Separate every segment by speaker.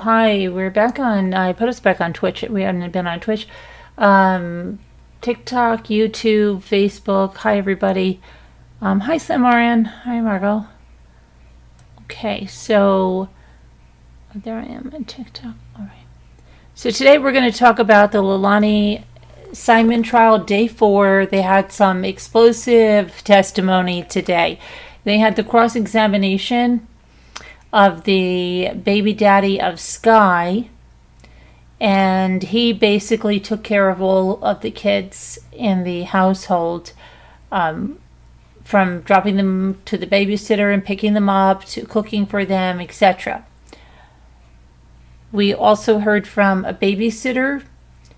Speaker 1: Hi, we're back on. I put us back on Twitch. We hadn't been on Twitch. TikTok, YouTube, Facebook. Hi, everybody. Hi, Samaran. Hi, Margot. Okay, so there I am on TikTok. All right. So today we're going to talk about the Leilani Simon Trial, Day 4. They had some explosive testimony today. They had the cross-examination of the baby daddy of Sky, and he basically took care of all of the kids in the household, from dropping them to the babysitter and picking them up to cooking for them, etc. We also heard from a babysitter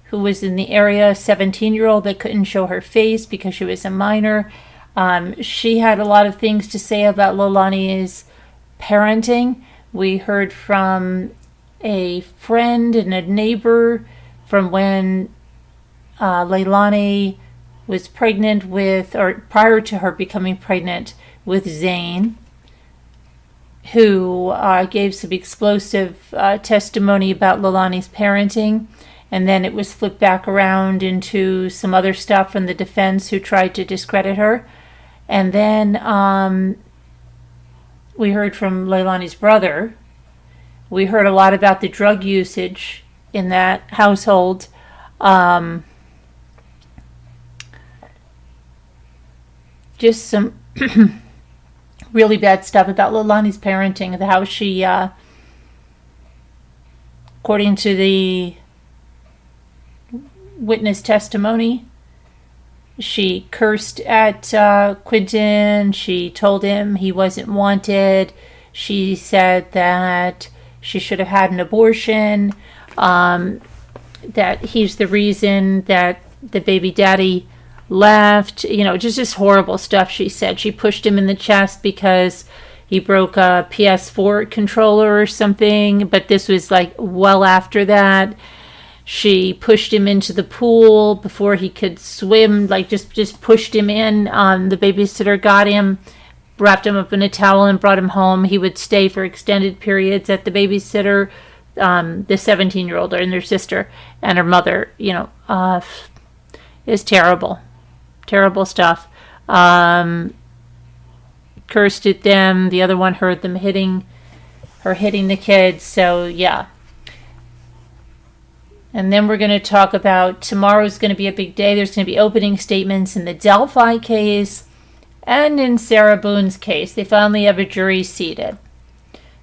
Speaker 1: who was in the area, a 17-year-old that couldn't show her face because she was a minor. She had a lot of things to say about Leilani's parenting. We heard from a friend and a neighbor from when Leilani was pregnant with, or prior to her becoming pregnant with Zane, who gave some explosive testimony about Leilani's parenting. And then it was flipped back around into some other stuff from the defense who tried to discredit her. And then we heard from Leilani's brother. We heard a lot about the drug usage in that household. Just some really bad stuff about Leilani's parenting, how she, according to the witness testimony, she cursed at Quentin. She told him he wasn't wanted. She said that she should have had an abortion, that he's the reason that the baby daddy left. Just this horrible stuff she said. She pushed him in the chest because he broke a PS4 controller or something, but this was like well after that. She pushed him into the pool before he could swim, like just pushed him in. The babysitter got him, wrapped him up in a towel and brought him home. He would stay for extended periods at the babysitter, the 17-year-old and their sister and her mother, is terrible. Terrible stuff. Cursed at them. The other one heard them hitting the kids. So, yeah. And then we're going to talk about tomorrow's going to be a big day. There's going to be opening statements in the Delphi case and in Sarah Boone's case. They finally have a jury seated.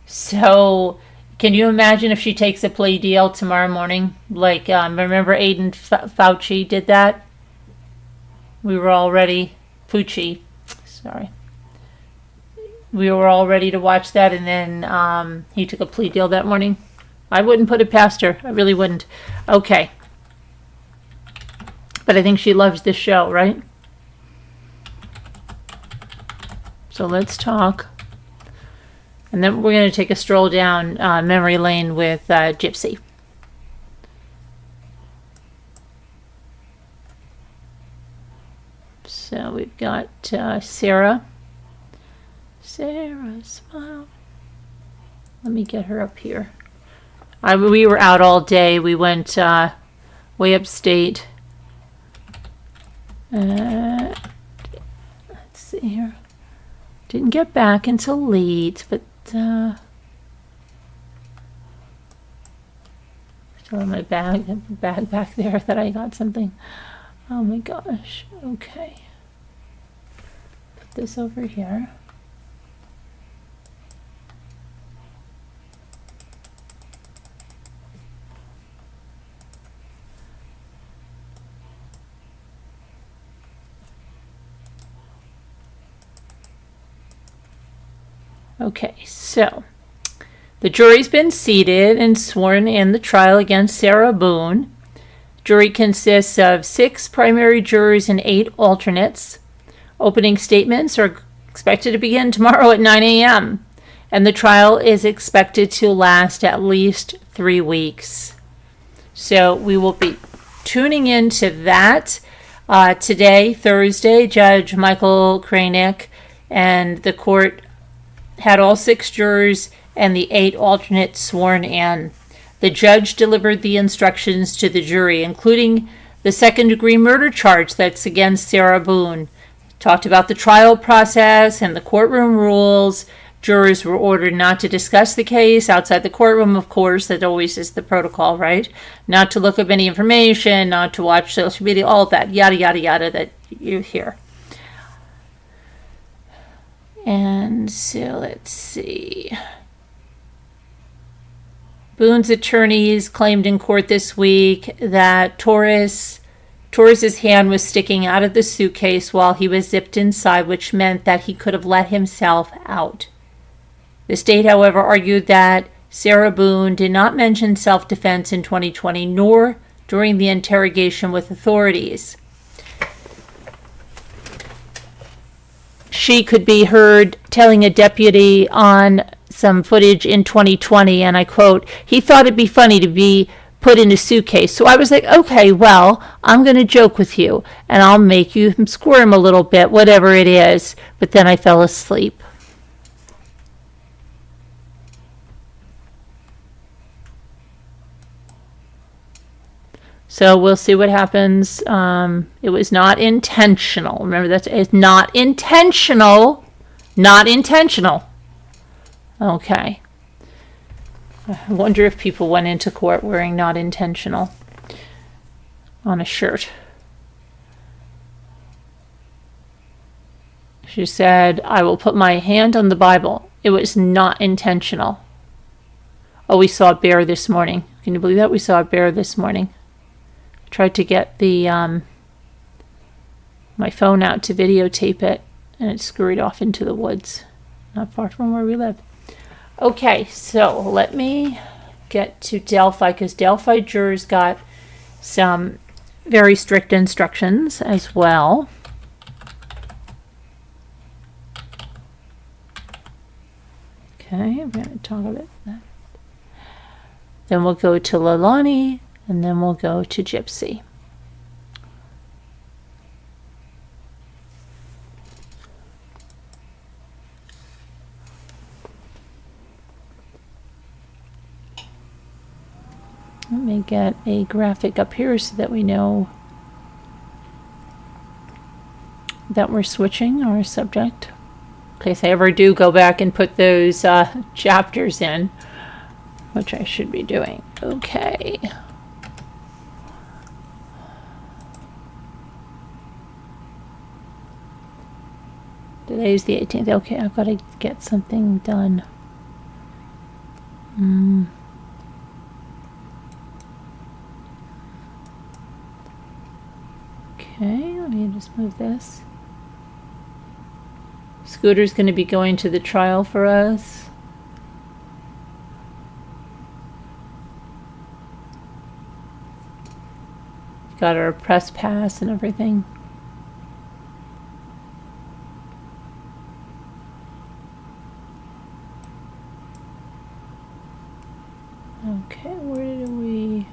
Speaker 1: So can you imagine if she takes a plea deal tomorrow morning? Like, remember Aiden Fauci did that? We were all ready. Fucci. Sorry. We were all ready to watch that, and then he took a plea deal that morning. I wouldn't put it past her. I really wouldn't. Okay. But I think she loves this show, right? So let's talk. And then we're going to take a stroll down memory lane with Gypsy. So we've got Sarah. Sarah, smile. Let me get her up here. We were out all day. We went way upstate. Let's see here. Didn't get back until late, but still in my bag back there that I got something. Oh my gosh. Okay. Put this over here. Okay, so the jury's been seated and sworn in the trial against Sarah Boone. Jury consists of 6 primary jurors and 8 alternates. Opening statements are expected to begin tomorrow at 9 a.m., and the trial is expected to last at least 3 weeks. So we will be tuning into that today, Thursday. Judge Michael Kranick and the court had all 6 jurors and the 8 alternates sworn in. The judge delivered the instructions to the jury, including the second-degree murder charge that's against Sarah Boone. Talked about the trial process and the courtroom rules. Jurors were ordered not to discuss the case outside the courtroom, of course. That always is the protocol, right? Not to look up any information, not to watch social media, all of that, yada, yada, yada, that you hear. And so let's see. Boone's attorneys claimed in court this week that Torres's hand was sticking out of the suitcase while he was zipped inside, which meant that he could have let himself out. The state, however, argued that Sarah Boone did not mention self-defense in 2020, nor during the interrogation with authorities. She could be heard telling a deputy on some footage in 2020, and I quote, "He thought it'd be funny to be put in a suitcase. So I was like, okay, well, I'm going to joke with you, and I'll make you squirm a little bit, whatever it is." But then I fell asleep. So we'll see what happens. It was not intentional. Remember, it's not intentional. Not intentional. Okay. I wonder if people went into court wearing "not intentional" on a shirt. She said, "I will put my hand on the Bible. It was not intentional." Oh, we saw a bear this morning. Can you believe that? We saw a bear this morning. Tried to get the my phone out to videotape it, and it scurried off into the woods, not far from where we live. Okay, so let me get to Delphi, because Delphi jurors got some very strict instructions as well. Okay, I'm going to talk about that. Then we'll go to Leilani, and then we'll go to Gypsy. Let me get a graphic up here so that we know that we're switching our subject. In case I ever do go back and put those chapters in, which I should be doing. Okay. Today's the 18th. Okay, I've got to get something done. Okay, let me just move this. Scooter's going to be going to the trial for us. Got our press pass and everything. Okay, where did we...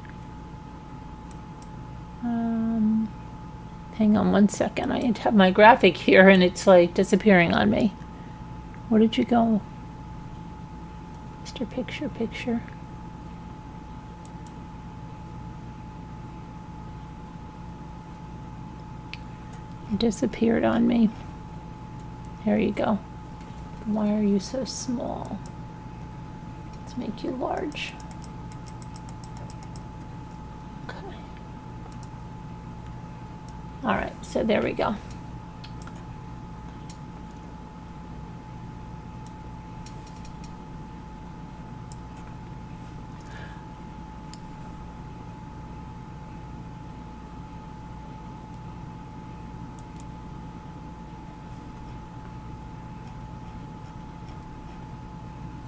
Speaker 1: hang on one second. I have my graphic here and it's like disappearing on me. Where did you go? Mr. Picture. It disappeared on me. There you go. Why are you so small? Let's make you large. All right, so there we go.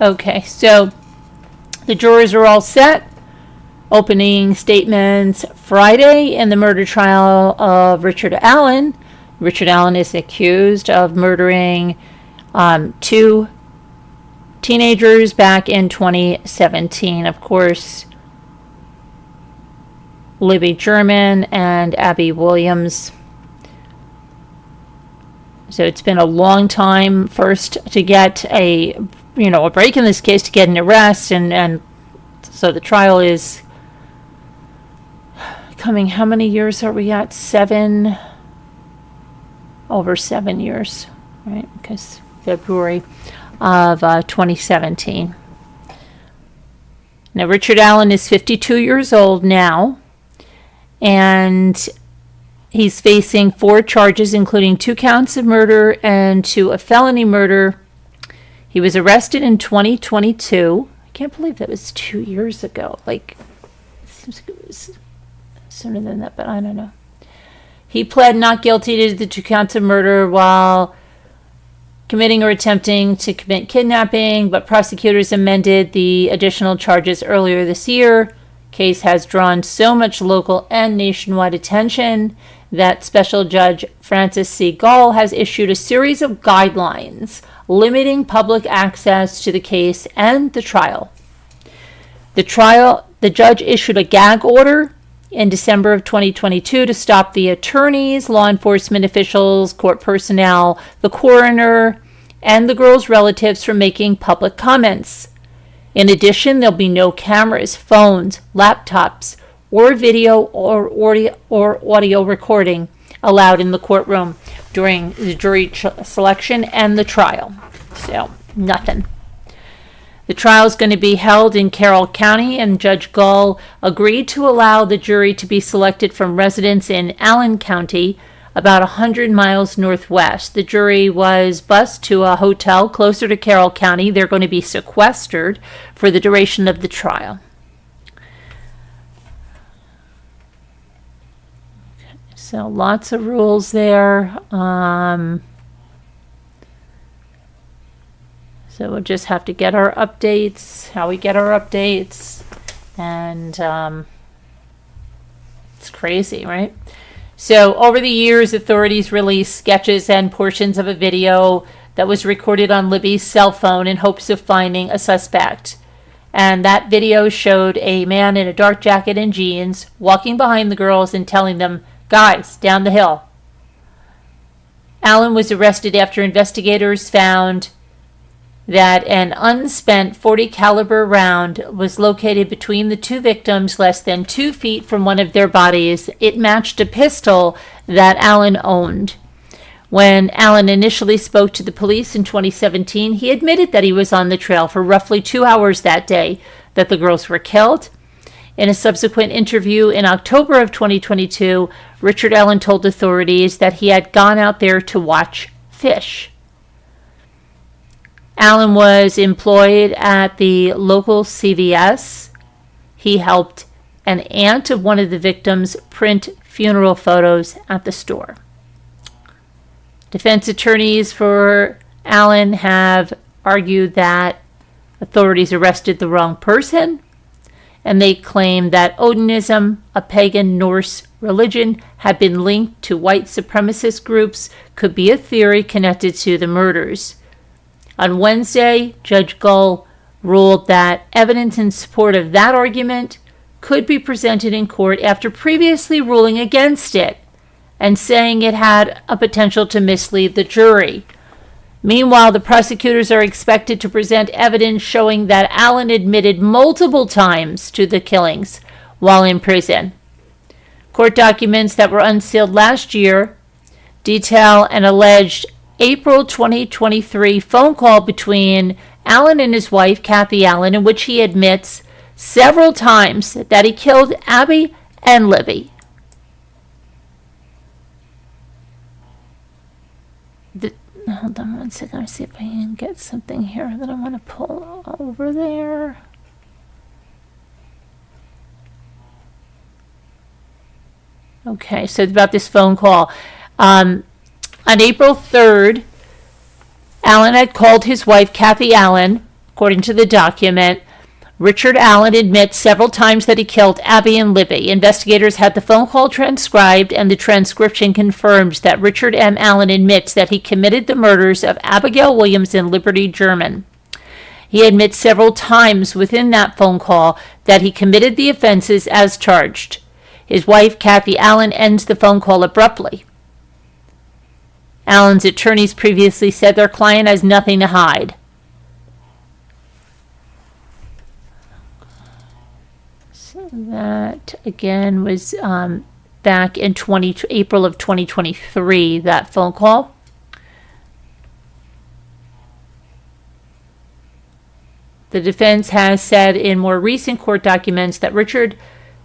Speaker 1: Okay, so the jurors are all set. Opening statements Friday in the murder trial of Richard Allen. Richard Allen is accused of murdering 2 teenagers back in 2017. Of course, Libby German and Abby Williams. So it's been a long time first to get a break in this case, to get an arrest and So the trial is coming, how many years are we at? Over 7 years, right? Because February of 2017. Now, Richard Allen is 52 years old now, and he's facing 4 charges, including 2 counts of murder and 2 of felony murder. He was arrested in 2022. I can't believe that was 2 years ago. Like, it seems like it was sooner than that, but I don't know. He pled not guilty to the 2 counts of murder while committing or attempting to commit kidnapping, but prosecutors amended the additional charges earlier this year. Case has drawn so much local and nationwide attention that Special Judge Francis C. Gall has issued a series of guidelines limiting public access to the case and the trial. The judge issued a gag order in December of 2022 to stop the attorneys, law enforcement officials, court personnel, the coroner, and the girls' relatives from making public comments. In addition, there'll be no cameras, phones, laptops, or video or audio recording allowed in the courtroom during the jury selection and the trial. So, nothing. The trial is going to be held in Carroll County, and Judge Gull agreed to allow the jury to be selected from residents in Allen County, about 100 miles northwest. The jury was bused to a hotel closer to Carroll County. They're going to be sequestered for the duration of the trial. Okay, so lots of rules there. So we'll just have to get our updates, how we get our updates, and it's crazy, right? So over the years, authorities released sketches and portions of a video that was recorded on Libby's cell phone in hopes of finding a suspect. And that video showed a man in a dark jacket and jeans walking behind the girls and telling them, "Guys, down the hill." Allen was arrested after investigators found that an unspent .40 caliber round was located between the 2 victims less than 2 feet from one of their bodies. It matched a pistol that Allen owned. When Allen initially spoke to the police in 2017, he admitted that he was on the trail for roughly 2 hours that day that the girls were killed. In a subsequent interview in October of 2022, Richard Allen told authorities that he had gone out there to watch fish. Allen was employed at the local CVS. He helped an aunt of one of the victims print funeral photos at the store. Defense attorneys for Allen have argued that authorities arrested the wrong person, and they claim that Odinism, a pagan Norse religion, had been linked to white supremacist groups, could be a theory connected to the murders. On Wednesday, Judge Gull ruled that evidence in support of that argument could be presented in court after previously ruling against it and saying it had a potential to mislead the jury. Meanwhile, the prosecutors are expected to present evidence showing that Allen admitted multiple times to the killings while in prison. Court documents that were unsealed last year detail an alleged April 2023 phone call between Allen and his wife, Kathy Allen, in which he admits several times that he killed Abby and Libby. Hold on one second. Let me see if I can get something here that I want to pull over there. Okay, so about this phone call. On April 3rd, Allen had called his wife, Kathy Allen, according to the document. Richard Allen admits several times that he killed Abby and Libby. Investigators had the phone call transcribed, and the transcription confirms that Richard M. Allen admits that he committed the murders of Abigail Williams and Liberty German. He admits several times within that phone call that he committed the offenses as charged. His wife, Kathy Allen, ends the phone call abruptly. Allen's attorneys previously said their client has nothing to hide. So that, again, was back in April of 2023, that phone call. The defense has said in more recent court documents that Richard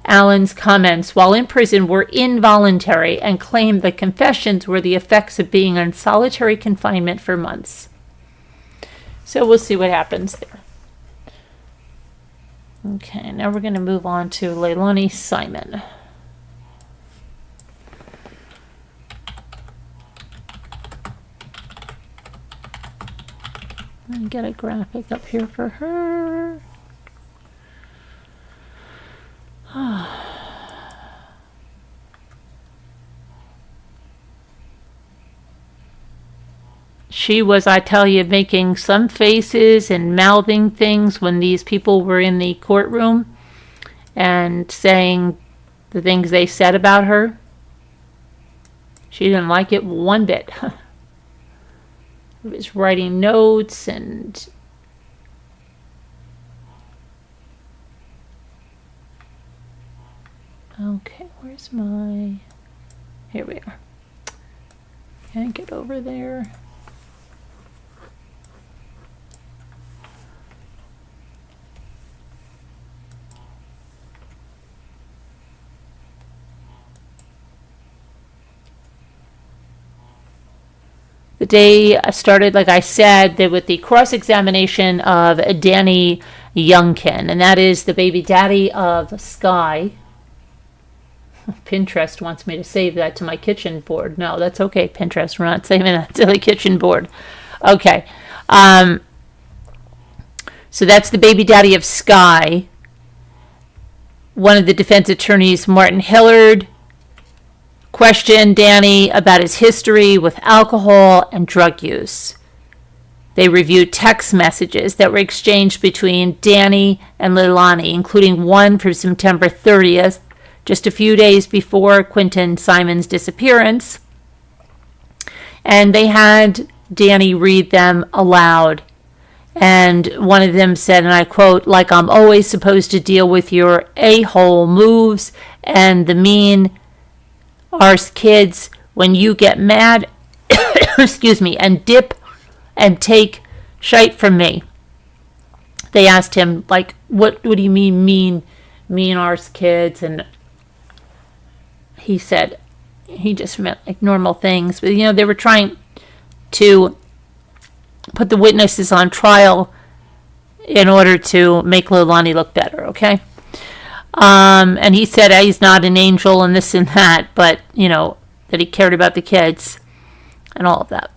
Speaker 1: Allen's comments while in prison were involuntary and claimed the confessions were the effects of being in solitary confinement for months. So we'll see what happens there. Okay, now we're going to move on to Leilani Simon. Let me get a graphic up here for her. She was, I tell you, making some faces and mouthing things when these people were in the courtroom and saying the things they said about her. She didn't like it one bit. Was writing notes and okay, where's my, here we are. Can't get over there. The day started, like I said, with the cross-examination of Danny Youngkin, and that is the baby daddy of Sky. Pinterest wants me to save that to my kitchen board. No, that's okay, Pinterest. We're not saving that to the kitchen board. Okay. So that's the baby daddy of Sky. One of the defense attorneys, Martin Hillard, questioned Danny about his history with alcohol and drug use. They reviewed text messages that were exchanged between Danny and Leilani, including one from September 30th, just a few days before Quentin Simon's disappearance. And they had Danny read them aloud. And one of them said, and I quote, "Like I'm always supposed to deal with your a-hole moves and the mean arse kids when you get mad," excuse me, "and dip and take shite from me." They asked him, like, what do you mean arse kids? And he said he just meant like normal things. But, they were trying to put the witnesses on trial in order to make Leilani look better, okay? And he said he's not an angel and this and that, but, that he cared about the kids and all of that.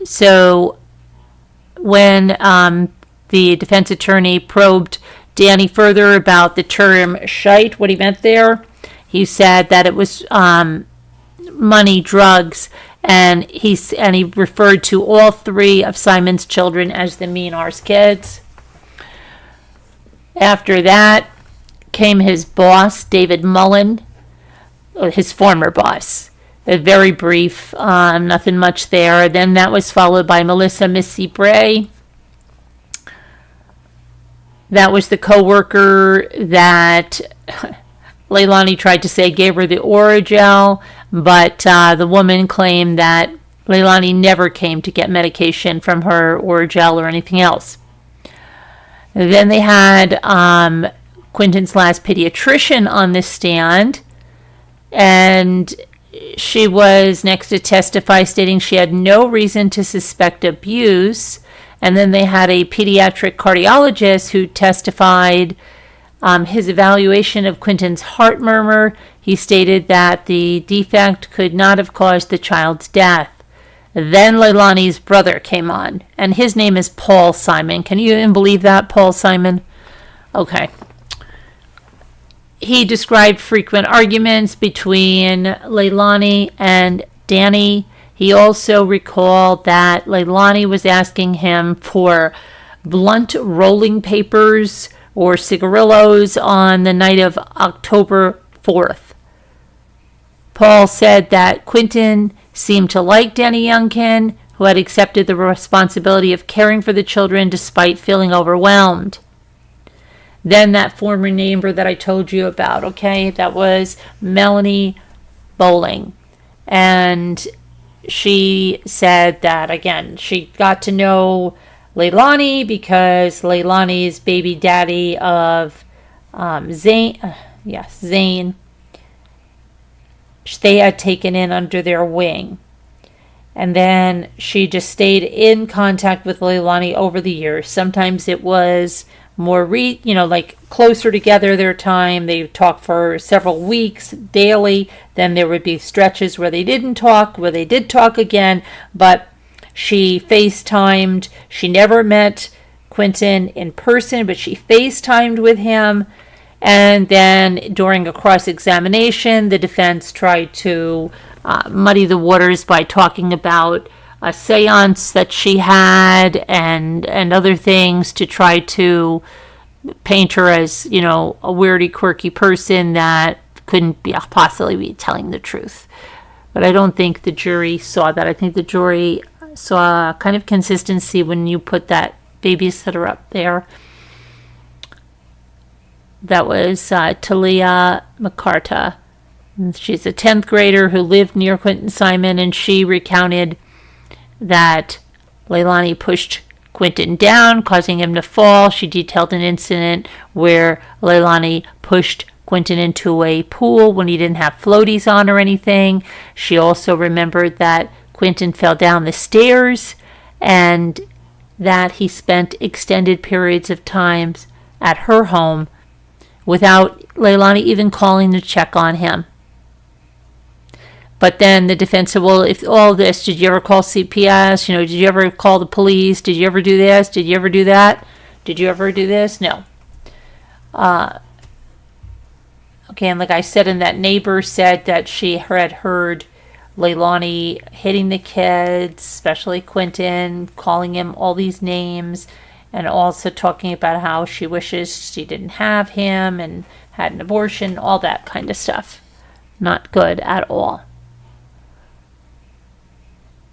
Speaker 1: So when the defense attorney probed Danny further about the term shite, what he meant there, he said that it was money, drugs, and he referred to all three of Simon's children as the mean arse kids. After that came his boss, David Mullen, his former boss. Very brief, nothing much there. Then that was followed by Melissa Missy Bray. That was the co-worker that Leilani tried to say gave her the Oragel, but the woman claimed that Leilani never came to get medication from her Oragel or anything else. Then they had Quentin's last pediatrician on the stand, and she was next to testify, stating she had no reason to suspect abuse. And then they had a pediatric cardiologist who testified his evaluation of Quentin's heart murmur. He stated that the defect could not have caused the child's death. Then Leilani's brother came on, and his name is Paul Simon. Can you even believe that, Paul Simon? Okay. He described frequent arguments between Leilani and Danny. He also recalled that Leilani was asking him for blunt rolling papers or cigarillos on the night of October 4th. Paul said that Quentin seemed to like Danny Youngkin, who had accepted the responsibility of caring for the children despite feeling overwhelmed. than that former neighbor that I told you about, okay? That was Melanie Bowling. And she said that, again, she got to know Leilani because Leilani's baby daddy of Zane, they had taken in under their wing. And then she just stayed in contact with Leilani over the years. Sometimes it was more, like closer together their time. They talked for several weeks daily. Then there would be stretches where they didn't talk, where they did talk again. But she FaceTimed. She never met Quentin in person, but she FaceTimed with him. And then during a cross-examination, the defense tried to muddy the waters by talking about a seance that she had and other things to try to paint her as, a weirdy, quirky person that couldn't possibly be telling the truth. But I don't think the jury saw that. I think the jury saw kind of consistency when you put that babysitter up there. That was Talia McCarta. She's a 10th grader who lived near Quentin Simon, and she recounted that Leilani pushed Quentin down, causing him to fall. She detailed an incident where Leilani pushed Quentin into a pool when he didn't have floaties on or anything. She also remembered that Quentin fell down the stairs and that he spent extended periods of time at her home without Leilani even calling to check on him. But then the defense said, well, if all this, did you ever call CPS? Did you ever call the police? Did you ever do this? Did you ever do that? Did you ever do this? No. Okay, and like I said, and that neighbor said that she had heard Leilani hitting the kids, especially Quentin, calling him all these names, and also talking about how she wishes she didn't have him and had an abortion, all that kind of stuff. Not good at all.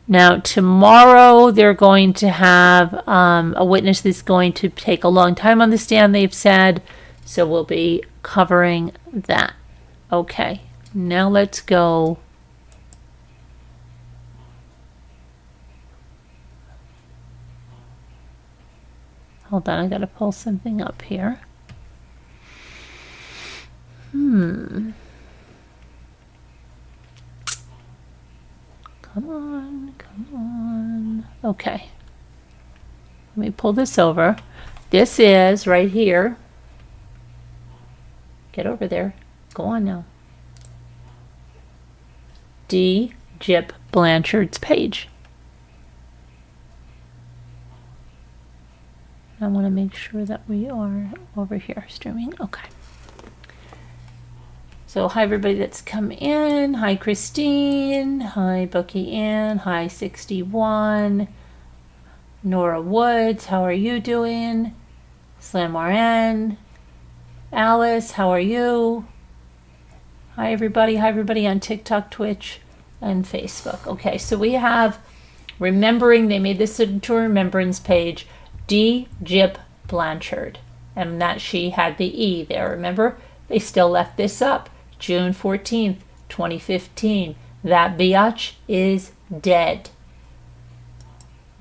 Speaker 1: Now, tomorrow they're going to have a witness that's going to take a long time on the stand, they've said. So we'll be covering that. Okay, now let's go. Hold on, I gotta pull something up here. Come on. Okay. Let me pull this over. This is right here. Get over there. Go on now. Dee Gyp Blanchard's page. I want to make sure that we are over here streaming. Okay. So hi everybody that's come in. Hi Christine. Hi Bucky Ann. Hi 61. Nora Woods. How are you doing? Slam RN. Alice, how are you? Hi everybody. Hi everybody on TikTok, Twitch, and Facebook. Okay, so we have remembering. They made this into a remembrance page. Dee Gyp Blanchard. And that she had the E there. Remember? They still left this up. June 14th, 2015. That biatch is dead.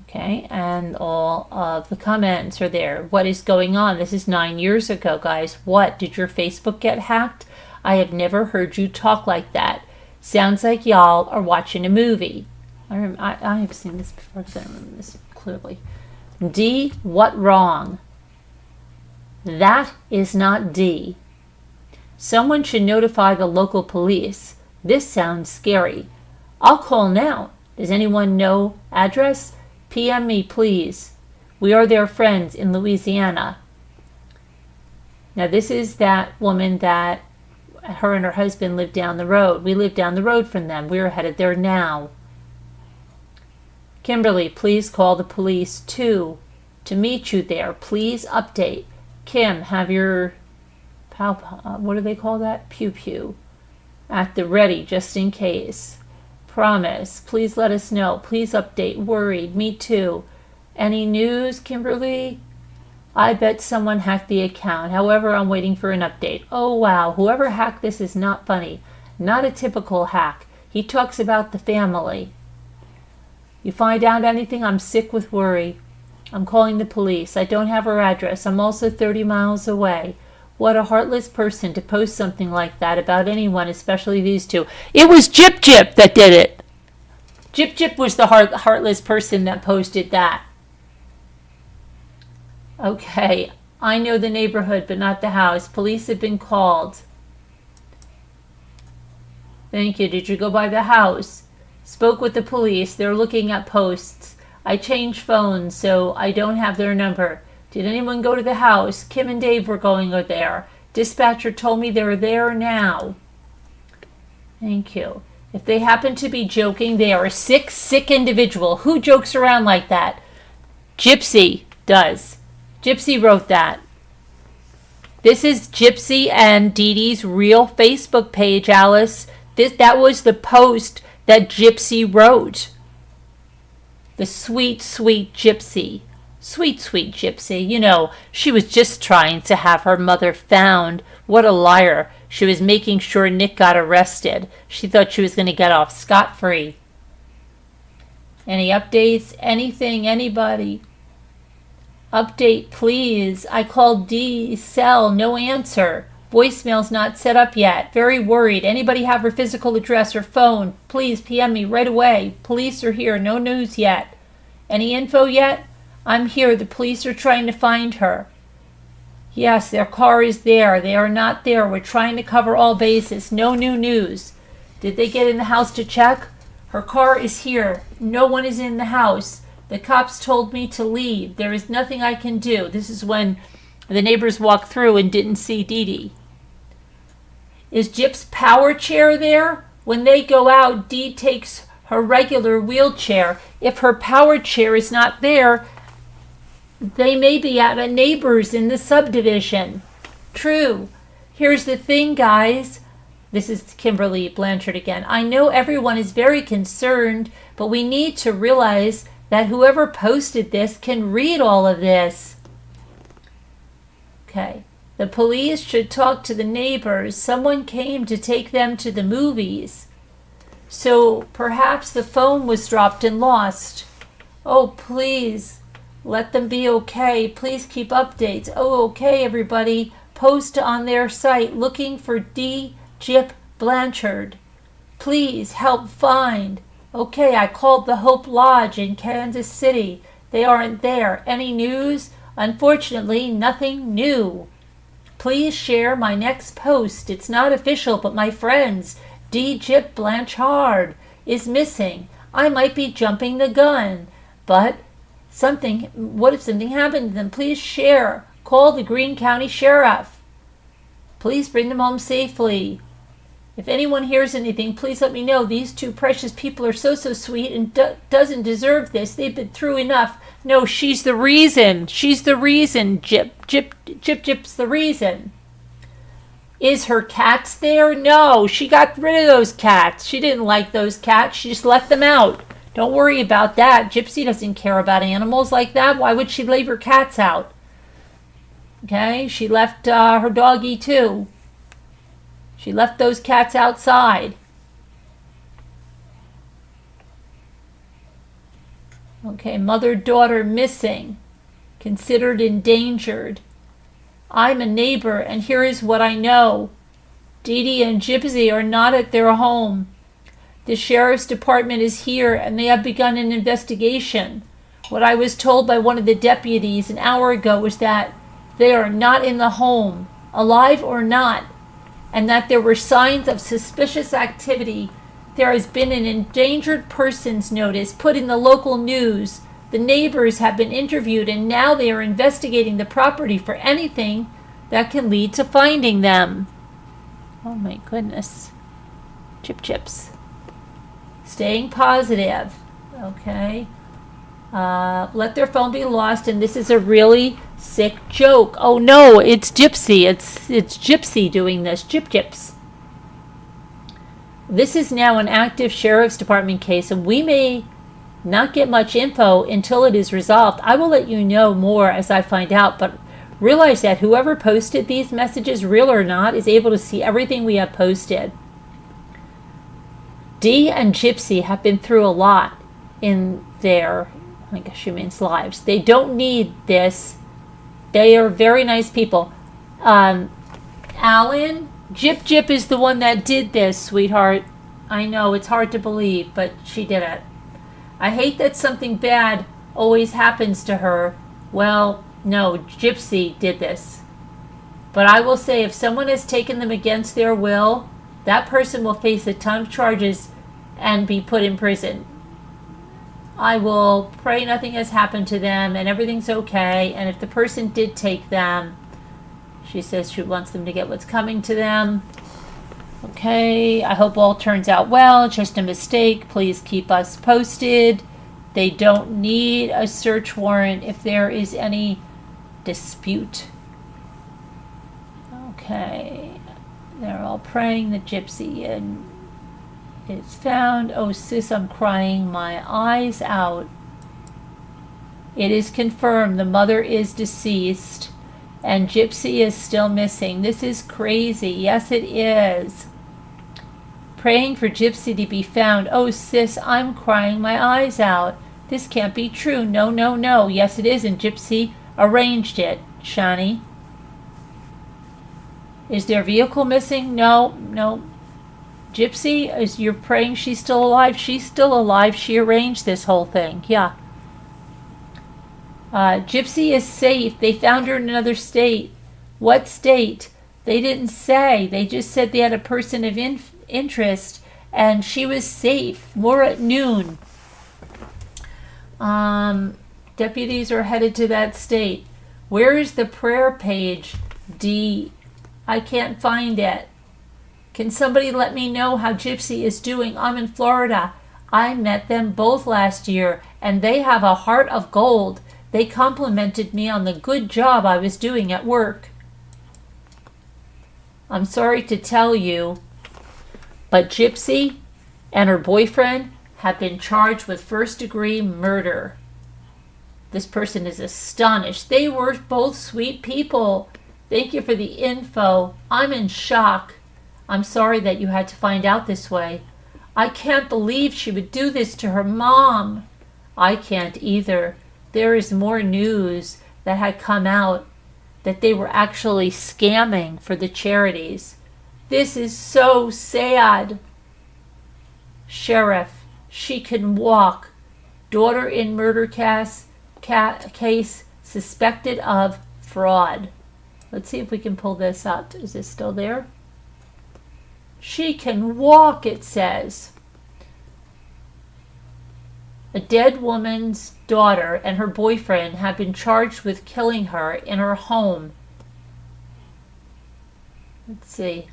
Speaker 1: Okay, and all of the comments are there. What is going on? This is 9 years ago, guys. What? Did your Facebook get hacked? I have never heard you talk like that. Sounds like y'all are watching a movie. I have seen this before because I remember this clearly. D, what wrong? That is not D. Someone should notify the local police. This sounds scary. I'll call now. Does anyone know address? PM me, please. We are their friends in Louisiana. Now, this is that woman that her and her husband lived down the road. We live down the road from them. We're headed there now. Kimberly, please call the police too to meet you there. Please update. Kim, have your what do they call that? Pew pew at the ready just in case. Promise. Please let us know. Please update. Worried. Me too. Any news, Kimberly? I bet someone hacked the account. However, I'm waiting for an update. Oh wow, whoever hacked this is not funny. Not a typical hack. He talks about the family. You find out anything? I'm sick with worry. I'm calling the police. I don't have her address. I'm also 30 miles away. What a heartless person to post something like that about anyone, especially these two. It was Gyp Gyp that did it. Gyp Gyp was the heartless person that posted that. Okay, I know the neighborhood, but not the house. Police have been called. Thank you. Did you go by the house? Spoke with the police. They're looking at posts. I changed phones, so I don't have their number. Did anyone go to the house? Kim and Dave were going there. Dispatcher told me they're there now. Thank you. If they happen to be joking, they are a sick individual. Who jokes around like that? Gypsy does. Gypsy wrote that. This is Gypsy and Dee Dee's real Facebook page, Alice. That was the post that Gypsy wrote. The sweet Gypsy. Sweet Gypsy. You know, she was just trying to have her mother found. What a liar. She was making sure Nick got arrested. She thought she was going to get off scot-free. Any updates? Anything? Anybody? Update, please. I called Dee's cell. No answer. Voicemail's not set up yet. Very worried. Anybody have her physical address or phone? Please PM me right away. Police are here. No news yet. Any info yet? I'm here. The police are trying to find her. Yes, their car is there. They are not there. We're trying to cover all bases. No new news. Did they get in the house to check? Her car is here. No one is in the house. The cops told me to leave. There is nothing I can do. This is when the neighbors walked through and didn't see Dee Dee. Is Gyp's power chair there? When they go out, Dee takes her regular wheelchair. If her power chair is not there, they may be at a neighbor's in the subdivision. True. Here's the thing, guys. This is Kimberly Blanchard again. I know everyone is very concerned, but we need to realize that whoever posted this can read all of this. Okay. The police should talk to the neighbors. Someone came to take them to the movies. So perhaps the phone was dropped and lost. Oh, please. Let them be okay. Please keep updates. Oh, okay, everybody. Post on their site looking for Gyp Blanchard. Please help find. Okay, I called the Hope Lodge in Kansas City. They aren't there. Any news? Unfortunately, nothing new. Please share my next post. It's not official, but my friends, Gyp Blanchard, is missing. I might be jumping the gun, but what if something happened to them? Please share. Call the Greene County Sheriff. Please bring them home safely. If anyone hears anything, please let me know. These two precious people are so sweet and doesn't deserve this. They've been through enough. No, she's the reason. She's the reason. Gyp's the reason. Is her cats there? No, she got rid of those cats. She didn't like those cats. She just let them out. Don't worry about that. Gypsy doesn't care about animals like that. Why would she leave her cats out? Okay, she left her doggy too. She left those cats outside. Okay, mother-daughter missing. Considered endangered. I'm a neighbor, and here is what I know. Dee Dee and Gypsy are not at their home. The sheriff's department is here, and they have begun an investigation. What I was told by one of the deputies an hour ago was that they are not in the home, alive or not, and that there were signs of suspicious activity. There has been an endangered persons notice put in the local news. The neighbors have been interviewed, and now they are investigating the property for anything that can lead to finding them. Oh my goodness. Chips. Staying positive. Okay. Let their phone be lost, and this is a really sick joke. Oh no, it's Gypsy. It's Gypsy doing this. Gyps. This is now an active sheriff's department case, and we may not get much info until it is resolved. I will let you know more as I find out, but Realize that whoever posted these messages, real or not, is able to see everything we have posted. Dee and Gypsy have been through a lot in their, I guess she means lives. They don't need this. They are very nice people. Alan, Jip is the one that did this, sweetheart. I know, it's hard to believe, but she did it. I hate that something bad always happens to her. Well, no, Gypsy did this. But I will say, if someone has taken them against their will, that person will face a ton of charges and be put in prison. I will pray nothing has happened to them and everything's okay. And if the person did take them, she says she wants them to get what's coming to them. Okay, I hope all turns out well. Just a mistake. Please keep us posted. They don't need a search warrant if there is any dispute. Okay, they're all praying that Gypsy is found. Oh, sis, I'm crying my eyes out. It is confirmed the mother is deceased and Gypsy is still missing. This is crazy. Yes, it is. Praying for Gypsy to be found. Oh, sis, I'm crying my eyes out. This can't be true. No, no, no. Yes, it is, and Gypsy arranged it. Shani. Is their vehicle missing? No, no. Gypsy, as you're praying she's still alive, she's still alive. She arranged this whole thing. Yeah. Gypsy is safe. They found her in another state. What state? They didn't say. They just said they had a person of interest, and she was safe. More at noon. Deputies are headed to that state. Where is the prayer page, Dee? I can't find it. Can somebody let me know how Gypsy is doing? I'm in Florida. I met them both last year, and they have a heart of gold. They complimented me on the good job I was doing at work. I'm sorry to tell you, but Gypsy and her boyfriend have been charged with first-degree murder. This person is astonished. They were both sweet people. Thank you for the info. I'm in shock. I'm sorry that you had to find out this way. I can't believe she would do this to her mom. I can't either. There is more news that had come out that they were actually scamming for the charities. This is so sad. Sheriff, she can walk. Daughter in murder case suspected of fraud. Let's see if we can pull this up. Is this still there? She can walk, it says. A dead woman's daughter and her boyfriend have been charged with killing her in her home. Let's see.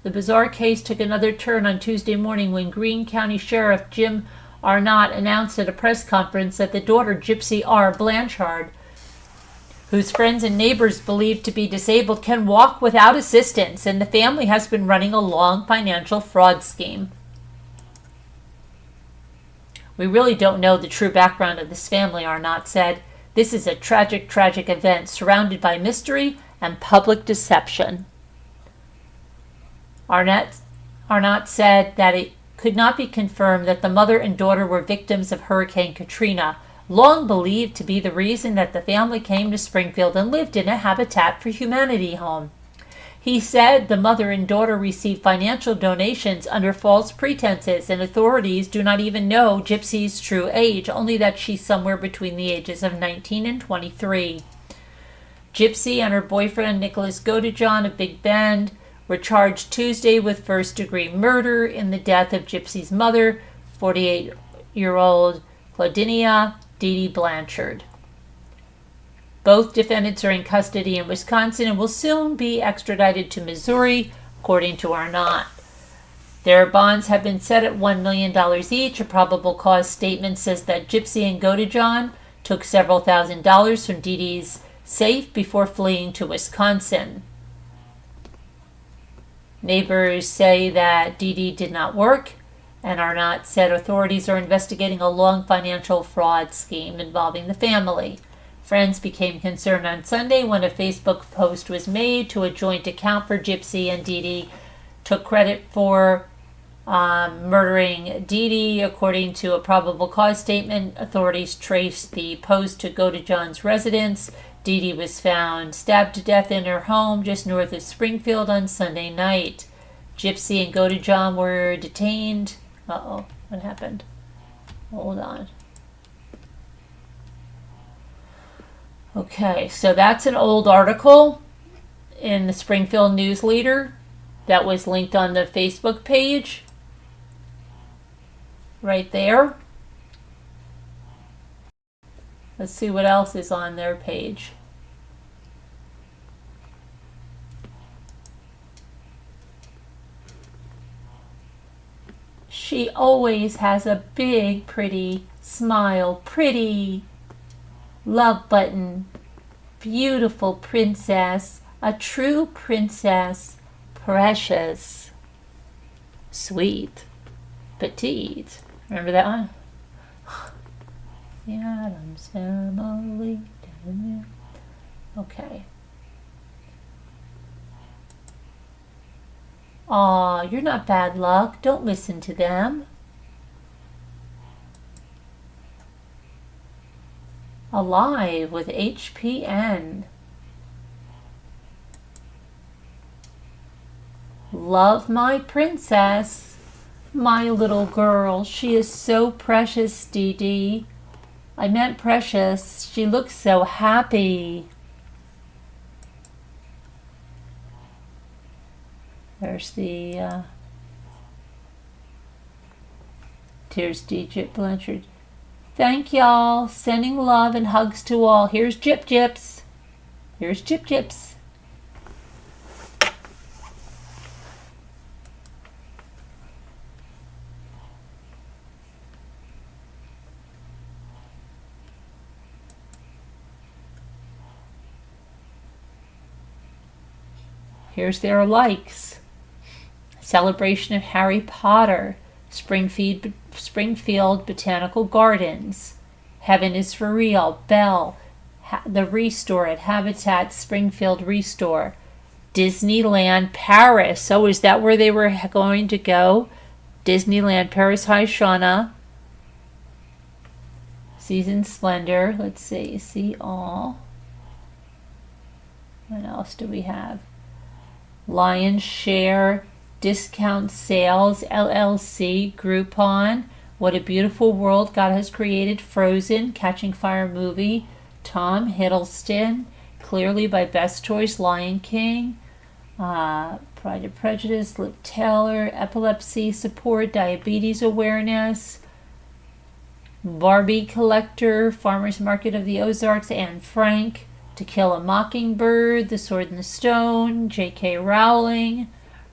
Speaker 1: The bizarre case took another turn on Tuesday morning when Greene County Sheriff Jim Arnott announced at a press conference that the daughter, Gypsy R. Blanchard, whose friends and neighbors believed to be disabled, can walk without assistance, and the family has been running a long financial fraud scheme. We really don't know the true background of this family, Arnott said. This is a tragic, tragic event surrounded by mystery and public deception. Arnott said that it could not be confirmed that the mother and daughter were victims of Hurricane Katrina, long believed to be the reason that the family came to Springfield and lived in a Habitat for Humanity home. He said the mother and daughter received financial donations under false pretenses, and authorities do not even know Gypsy's true age, only that she's somewhere between the ages of 19 and 23. Gypsy and her boyfriend, Nicholas Godejohn of Big Bend, were charged Tuesday with first-degree murder in the death of Gypsy's mother, 48-year-old Claudinia Dee Dee Blanchard. Both defendants are in custody in Wisconsin and will soon be extradited to Missouri, according to Arnott. Their bonds have been set at $1 million each. A probable cause statement says that Gypsy and Godejohn took several $1,000s from Dee Dee's safe before fleeing to Wisconsin. Neighbors say that Dee Dee did not work and are not, said authorities are investigating a long financial fraud scheme involving the family. Friends became concerned on Sunday when a Facebook post was made to a joint account for Gypsy and Dee Dee took credit for murdering Dee Dee. According to a probable cause statement, authorities traced the post to Godejohn's residence. Dee Dee was found stabbed to death in her home just north of Springfield on Sunday night. Gypsy and Godejohn were detained. Uh-oh, what happened? Hold on. Okay, so that's an old article in the Springfield News Leader that was linked on the Facebook page. Right there. Let's see what else is on their page. She always has a big, pretty smile. Pretty. Love button. Beautiful princess. A true princess. Precious. Sweet. Petite. Remember that one? The Addams Family. Okay. Aw, you're not bad luck. Don't listen to them. Alive with HPN. Love my princess. My little girl. She is so precious, Dee Dee. I meant precious. She looks so happy. There's the Tears Gypsy Blanchard. Thank y'all. Sending love and hugs to all. Here's Gyp Gyps. Here's Gyp Gyps. Here's their likes. Celebration of Harry Potter. Springfield Botanical Gardens. Heaven is for Real. Belle. The Restore at Habitat Springfield Restore. Disneyland Paris. Oh, is that where they were going to go? Disneyland Paris. Hi, Shauna. Season Splendor. Let's see. See all. What else do we have? Lion's Share, Discount Sales, LLC, Groupon, What a Beautiful World God Has Created, Frozen, Catching Fire Movie, Tom Hiddleston, Clearly by Best Choice, Lion King, Pride and Prejudice, Liv Taylor, Epilepsy Support, Diabetes Awareness, Barbie Collector, Farmers Market of the Ozarks, Anne Frank, To Kill a Mockingbird, The Sword and the Stone, J.K. Rowling,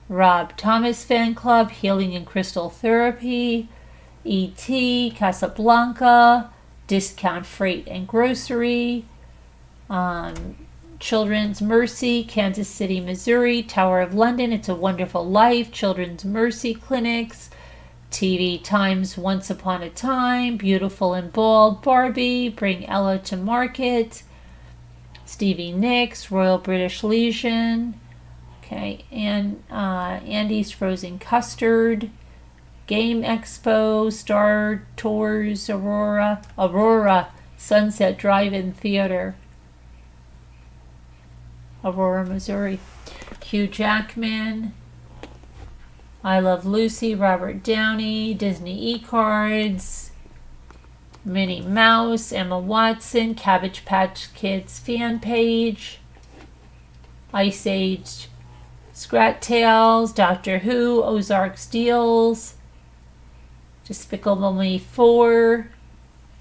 Speaker 1: Rob Thomas Fan Club, Healing and Crystal Therapy, E.T., Casablanca, Discount Freight and Grocery, Children's Mercy, Kansas City, Missouri, Tower of London, It's a Wonderful Life, Children's Mercy Clinics, TV Times Once Upon a Time, Beautiful and Bald, Barbie, Bring Ella to Market, Stevie Nicks, Royal British Legion, okay, and Andy's Frozen Custard, Game Expo, Star Tours, Aurora, Sunset Drive-In Theater, Aurora, Missouri, Hugh Jackman, I Love Lucy, Robert Downey, Disney eCards, Minnie Mouse, Emma Watson, Cabbage Patch Kids fan page, Ice Age, Scrat Tales, Doctor Who, Ozarks Deals, Despicable Me 4,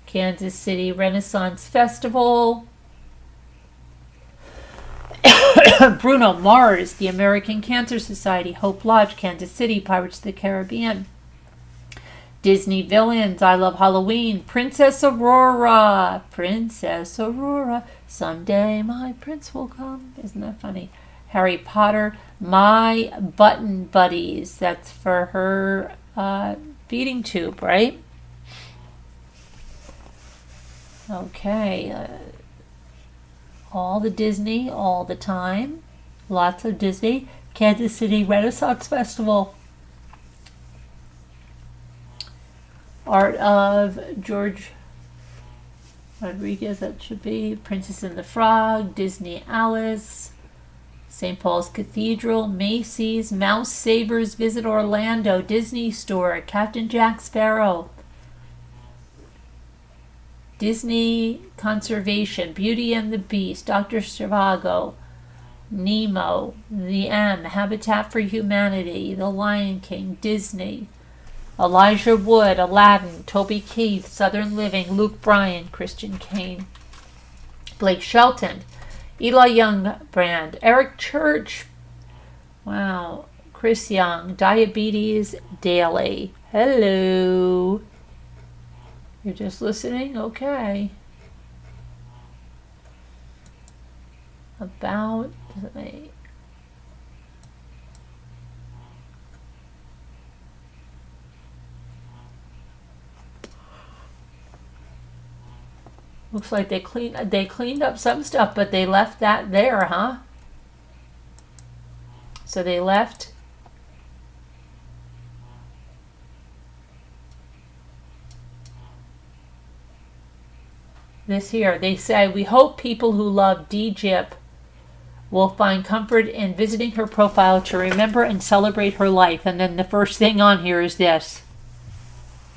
Speaker 1: Kansas City Renaissance Festival, Bruno Mars, the American Cancer Society, Hope Lodge, Kansas City, Pirates of the Caribbean, Disney Villains, I Love Halloween, Princess Aurora, someday my prince will come. Isn't that funny? Harry Potter, My Button Buddies, that's for her feeding tube, right? Okay. All the Disney, all the time. Lots of Disney. Kansas City Renaissance Festival. Art of George Rodriguez, that should be. Princess and the Frog, Disney Alice, St. Paul's Cathedral, Macy's, Mouse Savers Visit Orlando, Disney Store, Captain Jack Sparrow, Disney Conservation, Beauty and the Beast, Dr. Zhivago, Nemo, The M, Habitat for Humanity, The Lion King, Disney, Elijah Wood, Aladdin, Toby Keith, Southern Living, Luke Bryan, Christian Kane, Blake Shelton, Eli Young Brand, Eric Church, wow, Chris Young, Diabetes Daily. Hello. You're just listening? Okay. About looks like they cleaned up some stuff, but they left that there, huh? So they left this here. They say, we hope people who love Dee Gyp will find comfort in visiting her profile to remember and celebrate her life. And then the first thing on here is this.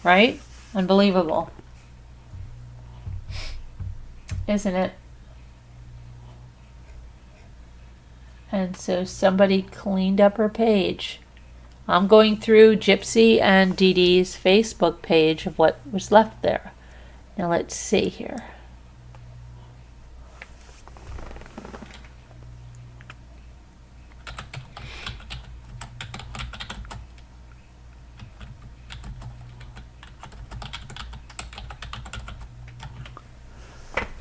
Speaker 1: Right? Unbelievable. Isn't it? And so somebody cleaned up her page. I'm going through Gypsy and Dee Dee's Facebook page of what was left there. Now let's see here.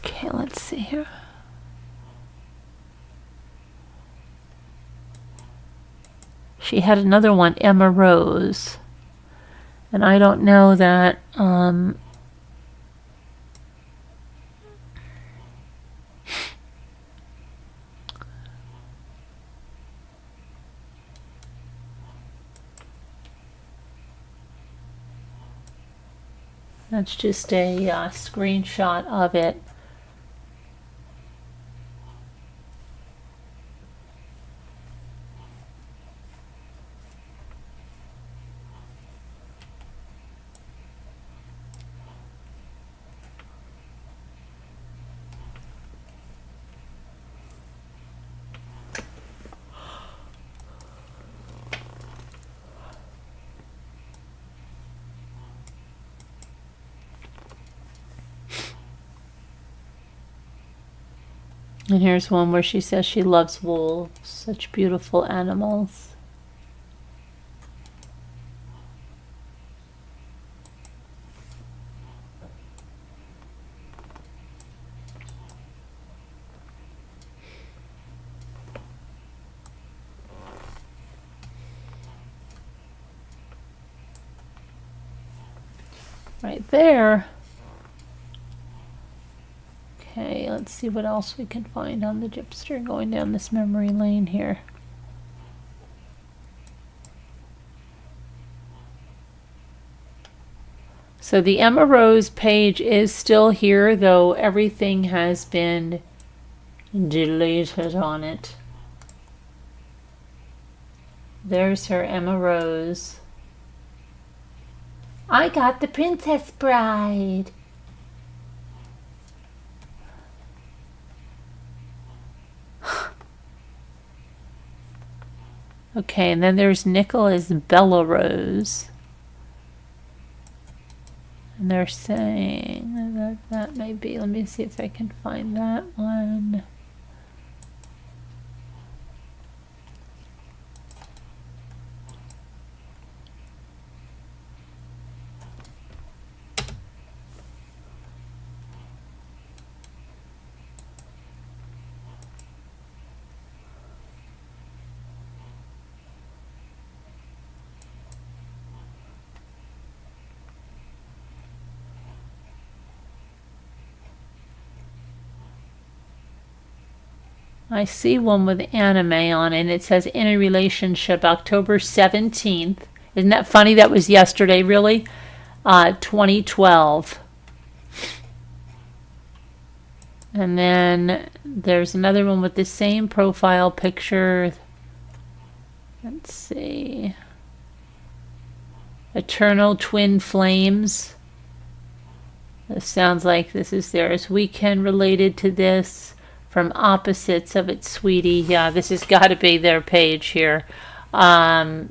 Speaker 1: Okay, let's see here. She had another one, Emma Rose. And I don't know that, that's just a screenshot of it. And here's one where she says she loves wolves, such beautiful animals. Right there. Okay, let's see what else we can find on the Gypster going down this memory lane here. So the Emma Rose page is still here, though everything has been deleted on it. There's her Emma Rose. I got the Princess Bride. Okay, and then there's Nicholas Bella Rose. And they're saying that may be, let me see if I can find that one. I see one with anime on it, and it says in a relationship, October 17th. Isn't that funny? That was yesterday, really? 2012. And then there's another one with the same profile picture. Let's see. Eternal Twin Flames. This sounds like this is theirs. Weekend related to this. From Opposites of It, Sweetie. Yeah, this has got to be their page here. Hang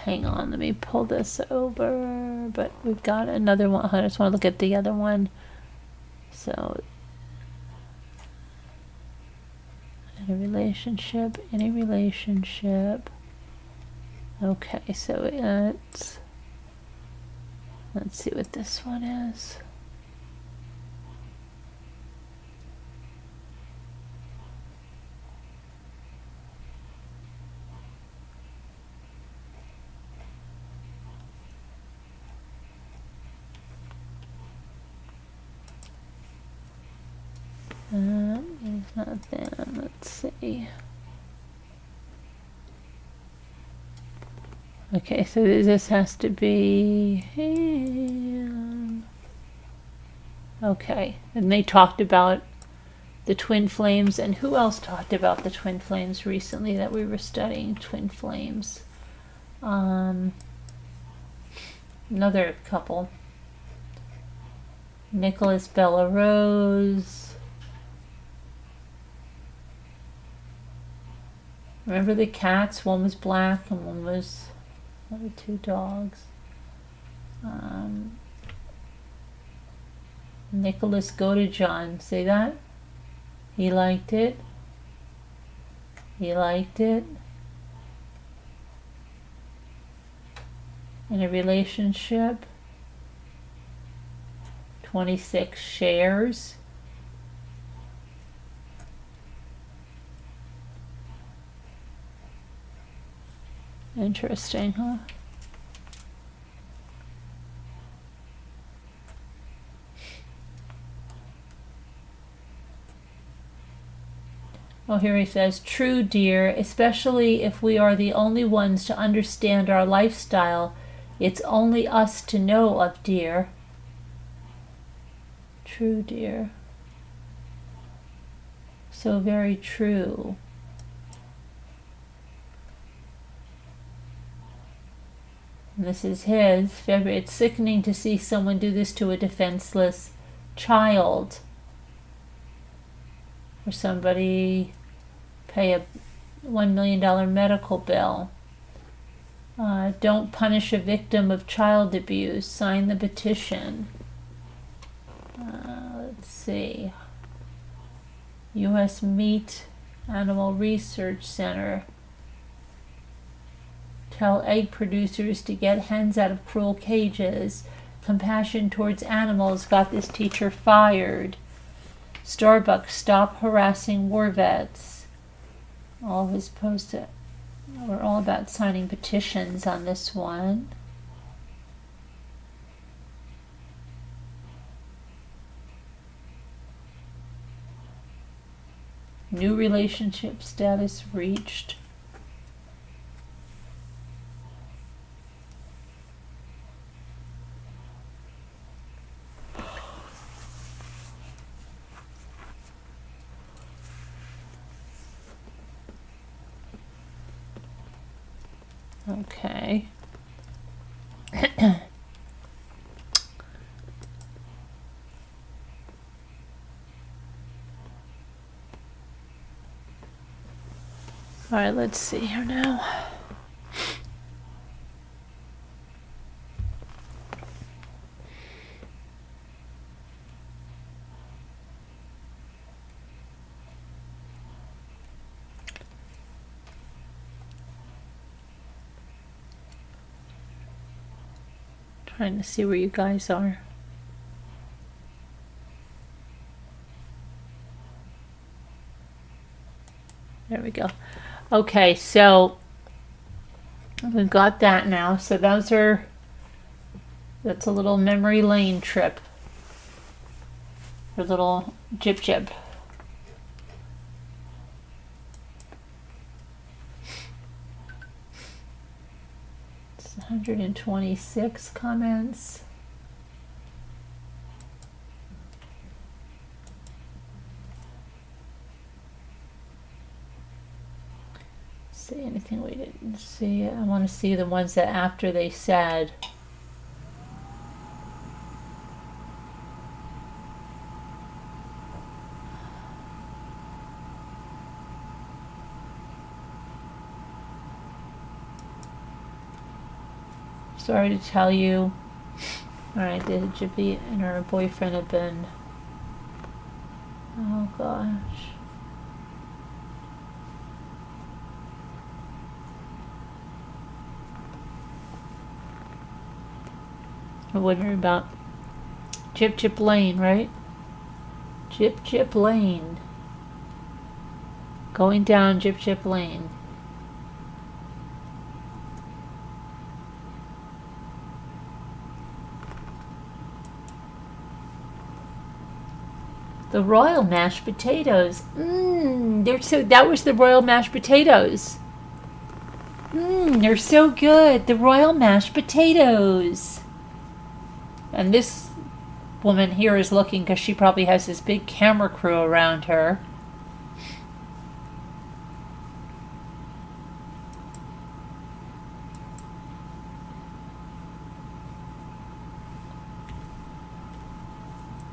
Speaker 1: on, let me pull this over. But we've got another one. I just want to look at the other one. So, in a relationship. Okay, so let's see what this one is. It's not them. Let's see. Okay, so this has to be him. Okay, and they talked about the twin flames, and who else talked about the twin flames recently that we were studying? Twin flames. Another couple. Nicholas Bella Rose. Remember the cats? One was black and one was the two dogs. Nicholas Godejohn. Say that? He liked it. He liked it. In a relationship. 26 shares. Interesting, huh? Oh, here he says, true, dear, especially if we are the only ones to understand our lifestyle. It's only us to know of, dear. True, dear. So very true. And this is his. It's sickening to see someone do this to a defenseless child. Or somebody pay a $1 million medical bill. Don't punish a victim of child abuse. Sign the petition. Let's see. U.S. Meat Animal Research Center. Tell egg producers to get hens out of cruel cages. Compassion towards animals got this teacher fired. Starbucks, stop harassing war vets. All his posts were all about signing petitions on this one. New relationship status reached. Okay. All right, let's see here now. Trying to see where you guys are. There we go. Okay, so we've got that now. So that's a little memory lane trip. A little jip. 126 comments. See anything we didn't see? I want to see the ones that after they said. Sorry to tell you. Alright, the Gypsy and her boyfriend have been... Oh gosh. I'm wondering about Gypsy Lane, right? Gypsy Lane. Going down Gypsy Lane. The royal mashed potatoes. They're so. That was the royal mashed potatoes. They're so good. The royal mashed potatoes. And this woman here is looking because she probably has this big camera crew around her.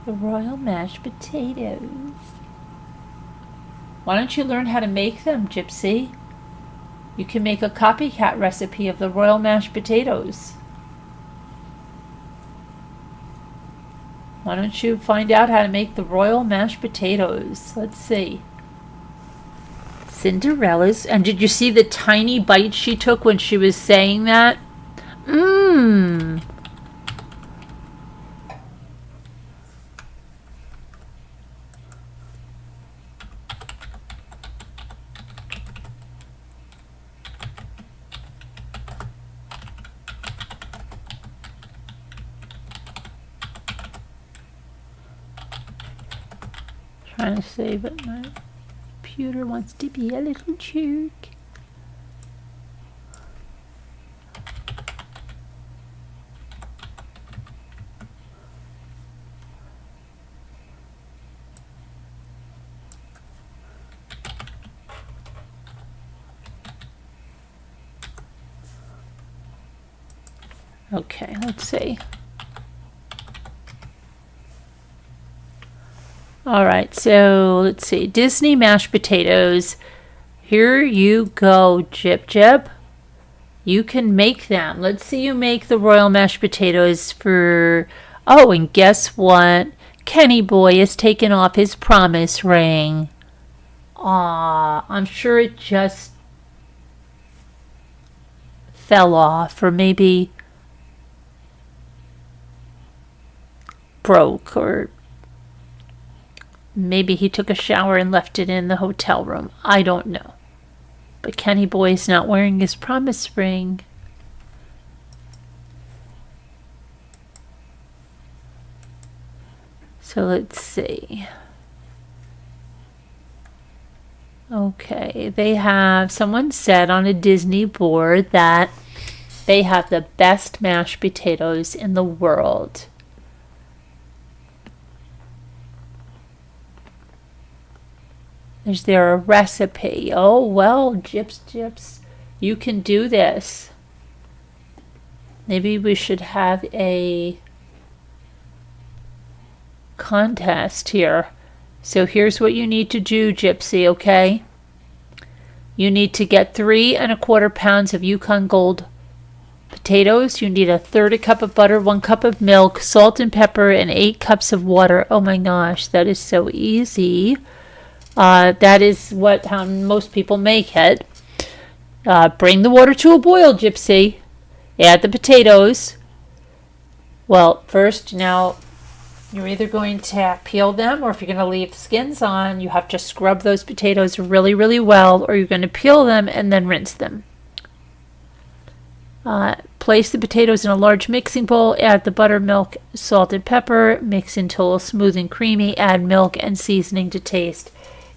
Speaker 1: The royal mashed potatoes. Why don't you learn how to make them, Gypsy? You can make a copycat recipe of the royal mashed potatoes. Why don't you find out how to make the royal mashed potatoes? Let's see. Cinderella's. And did you see the tiny bite she took when she was saying that? Trying to say, but my computer wants to be a little jerk. Okay, let's see. All right, so let's see. Disney mashed potatoes. Here you go, Gyp. You can make them. Let's see you make the royal mashed potatoes for... Oh, and guess what? Kenny boy has taken off his promise ring. Aw, I'm sure it just fell off, or maybe broke, or maybe he took a shower and left it in the hotel room. I don't know. But Kenny boy's not wearing his promise ring. So let's see. Okay, they have, someone said on a Disney board that they have the best mashed potatoes in the world. Is there a recipe? Oh, well, Gyps, you can do this. Maybe we should have a contest here. So here's what you need to do, Gypsy, okay? You need to get 3 1/4 pounds of Yukon Gold potatoes. You need 1/3 cup of butter, 1 cup of milk, salt and pepper, and 8 cups of water. Oh my gosh, that is so easy. That is how most people make it. Bring the water to a boil, Gypsy. Add the potatoes. Well, first, now, you're either going to peel them, or if you're going to leave skins on, you have to scrub those potatoes really, really well, or you're going to peel them and then rinse them. Place the potatoes in a large mixing bowl, add the butter, milk, salt, and pepper, mix until smooth and creamy, add milk and seasoning to taste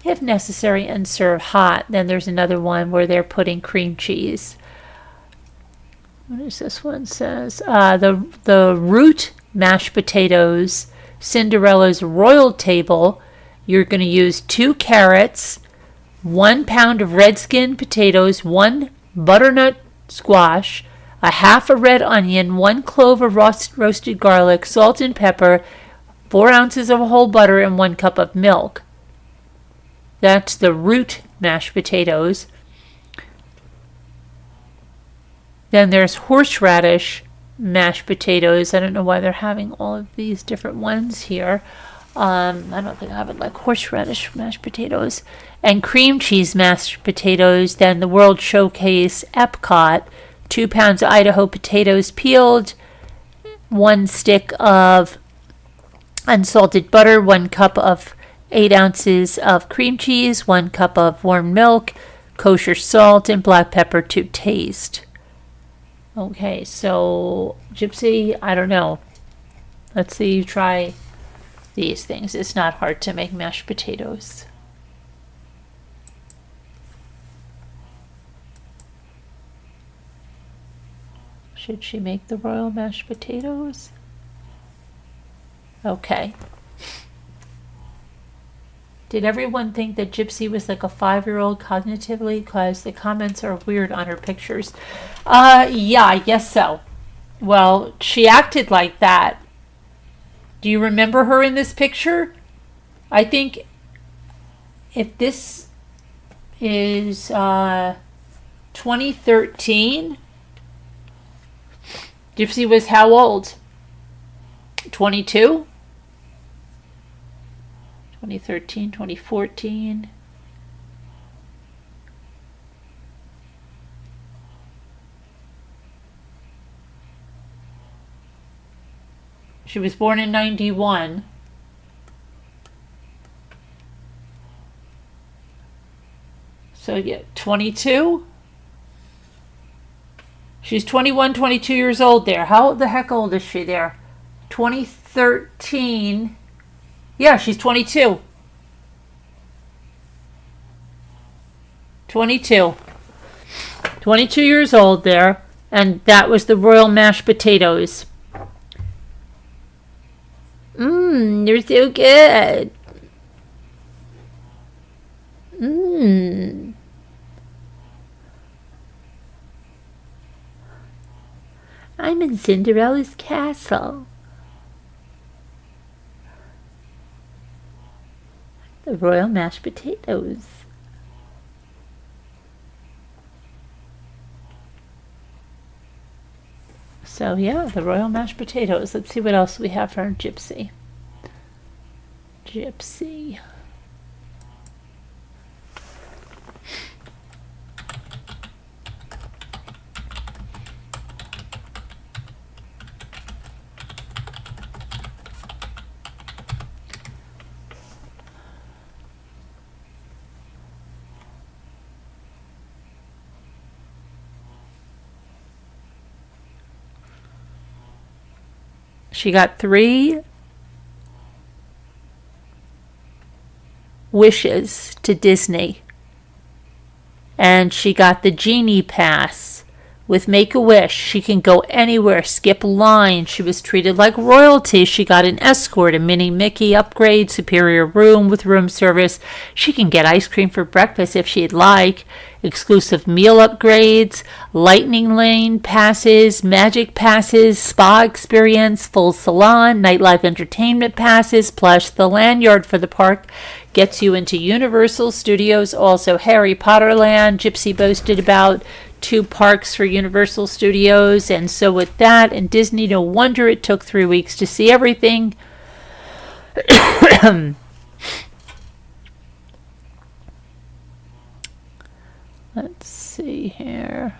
Speaker 1: if necessary, and serve hot. Then there's another one where they're putting cream cheese. Bring the water to a boil, Gypsy. Add the potatoes. Well, first, now, you're either going to peel them, or if you're going to leave skins on, you have to scrub those potatoes really, really well, or you're going to peel them and then rinse them. Place the potatoes in a large mixing bowl, add the butter, milk, salt, and pepper, mix until smooth and creamy, add milk and seasoning to taste if necessary, and serve hot. Then there's another one where they're putting cream cheese. What is this one says? The root mashed potatoes, Cinderella's royal table. You're going to use 2 carrots, 1 pound of red skin potatoes, 1 butternut squash, a half a red onion, 1 clove of roasted garlic, salt and pepper, 4 ounces of whole butter, and 1 cup of milk. That's the root mashed potatoes. Then there's horseradish mashed potatoes. I don't know why they're having all of these different ones here. I don't think I would like horseradish mashed potatoes. And cream cheese mashed potatoes. Then the World Showcase Epcot. 2 pounds of Idaho potatoes peeled. 1 stick of unsalted butter. 1 cup of 8 ounces of cream cheese. 1 cup of warm milk. Kosher salt and black pepper to taste. Okay, so Gypsy, I don't know. Let's see you try these things. It's not hard to make mashed potatoes. Should she make the royal mashed potatoes? Okay. Did everyone think that Gypsy was like a 5-year-old cognitively? Because the comments are weird on her pictures. Yeah, I guess so. Well, she acted like that. Do you remember her in this picture? I think if this is 2013, Gypsy was how old? 22? 2013, 2014. She was born in 91. So yeah, 22. She's 21, 22 years old there. How the heck old is she there? 2013. Yeah, she's 22. 22. 22 years old there. And that was the royal mashed potatoes. They're so good. I'm in Cinderella's castle. The royal mashed potatoes. So yeah, the royal mashed potatoes. Let's see what else we have for Gypsy. Gypsy. She got 3 wishes to Disney. And she got the Genie Pass. With Make-A-Wish, she can go anywhere, skip lines. She was treated like royalty. She got an escort, a mini Mickey upgrade, superior room with room service. She can get ice cream for breakfast if she'd like. Exclusive meal upgrades, lightning lane passes, magic passes, spa experience, full salon, nightlife entertainment passes, plus the lanyard for the park gets you into Universal Studios, also Harry Potter Land. Gypsy boasted about 2 parks for Universal Studios, and so with that and Disney, no wonder it took 3 weeks to see everything. Let's see here.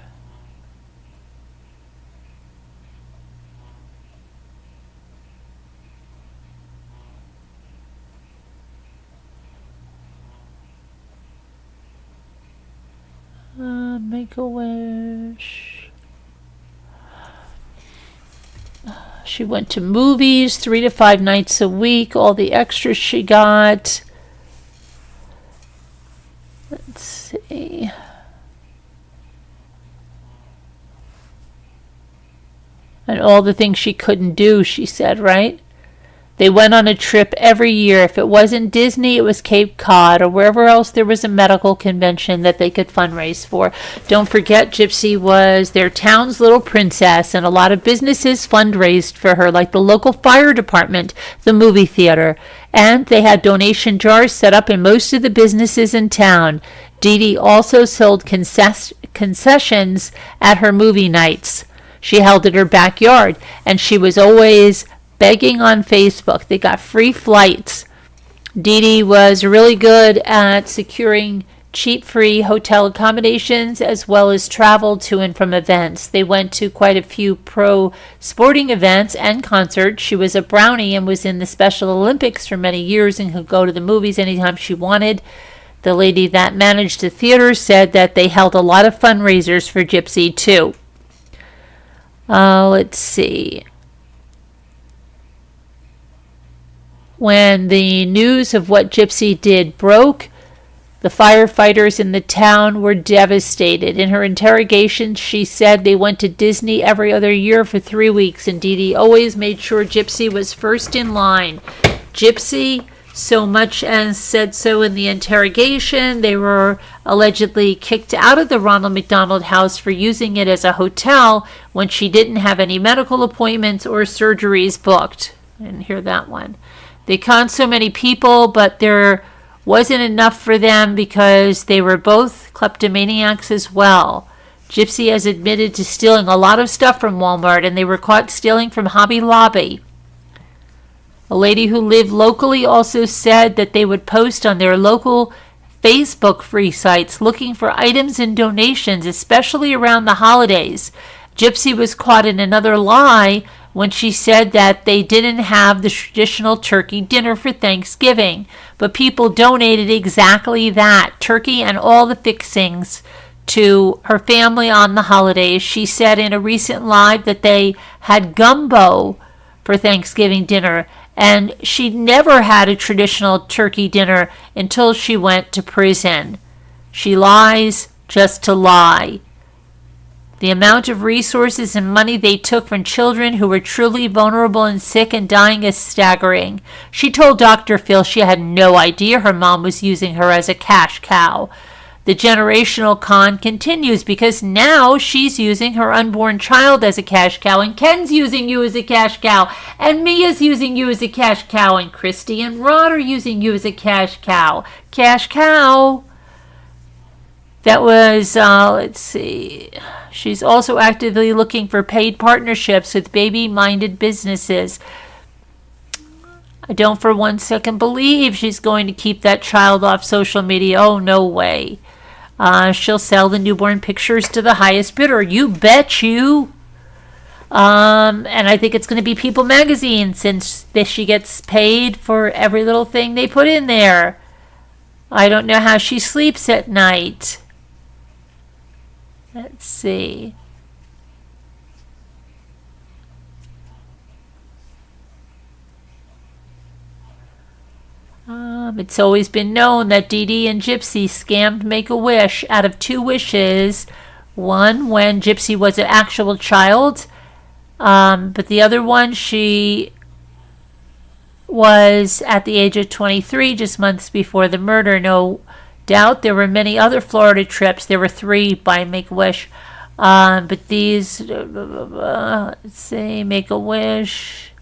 Speaker 1: Make-A-Wish. She went to movies 3 to 5 nights a week. All the extras she got. Let's see. And all the things she couldn't do, she said, right? They went on a trip every year. If it wasn't Disney, it was Cape Cod or wherever else there was a medical convention that they could fundraise for. Don't forget, Gypsy was their town's little princess, and a lot of businesses fundraised for her, like the local fire department, the movie theater. And they had donation jars set up in most of the businesses in town. Dee Dee also sold concessions at her movie nights. She held it in her backyard, and she was always begging on Facebook. They got free flights. Dee Dee was really good at securing cheap, free hotel accommodations as well as travel to and from events. They went to quite a few pro sporting events and concerts. She was a brownie and was in the Special Olympics for many years and could go to the movies anytime she wanted. The lady that managed the theater said that they held a lot of fundraisers for Gypsy too. Let's see. When the news of what Gypsy did broke, the firefighters in the town were devastated. In her interrogation, she said they went to Disney every other year for 3 weeks, and Dee Dee always made sure Gypsy was first in line. Gypsy so much as said so in the interrogation. They were allegedly kicked out of the Ronald McDonald House for using it as a hotel when she didn't have any medical appointments or surgeries booked. I didn't hear that one. They conned so many people, but there wasn't enough for them because they were both kleptomaniacs as well. Gypsy has admitted to stealing a lot of stuff from Walmart, and they were caught stealing from Hobby Lobby. A lady who lived locally also said that they would post on their local Facebook free sites looking for items and donations, especially around the holidays. Gypsy was caught in another lie when she said that they didn't have the traditional turkey dinner for Thanksgiving, but people donated exactly that, turkey and all the fixings, to her family on the holidays. She said in a recent live that they had gumbo for Thanksgiving dinner, and she never had a traditional turkey dinner until she went to prison. She lies just to lie. The amount of resources and money they took from children who were truly vulnerable and sick and dying is staggering. She told Dr. Phil she had no idea her mom was using her as a cash cow. The generational con continues because now she's using her unborn child as a cash cow, and Ken's using you as a cash cow, and Mia's using you as a cash cow, and Christy and Rod are using you as a cash cow. Cash cow. That was, let's see. She's also actively looking for paid partnerships with baby-minded businesses. I don't for 1 second believe she's going to keep that child off social media. Oh, no way. She'll sell the newborn pictures to the highest bidder. You bet you. And I think it's going to be People Magazine since she gets paid for every little thing they put in there. I don't know how she sleeps at night. Let's see. It's always been known that Dee Dee and Gypsy scammed Make-A-Wish out of 2 wishes. One when Gypsy was an actual child, but the other one she was at the age of 23, just months before the murder. No doubt there were many other Florida trips. There were 3 by Make-A-Wish. But these, let's see, Make-A-Wish.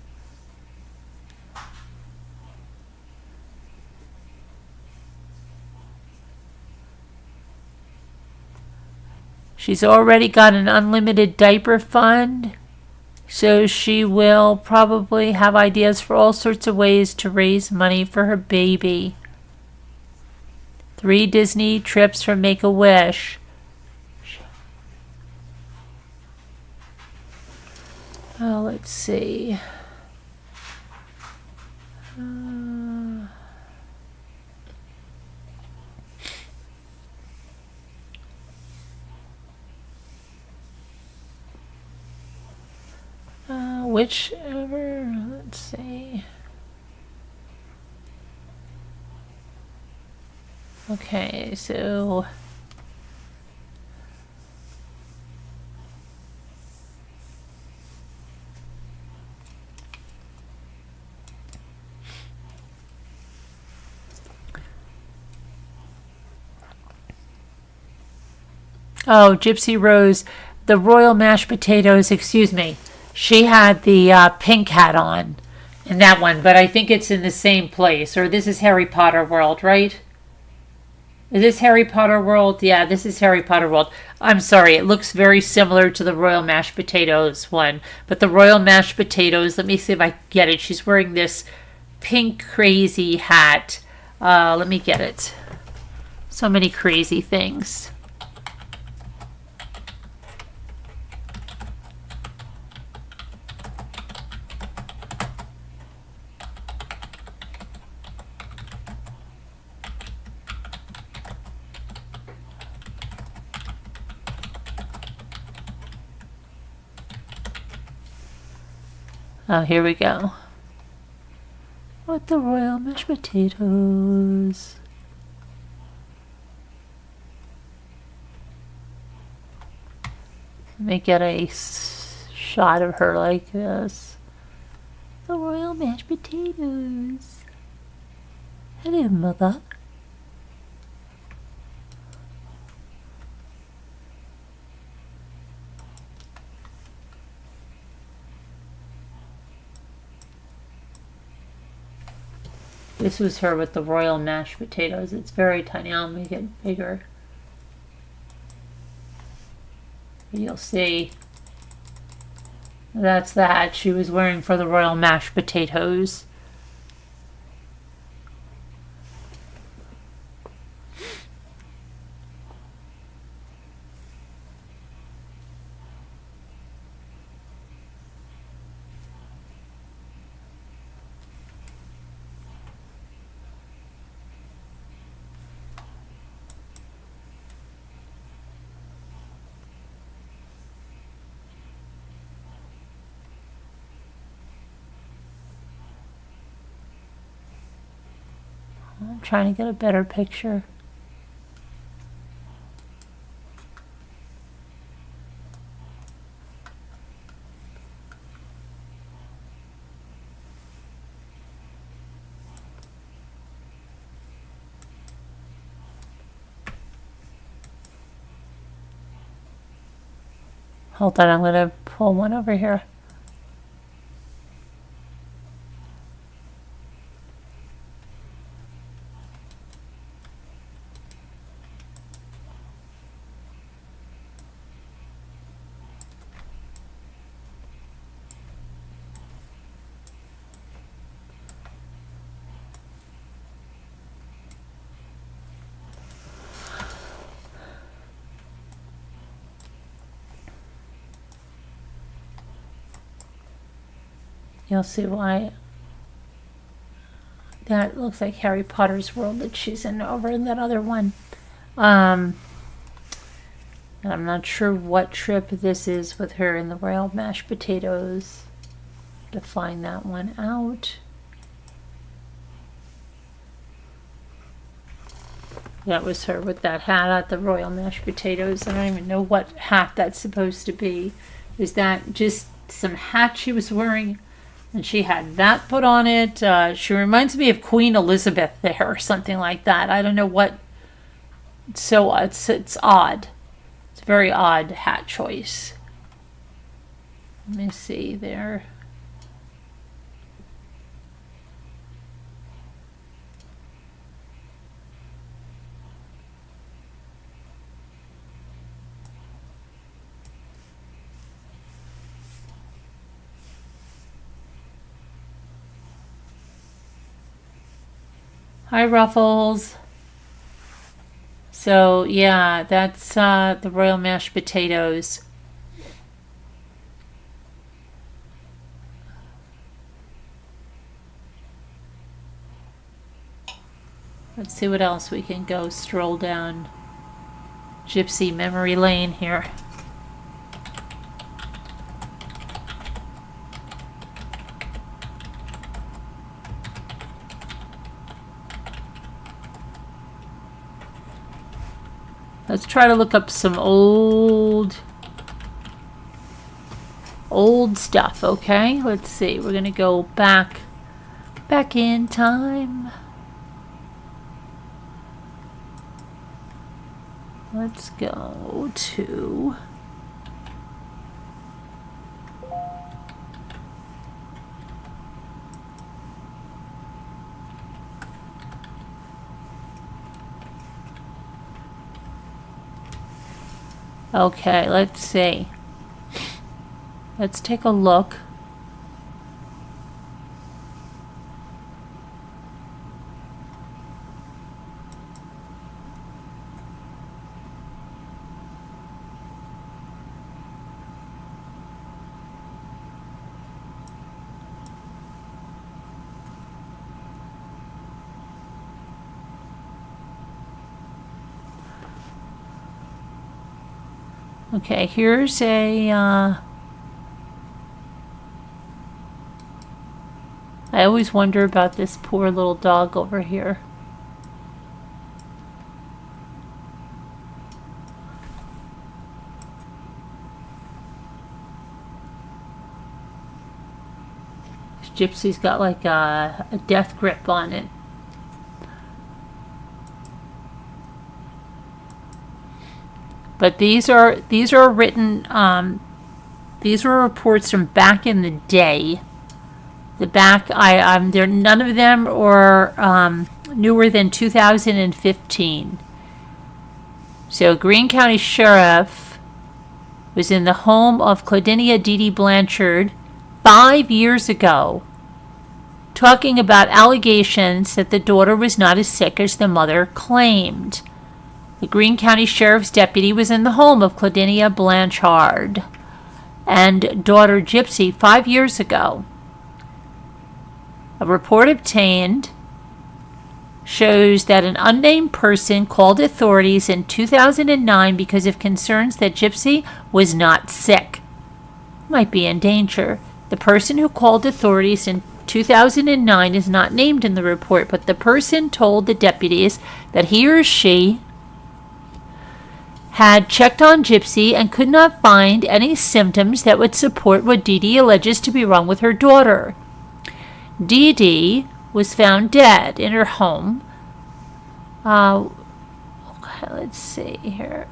Speaker 1: She's already got an unlimited diaper fund, so she will probably have ideas for all sorts of ways to raise money for her baby. 3 Disney trips for Make-A-Wish. Let's see. Whichever, let's see. Okay, so Oh, Gypsy Rose, the royal mashed potatoes, excuse me. She had the pink hat on in that one, but I think it's in the same place. Or this is Harry Potter World, right? Is this Harry Potter World? Yeah, this is Harry Potter World. I'm sorry, it looks very similar to the royal mashed potatoes one. But the royal mashed potatoes, let me see if I get it. She's wearing this pink crazy hat. Let me get it. So many crazy things. Oh, here we go. With the royal mashed potatoes. Let me get a shot of her like this. The royal mashed potatoes. Hello, mother. This was her with the royal mashed potatoes. It's very tiny. I'll make it bigger. You'll see. That's the hat she was wearing for the royal mashed potatoes. I'm trying to get a better picture. Hold on, I'm going to pull one over here. You'll see why that looks like Harry Potter's world that she's in over in that other one. And I'm not sure what trip this is with her in the royal mashed potatoes. To find that one out. That was her with that hat at the royal mashed potatoes. I don't even know what hat that's supposed to be. Is that just some hat she was wearing? And she had that put on it. She reminds me of Queen Elizabeth there or something like that. I don't know what. So it's odd. It's a very odd hat choice. Let me see there. Hi, Ruffles. So, yeah, that's the royal mashed potatoes. Let's see what else we can go stroll down Gypsy Memory Lane here. Let's try to look up some old stuff, okay? Let's see. We're going to go back in time. let's go to okay, let's see. Let's take a look. Okay, here's a, I always wonder about this poor little dog over here. Gypsy's got like a death grip on it. But these are written, these were reports from back in the day. The back, there, none of them are newer than 2015. So Greene County Sheriff was in the home of Claudinia Dee Dee Blanchard 5 years ago, talking about allegations that the daughter was not as sick as the mother claimed. The Greene County Sheriff's deputy was in the home of Claudinia Blanchard and daughter Gypsy 5 years ago. A report obtained shows that an unnamed person called authorities in 2009 because of concerns that Gypsy was not sick, might be in danger. The person who called authorities in 2009 is not named in the report, but the person told the deputies that he or she had checked on Gypsy and could not find any symptoms that would support what Dee Dee alleges to be wrong with her daughter. Dee Dee was found dead in her home. Okay, let's see here.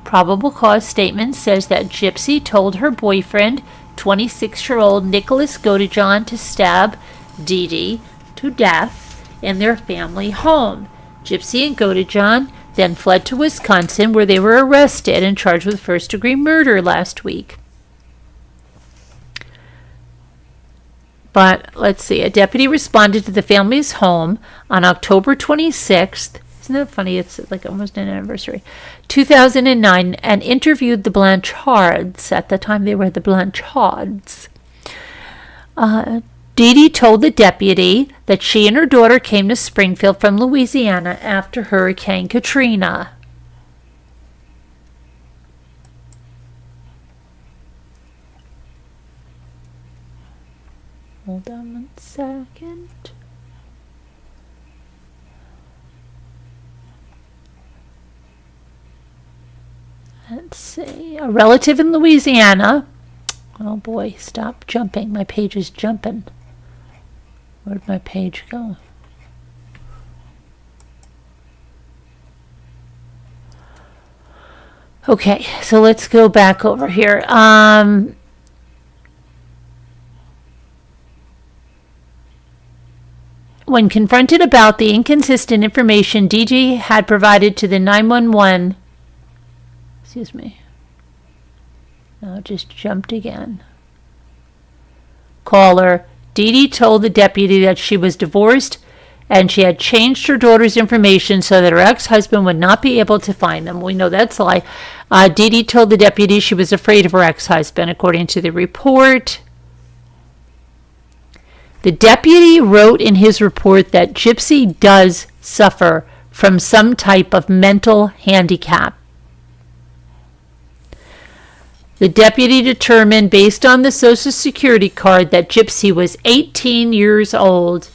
Speaker 1: Probable cause statement says that Gypsy told her boyfriend, 26-year-old Nicholas Godejohn, to stab Dee Dee to death in their family home. Gypsy and Godejohn then fled to Wisconsin, where they were arrested and charged with first-degree murder last week. But let's see, a deputy responded to the family's home on October 26th. Isn't that funny? It's like almost an anniversary. 2009, and interviewed the Blanchards. At the time, they were the Blanchards. Dee Dee told the deputy that she and her daughter came to Springfield from Louisiana after Hurricane Katrina. Hold on 1 second. Let's see. A relative in Louisiana. Oh boy, stop jumping. My page is jumping. Where'd my page go? Okay, so let's go back over here. When confronted about the inconsistent information Dee Dee had provided to the 911, excuse me, no, it just jumped again. Caller, Dee Dee told the deputy that she was divorced and she had changed her daughter's information so that her ex-husband would not be able to find them. We know that's a lie. Dee Dee told the deputy she was afraid of her ex-husband, according to the report. The deputy wrote in his report that Gypsy does suffer from some type of mental handicap. The deputy determined, based on the Social Security card, that Gypsy was 18 years old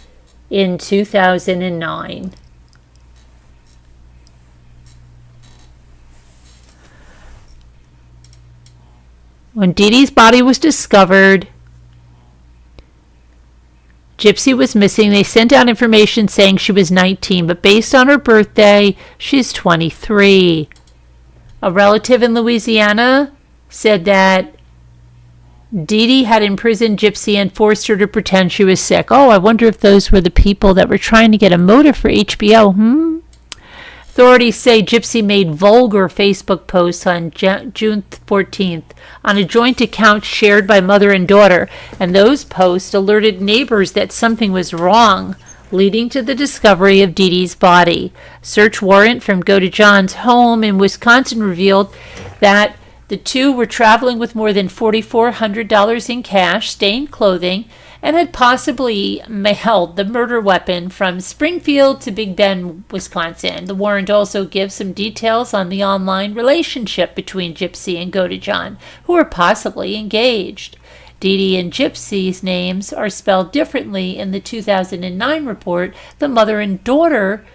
Speaker 1: in 2009. When Dee Dee's body was discovered, Gypsy was missing. They sent out information saying she was 19, but based on her birthday, she's 23. A relative in Louisiana said that Dee Dee had imprisoned Gypsy and forced her to pretend she was sick. Oh, I wonder if those were the people that were trying to get a motive for HBO, Authorities say Gypsy made vulgar Facebook posts on June 14th on a joint account shared by mother and daughter, and those posts alerted neighbors that something was wrong, leading to the discovery of Dee Dee's body. Search warrant from Go to John's home in Wisconsin revealed that the two were traveling with more than $4,400 in cash, stained clothing, and had possibly mailed the murder weapon from Springfield to Big Bend, Wisconsin. The warrant also gives some details on the online relationship between Gypsy and Go to John, who are possibly engaged. Dee Dee and Gypsy's names are spelled differently in the 2009 report. The mother and daughter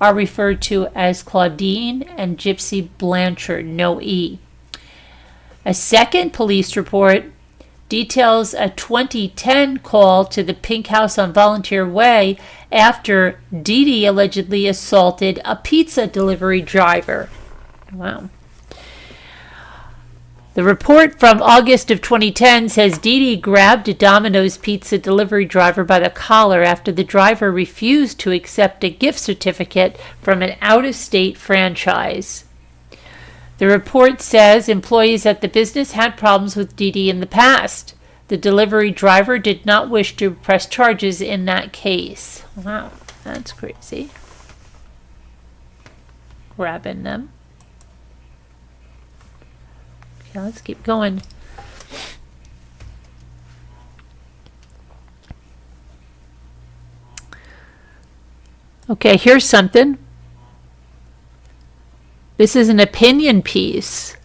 Speaker 1: are referred to as Claudine and Gypsy Blanchard, no E. A second police report details a 2010 call to the Pink House on Volunteer Way after Dee Dee allegedly assaulted a pizza delivery driver. Wow. The report from August of 2010 says Dee Dee grabbed a Domino's pizza delivery driver by the collar after the driver refused to accept a gift certificate from an out-of-state franchise. The report says employees at the business had problems with Dee Dee in the past. The delivery driver did not wish to press charges in that case. Wow, that's crazy. Grabbing them. Okay, let's keep going. Okay, here's something. This is an opinion piece.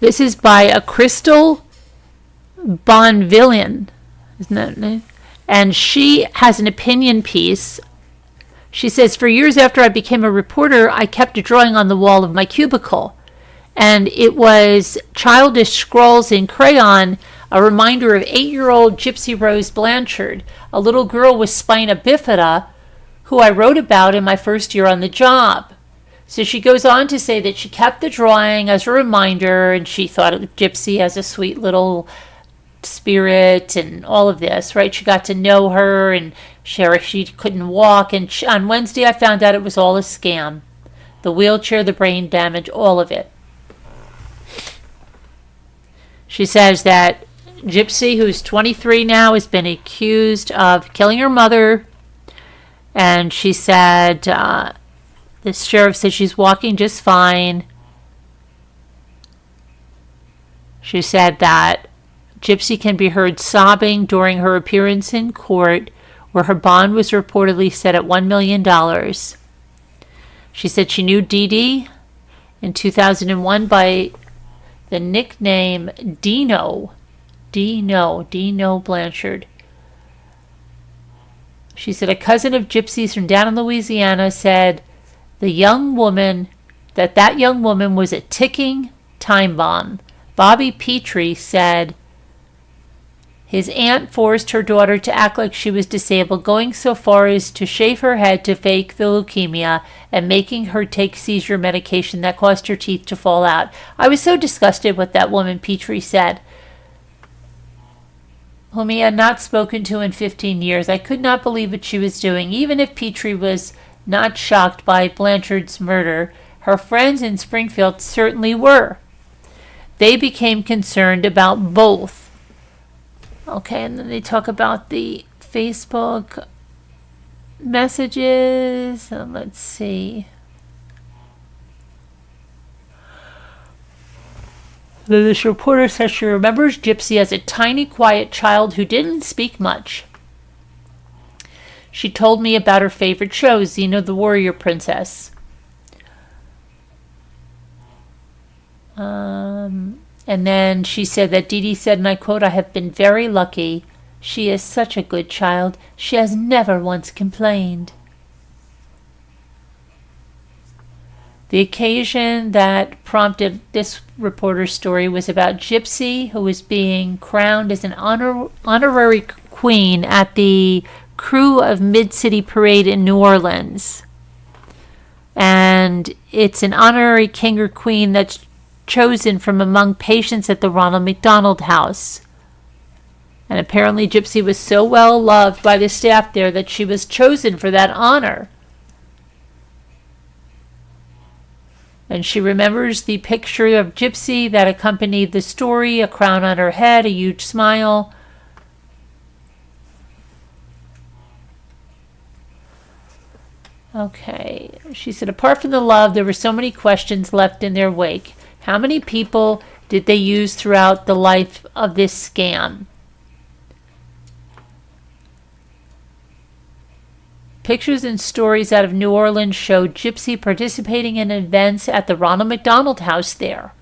Speaker 1: This is by a Crystal Bonvillain, isn't that name? And she has an opinion piece. She says, for years after I became a reporter, I kept a drawing on the wall of my cubicle. And it was childish scrawls in crayon, a reminder of 8-year-old Gypsy Rose Blanchard, a little girl with spina bifida, who I wrote about in my first year on the job. So she goes on to say that she kept the drawing as a reminder, and she thought of Gypsy as a sweet little spirit and all of this, right? She got to know her, and she couldn't walk. And on Wednesday, I found out it was all a scam. The wheelchair, the brain damage, all of it. She says that Gypsy, who's 23 now, has been accused of killing her mother. And she said... the sheriff said she's walking just fine. She said that Gypsy can be heard sobbing during her appearance in court, where her bond was reportedly set at $1 million. She said she knew Dee Dee in 2001 by the nickname Dino Blanchard. She said a cousin of Gypsy's from down in Louisiana said that young woman was a ticking time bomb. Bobby Petrie said his aunt forced her daughter to act like she was disabled, going so far as to shave her head to fake the leukemia and making her take seizure medication that caused her teeth to fall out. I was so disgusted with that woman, Petrie said, whom he had not spoken to in 15 years. I could not believe what she was doing. Even if Petrie was not shocked by Blanchard's murder, her friends in Springfield certainly were. They became concerned about both. Okay, and then they talk about the Facebook messages. Let's see. This reporter says she remembers Gypsy as a tiny, quiet child who didn't speak much. She told me about her favorite show, Xena the Warrior Princess. And then she said that Dee Dee said, and I quote, I have been very lucky. She is such a good child. She has never once complained. The occasion that prompted this reporter's story was about Gypsy, who was being crowned as an honorary queen at the Crew of Mid-City Parade in New Orleans. And it's an honorary king or queen that's chosen from among patients at the Ronald McDonald House. And apparently Gypsy was so well loved by the staff there that she was chosen for that honor. And she remembers the picture of Gypsy that accompanied the story, a crown on her head, a huge smile. Okay, she said, apart from the love, there were so many questions left in their wake. How many people did they use throughout the life of this scam? Pictures and stories out of New Orleans showed Gypsy participating in events at the Ronald McDonald House there.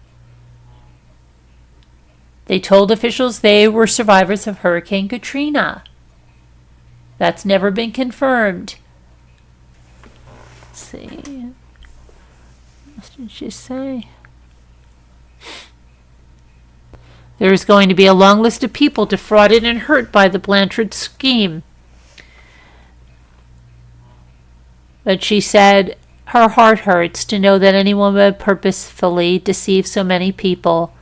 Speaker 1: They told officials they were survivors of Hurricane Katrina. That's never been confirmed. Let's see. What did she say? There is going to be a long list of people defrauded and hurt by the Blanchard scheme. But she said her heart hurts to know that anyone would purposefully deceive so many people.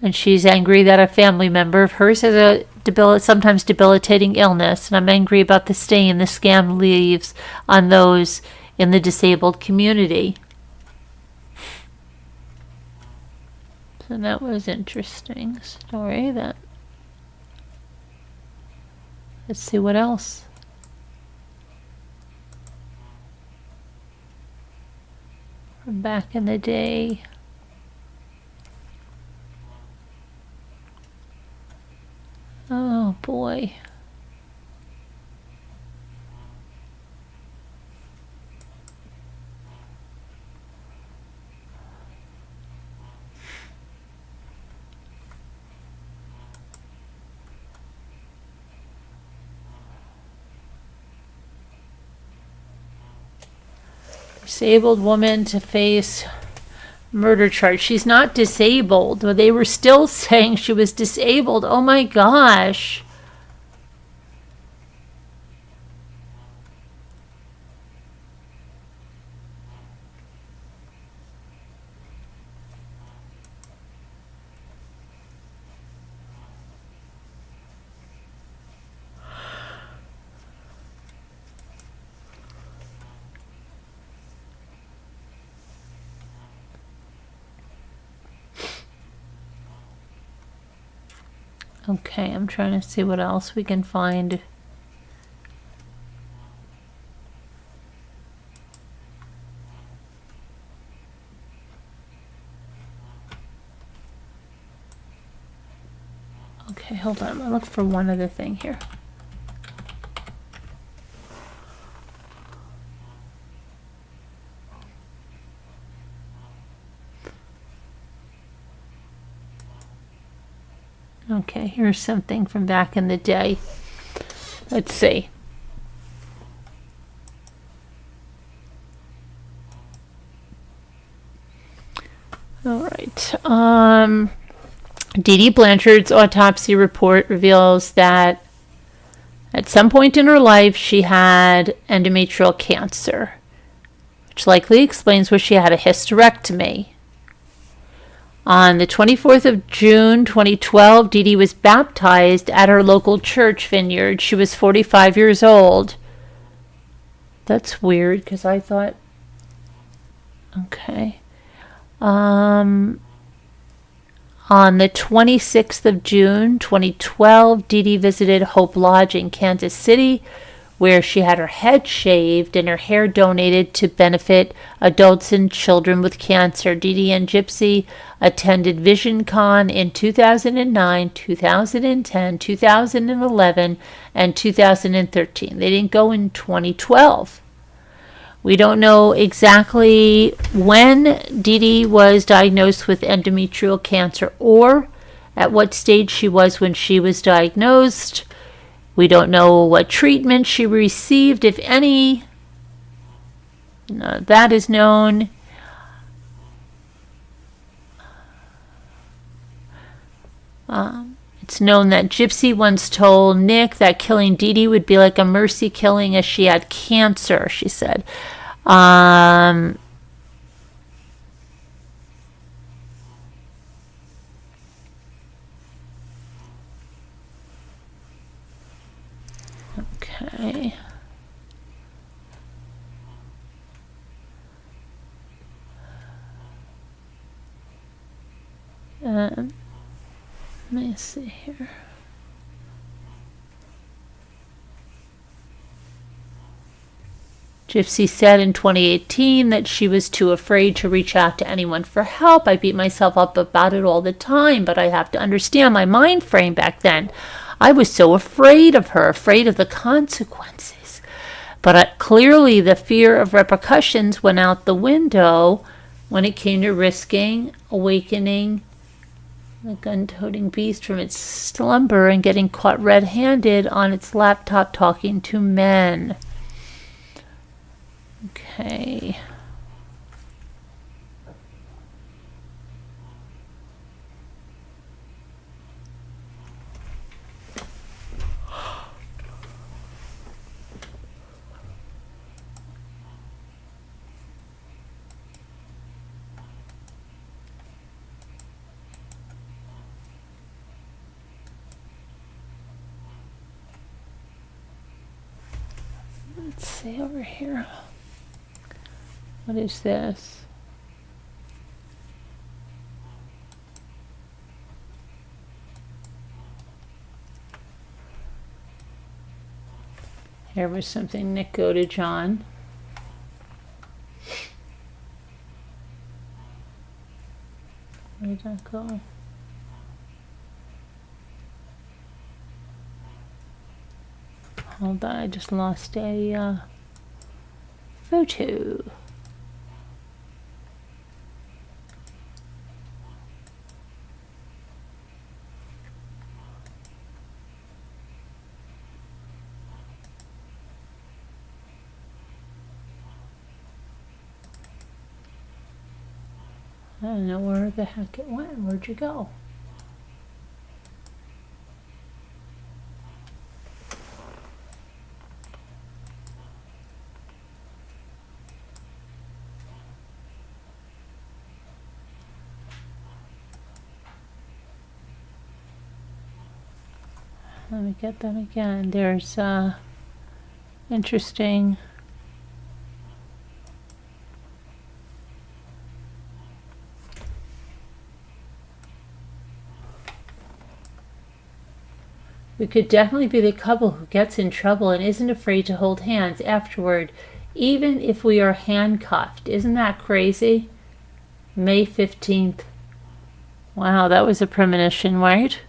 Speaker 1: And she's angry that a family member of hers has a sometimes debilitating illness. And I'm angry about the stain the scam leaves on those in the disabled community. So that was interesting story. Let's see what else. From back in the day. Oh boy. Disabled woman to face murder charge. She's not disabled, but they were still saying she was disabled. Oh my gosh. Okay, I'm trying to see what else we can find. Okay, hold on. I'm going to look for one other thing here. Okay, here's something from back in the day. Let's see. All right. Dee Dee Blanchard's autopsy report reveals that at some point in her life she had endometrial cancer, which likely explains why she had a hysterectomy. On the 24th of June, 2012, Dee Dee was baptized at her local church vineyard. She was 45 years old. That's weird, because I thought... Okay. On the 26th of June, 2012, Dee Dee visited Hope Lodge in Kansas City, where she had her head shaved and her hair donated to benefit adults and children with cancer. Dee Dee and Gypsy attended VisionCon in 2009, 2010, 2011, and 2013. They didn't go in 2012. We don't know exactly when Dee Dee was diagnosed with endometrial cancer or at what stage she was when she was diagnosed. We don't know what treatment she received, if any. That is known. It's known that Gypsy once told Nick that killing Dee Dee would be like a mercy killing as she had cancer, she said. Okay. Let me see here. Gypsy said in 2018 that she was too afraid to reach out to anyone for help. I beat myself up about it all the time, but I have to understand my mind frame back then. I was so afraid of her, afraid of the consequences. But clearly the fear of repercussions went out the window when it came to risking awakening the gun-toting beast from its slumber and getting caught red-handed on its laptop talking to men. Okay. Let's see over here. What is this? Here was something Nick goaded on. Where did that go? Hold on, I just lost a photo. I don't know where the heck it went. Where'd you go? Let me get that again. There's interesting. We could definitely be the couple who gets in trouble and isn't afraid to hold hands afterward, even if we are handcuffed. Isn't that crazy? May 15th. Wow, that was a premonition, right?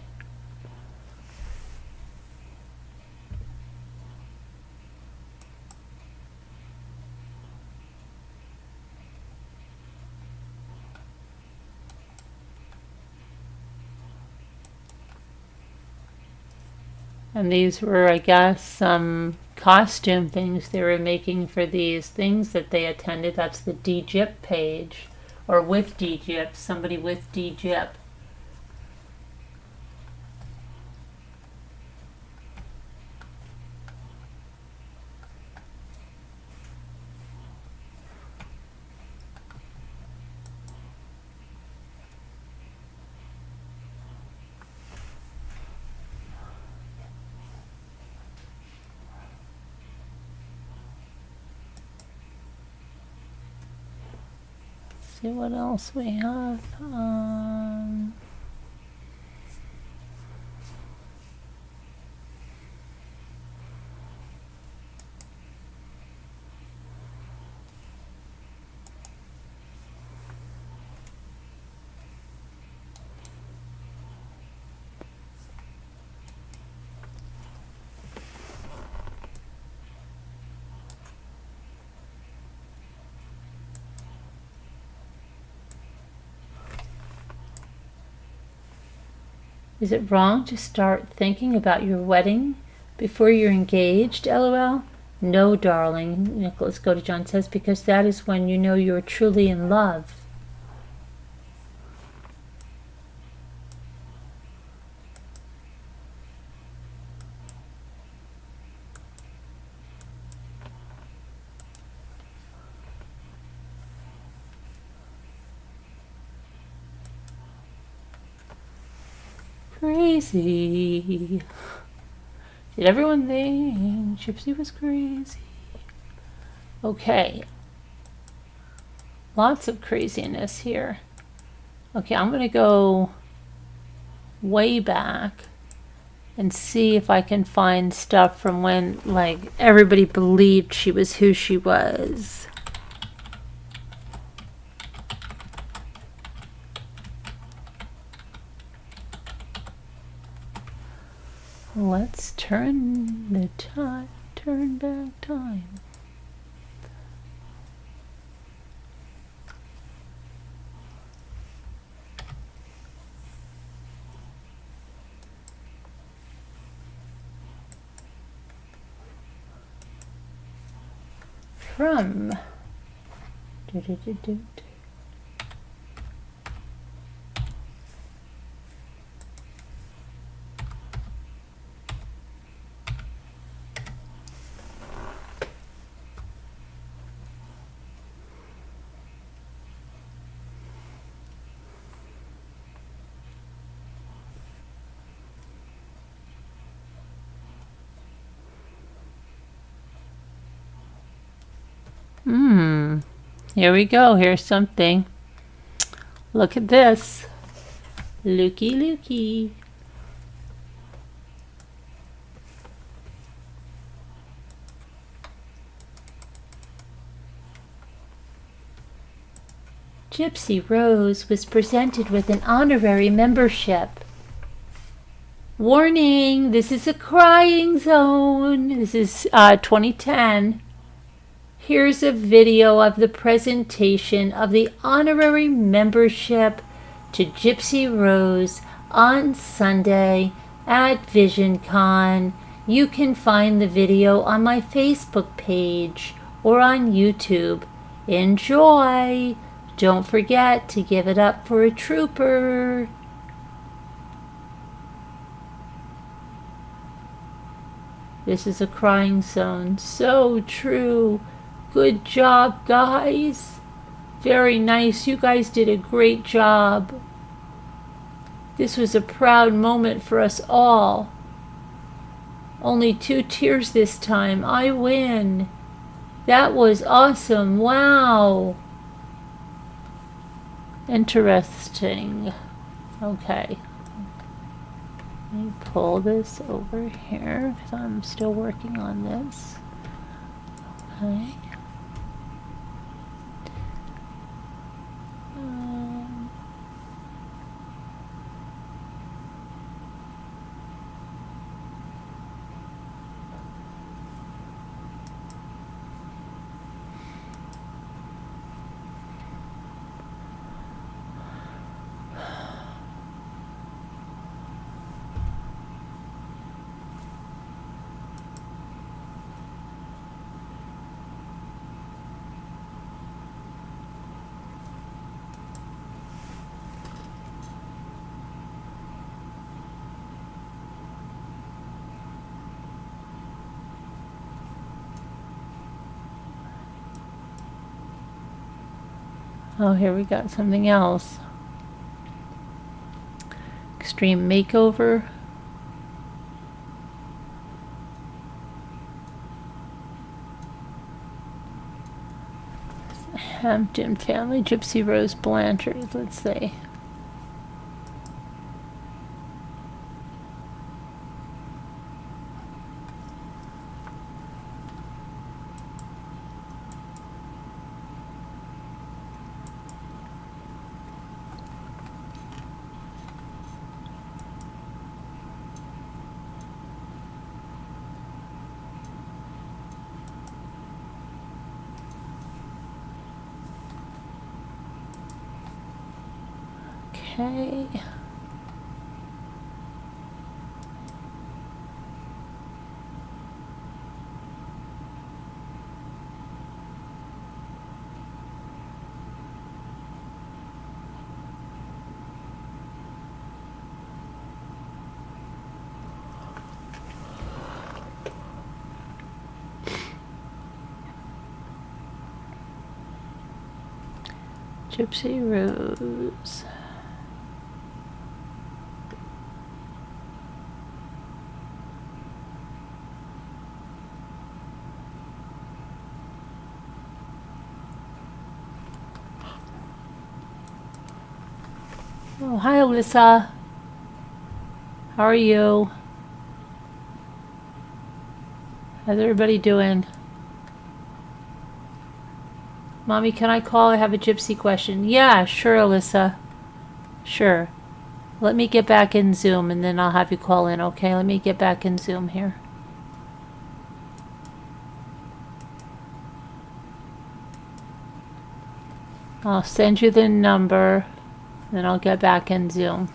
Speaker 1: And these were, I guess, some costume things they were making for these things that they attended. That's the Dee Gyp page. Or with Dee Gyp. Somebody with Dee Gyp. See what else we have. Is it wrong to start thinking about your wedding before you're engaged, LOL? No, darling, Nicholas Godejohn says, because that is when you know you're truly in love. Crazy. Did everyone think Gypsy was crazy? Okay. Lots of craziness here. Okay, I'm going to go way back and see if I can find stuff from when, like, everybody believed she was who she was. Let's turn back time. From Here we go. Here's something. Look at this. Looky, looky. Gypsy Rose was presented with an honorary membership. Warning, this is a crying zone. This is 2010. Here's a video of the presentation of the honorary membership to Gypsy Rose on Sunday at VisionCon. You can find the video on my Facebook page or on YouTube. Enjoy! Don't forget to give it up for a trooper. This is a crying zone. So true. Good job, guys. Very nice. You guys did a great job. This was a proud moment for us all. Only 2 tears this time. I win. That was awesome. Wow. Interesting. Okay. Let me pull this over here because I'm still working on this. Okay. Oh, here we got something else. Extreme makeover. Hampton family, Gypsy Rose Blanchard, let's say. Okay. Gypsy Rose. Oh, hi, Alyssa. How are you? How's everybody doing? Mommy, can I call? I have a gypsy question. Yeah, sure, Alyssa. Sure. Let me get back in Zoom and then I'll have you call in, okay? Let me get back in Zoom here. I'll send you the number, then I'll get back in Zoom.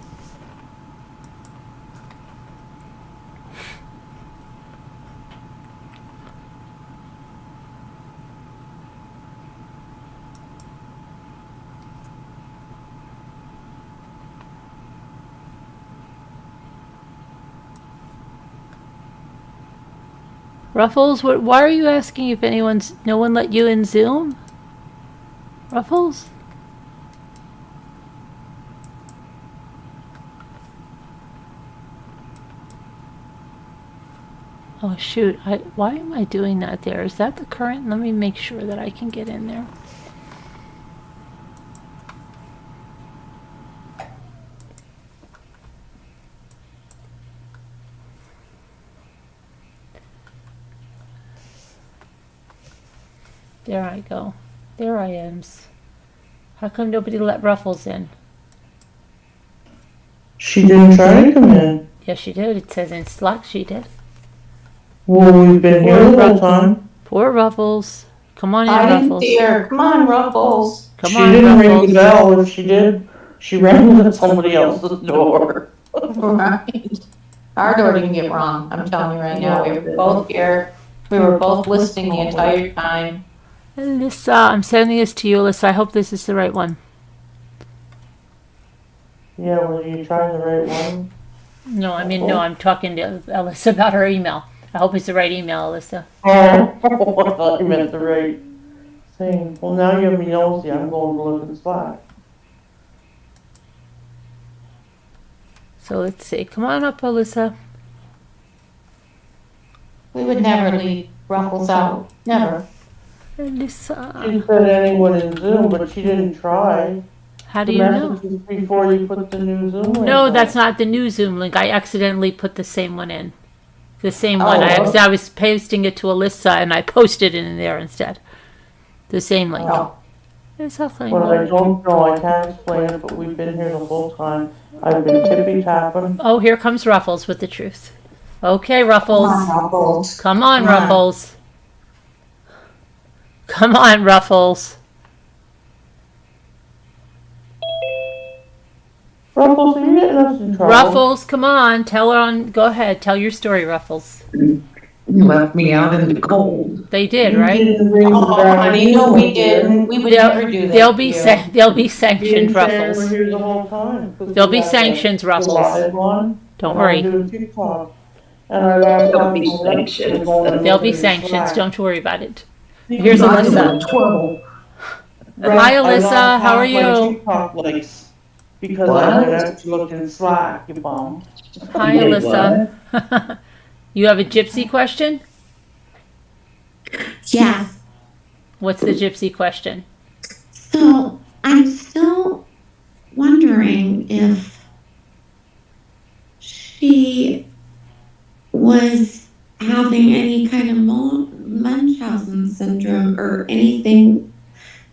Speaker 1: Ruffles, why are you asking if no one let you in Zoom? Ruffles? Oh shoot, why am I doing that there? Is that the current? Let me make sure that I can get in there. There I go. There I am. How come nobody let Ruffles in?
Speaker 2: She didn't try to come in.
Speaker 1: Yes, she did. It says in Slack she did.
Speaker 2: Well, we've been here the whole time.
Speaker 1: Poor Ruffles. Come on in,
Speaker 3: I didn't
Speaker 1: Ruffles.
Speaker 3: see her. Come on, Ruffles.
Speaker 2: She didn't ring the bell. If she did, she rang at somebody else's door.
Speaker 3: Right. Our door didn't get wrong. I'm telling you right now. We were both here. We were both listening the entire time.
Speaker 1: Alyssa, I'm sending this to you, Alyssa. I hope this is the right one.
Speaker 2: Yeah, well, you tried the right one?
Speaker 1: No, I'm talking to Alyssa about her email. I hope it's the right email, Alyssa.
Speaker 2: Oh, I thought you meant the right thing. Well, now you have me nosy. I'm going to look at Slack.
Speaker 1: So let's see. Come on up, Alyssa.
Speaker 3: We would never leave Ruffles out. Never.
Speaker 1: Alyssa.
Speaker 2: She said anyone in Zoom, but she didn't try.
Speaker 1: How do you know?
Speaker 2: Before you put the new Zoom link
Speaker 1: No,
Speaker 2: on.
Speaker 1: that's not the new Zoom link. I accidentally put the same one in. The same one. I was pasting it to Alyssa and I posted it in there instead. The same link.
Speaker 3: Oh.
Speaker 1: It's nothing.
Speaker 2: Well, I don't know. I can't explain it, but we've been here the whole time. I've been tippy-tapping.
Speaker 1: Oh, here comes Ruffles with the truth. Okay, Ruffles.
Speaker 3: Come on, Ruffles.
Speaker 1: Come on,
Speaker 3: Come on.
Speaker 1: Ruffles. Come on, Ruffles.
Speaker 2: Ruffles, are you getting us in trouble?
Speaker 1: Ruffles, come on. Go ahead. Tell your story, Ruffles.
Speaker 4: You left me out in the cold.
Speaker 1: They did,
Speaker 2: You
Speaker 1: right?
Speaker 2: didn't ring the
Speaker 3: Oh,
Speaker 2: bell.
Speaker 3: honey, no, we didn't. We would never do that.
Speaker 1: They'll
Speaker 3: to
Speaker 1: be
Speaker 3: you.
Speaker 1: sanctioned,
Speaker 2: You didn't say we're
Speaker 1: Ruffles.
Speaker 2: here the whole time.
Speaker 1: There'll be sanctions, Ruffles. Don't worry.
Speaker 2: And our laptop
Speaker 4: There'll be
Speaker 2: is
Speaker 4: sanctions.
Speaker 2: going
Speaker 1: There'll be
Speaker 2: into
Speaker 1: sanctions.
Speaker 2: Slack.
Speaker 1: Don't worry about it. Here's
Speaker 4: Not
Speaker 1: Alyssa.
Speaker 4: even 12.
Speaker 1: Hi, Alyssa. How are you?
Speaker 2: TikTok likes because
Speaker 4: What?
Speaker 2: I'm gonna have to look in Slack, you bum.
Speaker 1: Hi,
Speaker 4: Wait,
Speaker 1: Alyssa. You have a gypsy question?
Speaker 5: Yeah.
Speaker 1: What's the gypsy question?
Speaker 5: So I'm still wondering if she was having any kind of Munchausen syndrome or anything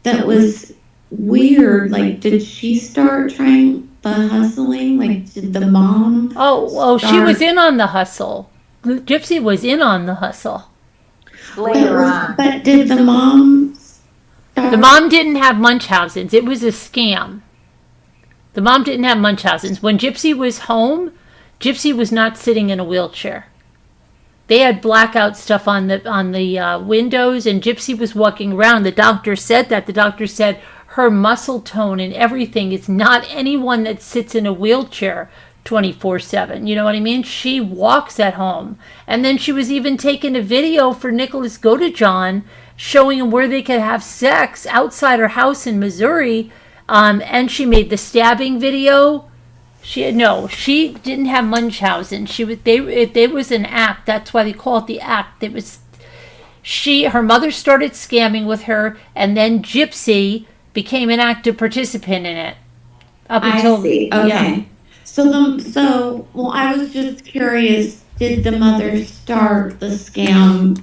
Speaker 5: that was weird. Like, did she start trying the hustling? Like, did the mom?
Speaker 1: Oh, she was in on the hustle. Gypsy was in on the hustle.
Speaker 3: Later on.
Speaker 5: But did the mom start?
Speaker 1: The mom didn't have Munchausen's. It was a scam. The mom didn't have Munchausen's. When Gypsy was home, Gypsy was not sitting in a wheelchair. They had blackout stuff on the windows, and Gypsy was walking around. The doctor said that. The doctor said her muscle tone and everything is not anyone that sits in a wheelchair 24/7. You know what I mean? She walks at home. And then she was even taking a video for Nicholas Godejohn showing him where they could have sex outside her house in Missouri. And she made the stabbing video. She didn't have Munchausen. It was an act. That's why they call it the act. Her mother started scamming with her, and then Gypsy became an active participant in it. Up
Speaker 5: I
Speaker 1: until
Speaker 5: see. Okay. So well, I was just curious. Did the mother start the scam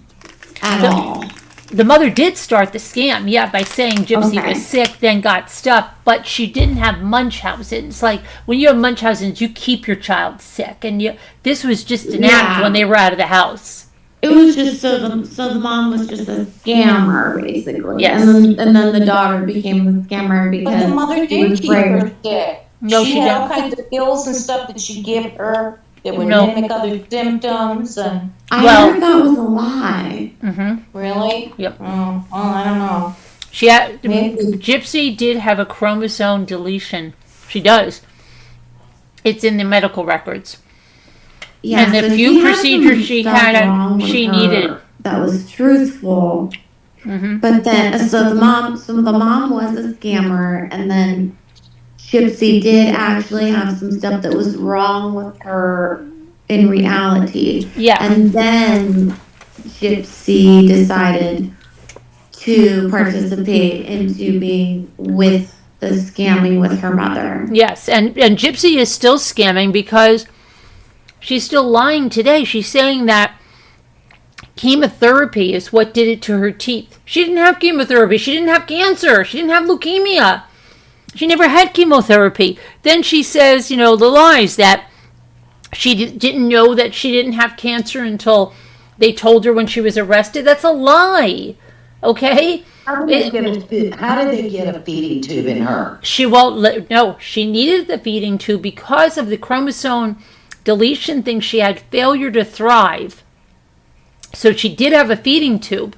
Speaker 5: at all?
Speaker 1: The mother did start the scam, yeah, by saying Gypsy
Speaker 5: Okay.
Speaker 1: was sick, then got stuff, but she didn't have Munchausen's. Like when you have Munchausen's, you keep your child sick, and this was just an act
Speaker 5: Yeah.
Speaker 1: when they were out of the house.
Speaker 5: It was just so the mom was just a scammer basically.
Speaker 1: Yes.
Speaker 5: And then the daughter became the scammer because
Speaker 3: But the mother
Speaker 5: she was
Speaker 3: did keep her
Speaker 5: raised.
Speaker 3: sick.
Speaker 1: No,
Speaker 3: she
Speaker 1: she
Speaker 3: had all
Speaker 1: didn't.
Speaker 3: kinds of pills and stuff that she gave her that would
Speaker 1: No.
Speaker 3: mimic other symptoms. And
Speaker 1: Well-
Speaker 5: I heard that was a lie.
Speaker 3: really,
Speaker 1: Yep.
Speaker 3: Oh, well, I don't know.
Speaker 1: She had
Speaker 3: Maybe.
Speaker 1: Gypsy did have a chromosome deletion. She does. It's in the medical records.
Speaker 5: Yeah,
Speaker 1: And the
Speaker 5: so
Speaker 1: few
Speaker 5: she had
Speaker 1: procedures
Speaker 5: some
Speaker 1: she
Speaker 5: stuff
Speaker 1: had,
Speaker 5: wrong with
Speaker 1: she
Speaker 5: her
Speaker 1: needed.
Speaker 5: that was truthful. But then so the mom was a scammer, and then Gypsy did actually have some stuff that was wrong with her in reality.
Speaker 1: Yeah.
Speaker 5: And then Gypsy decided to participate into being with the scamming with her mother.
Speaker 1: Yes, and Gypsy is still scamming because she's still lying today. She's saying that chemotherapy is what did it to her teeth. She didn't have chemotherapy. She didn't have cancer. She didn't have leukemia. She never had chemotherapy. Then she says, the lies that she didn't know that she didn't have cancer until they told her when she was arrested. That's a lie. Okay?
Speaker 4: How did they get a feeding tube in her?
Speaker 1: She won't no, she needed the feeding tube because of the chromosome deletion thing. She had failure to thrive. So she did have a feeding tube.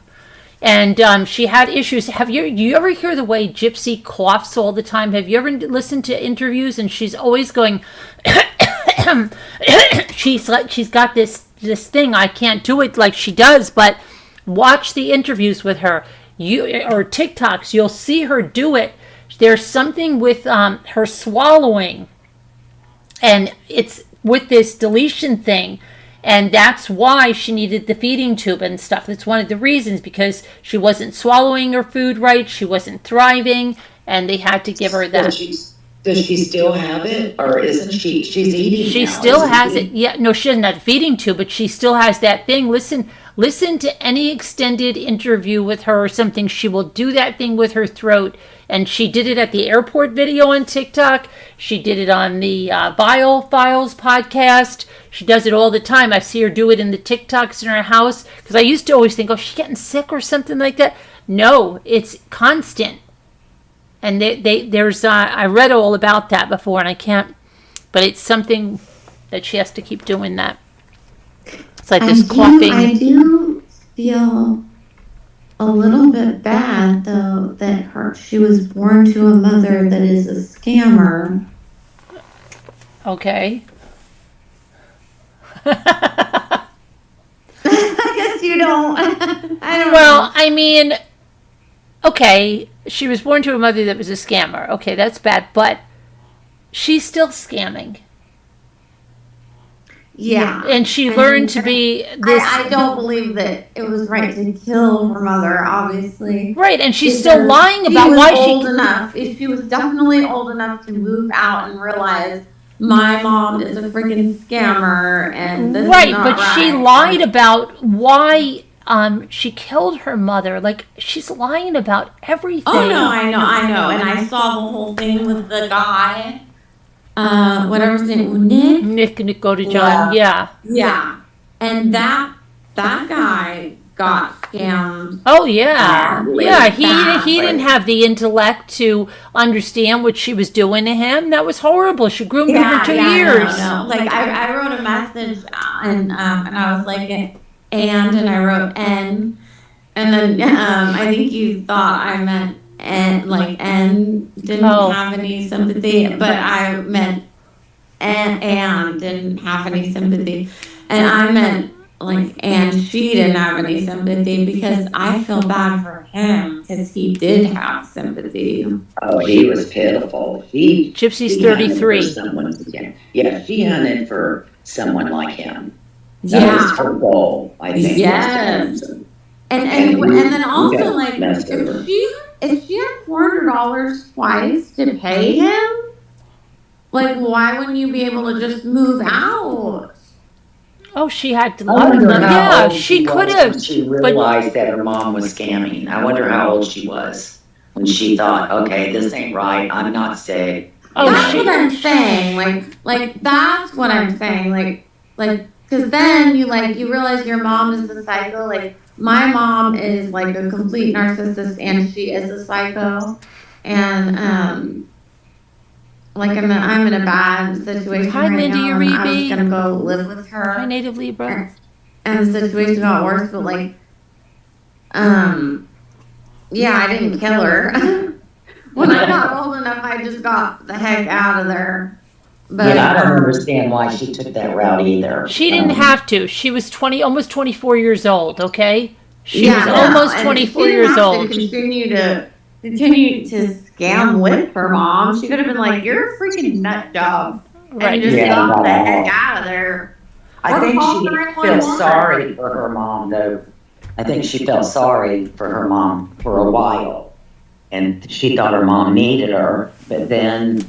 Speaker 1: And she had issues. You ever hear the way Gypsy coughs all the time? Have you ever listened to interviews and she's always going, she's got this thing, I can't do it like she does, but watch the interviews with her. Or TikToks, you'll see her do it. There's something with her swallowing, and it's with this deletion thing, and that's why she needed the feeding tube and stuff. That's one of the reasons, because she wasn't swallowing her food right, she wasn't thriving, and they had to give her that.
Speaker 4: Does she still have it, or isn't she? She's eating.
Speaker 1: She
Speaker 4: now,
Speaker 1: still
Speaker 4: isn't
Speaker 1: has
Speaker 4: she?
Speaker 1: it. Yeah, no, she doesn't have a feeding tube, but she still has that thing. Listen to any extended interview with her or something. She will do that thing with her throat. And she did it at the airport video on TikTok. She did it on the Bio Files podcast. She does it all the time. I see her do it in the TikToks in her house. Because I used to always think, oh, she's getting sick or something like that. No, it's constant. And there's I read all about that before, and I can't. But it's something that she has to keep doing that. It's like this coughing.
Speaker 5: I do feel a little bit bad though that she was born to a mother that is a scammer.
Speaker 1: Okay.
Speaker 5: I guess you don't. I don't
Speaker 1: Well,
Speaker 5: know.
Speaker 1: I mean, okay, she was born to a mother that was a scammer. Okay, that's bad, but she's still scamming.
Speaker 5: Yeah.
Speaker 1: And she learned to be this.
Speaker 5: I don't believe that it was right to kill her mother, obviously.
Speaker 1: Right, and she's still
Speaker 5: Because
Speaker 1: lying about
Speaker 5: was
Speaker 1: why
Speaker 5: old
Speaker 1: she.
Speaker 5: enough. She was definitely old enough to move out and realize my mom is a freaking scammer and this
Speaker 1: Right,
Speaker 5: is not
Speaker 1: but she
Speaker 5: right.
Speaker 1: lied about why she killed her mother. Like, she's lying about everything.
Speaker 5: Oh no, I know. And I saw the whole thing with the guy. Whatever his name was, Nick.
Speaker 1: Nick go to John. Yeah.
Speaker 5: Yeah. And that guy got scammed.
Speaker 1: Oh yeah,
Speaker 5: Badly,
Speaker 1: yeah. He
Speaker 5: badly.
Speaker 1: didn't have the intellect to understand what she was doing to him. That was horrible. She groomed him for 2 years.
Speaker 5: No. Like I wrote a message and I was like and I wrote N and then I think you thought I meant N didn't have any sympathy, but I meant and didn't have any sympathy, and I meant and she didn't have any sympathy because I feel bad for him because he did have sympathy.
Speaker 4: Oh, he was pitiful.
Speaker 1: Gypsy's
Speaker 4: She hunted
Speaker 1: 33.
Speaker 4: for someone, yeah, she hunted for someone like him. That
Speaker 5: Yeah.
Speaker 4: was her goal, I think.
Speaker 5: Yes. And then also if she had $400 twice to pay him, Like, why wouldn't you be able to just move out?
Speaker 1: Oh, she had a
Speaker 4: I
Speaker 1: lot of
Speaker 4: wonder
Speaker 1: money.
Speaker 4: how
Speaker 1: Yeah,
Speaker 4: old
Speaker 1: she
Speaker 4: was
Speaker 1: could
Speaker 4: when
Speaker 1: have.
Speaker 4: she
Speaker 1: But
Speaker 4: realized that her mom was scamming. I wonder how old she was when she thought, okay, this ain't right. I'm not sick.
Speaker 1: oh,
Speaker 5: That's
Speaker 1: she
Speaker 5: what I'm saying. Like that's what I'm saying. Because then you realize your mom is a psycho. Like, my mom is like a complete narcissist, and she is a psycho. And like I'm in a bad situation
Speaker 1: Hi,
Speaker 5: right
Speaker 1: Mindy
Speaker 5: now, and I was
Speaker 1: Uribe.
Speaker 5: gonna go live with
Speaker 1: Hi,
Speaker 5: her,
Speaker 1: Native Libra.
Speaker 5: and the situation got worse. But like, yeah, I didn't kill her. When I got old enough, I just got the heck out of there. But
Speaker 4: Yeah, I don't understand why she took that route either.
Speaker 1: She didn't have to. She was 20, almost 24 years old, okay? She
Speaker 5: yeah,
Speaker 1: was
Speaker 5: no,
Speaker 1: almost
Speaker 5: and
Speaker 1: 24
Speaker 5: she didn't
Speaker 1: years
Speaker 5: have to
Speaker 1: old.
Speaker 5: continue to scam with her mom. She could have been like, "You're a freaking nut job,"
Speaker 1: Right.
Speaker 5: and just
Speaker 4: Yeah,
Speaker 5: got
Speaker 4: not
Speaker 5: the
Speaker 4: at
Speaker 5: heck
Speaker 4: all.
Speaker 5: out of there.
Speaker 4: I think
Speaker 5: call
Speaker 4: she
Speaker 5: 911.
Speaker 4: felt sorry for her mom, though. I think she felt sorry for her mom for a while. And she thought her mom needed her, but then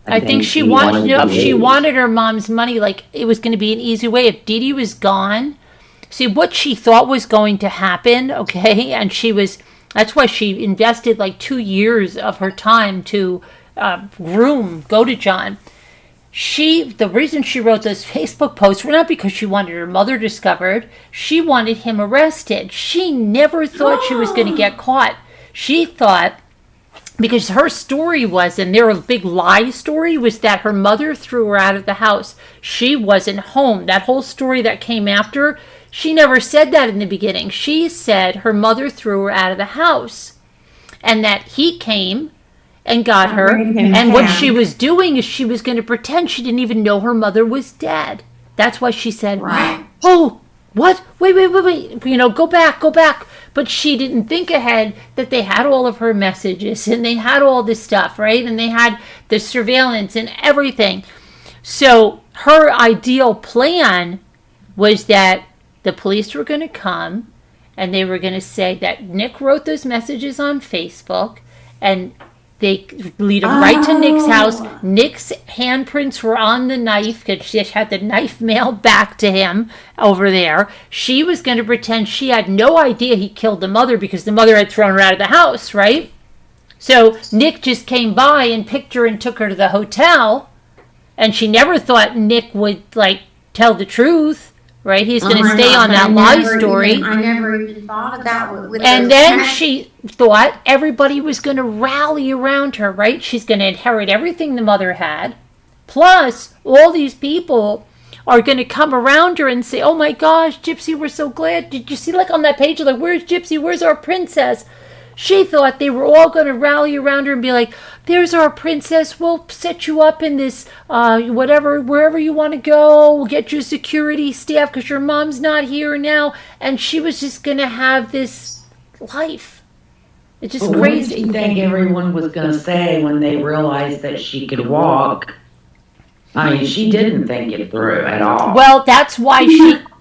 Speaker 1: I think she wanted, if she wanted her mom's money, like it was going to be an easy way. If Dee Dee was gone, see what she thought was going to happen, okay? And that's why she invested like 2 years of her time to go to John. The reason she wrote those Facebook posts were not because she wanted her mother discovered. She wanted him arrested. She never thought she was going to get caught. She thought, because her story was, and their big lie story was that her mother threw her out of the house. She wasn't home. That whole story that came after, she never said that in the beginning. She said her mother threw her out of the house and that he came and got her. And what she was doing is she was going to pretend she didn't even know her mother was dead. That's why she said,
Speaker 5: Right.
Speaker 1: "Oh, what? Wait. Go back. But she didn't think ahead that they had all of her messages and they had all this stuff, right? And they had the surveillance and everything. So her ideal plan was that the police were going to come and they were going to say that Nick wrote those messages on Facebook and they lead him right to Nick's house. Nick's handprints were on the knife because she had the knife mailed back to him over there. She was going to pretend she had no idea he killed the mother because the mother had thrown her out of the house, right? So Nick just came by and picked her and took her to the hotel. And she never thought Nick would, tell the truth, right? He's going to stay on that lie story.
Speaker 5: I never even thought of that.
Speaker 1: And then she thought everybody was going to rally around her, right? She's going to inherit everything the mother had. Plus, all these people are going to come around her and say, "Oh my gosh, Gypsy, we're so glad." Did you see, on that page, where's Gypsy? Where's our princess? She thought they were all going to rally around her and be like, "There's our princess. We'll set you up in this, wherever you want to go. We'll get you security staff because your mom's not here now." And she was just going to have this life. It's just
Speaker 4: But
Speaker 1: crazy.
Speaker 4: what did you think everyone was going to say when they realized that she could walk? I mean, she didn't think it through at all.
Speaker 1: Well, that's why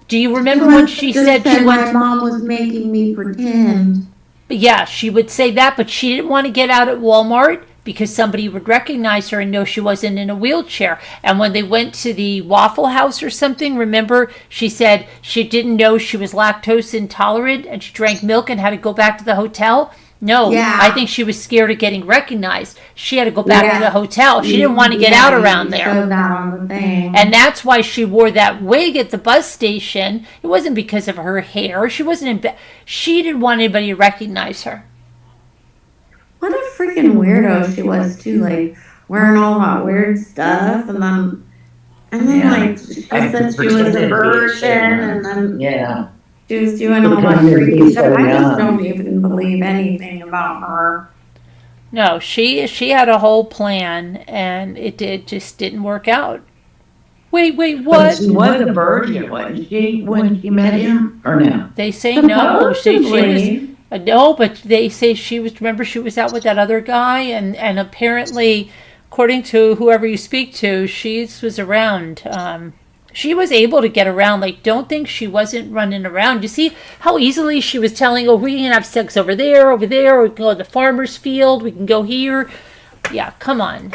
Speaker 1: do you remember when she said she
Speaker 5: my
Speaker 1: went?
Speaker 5: mom was making me pretend.
Speaker 1: Yeah, she would say that, but she didn't want to get out at Walmart because somebody would recognize her and know she wasn't in a wheelchair. And when they went to the Waffle House or something, remember, she said she didn't know she was lactose intolerant and she drank milk and had to go back to the hotel. No,
Speaker 5: Yeah.
Speaker 1: I think she was scared of getting recognized. She had to go back to the hotel. She didn't want to get
Speaker 5: Yeah,
Speaker 1: out around
Speaker 5: you
Speaker 1: there.
Speaker 5: showed that on the thing.
Speaker 1: And that's why she wore that wig at the bus station. It wasn't because of her hair. She wasn't she didn't want anybody to recognize her.
Speaker 5: What a freaking weirdo she was too, wearing all that weird stuff, and then she said she was a virgin, and then
Speaker 4: Yeah.
Speaker 5: she was doing all that freaky stuff. I just don't even believe anything about her.
Speaker 1: No, she had a whole plan, and it just didn't work out. Wait,
Speaker 4: But
Speaker 1: what?
Speaker 4: she was a virgin, wasn't she, when she met him? Or no?
Speaker 1: They say no. She was
Speaker 5: Supposedly.
Speaker 1: no, but they say she was. Remember, she was out with that other guy, and apparently, according to whoever you speak to, she was around. She was able to get around. Don't think she wasn't running around. You see how easily she was telling, "Oh, we can have sex over there, or we can go to the farmer's field, we can go here." Yeah, come on.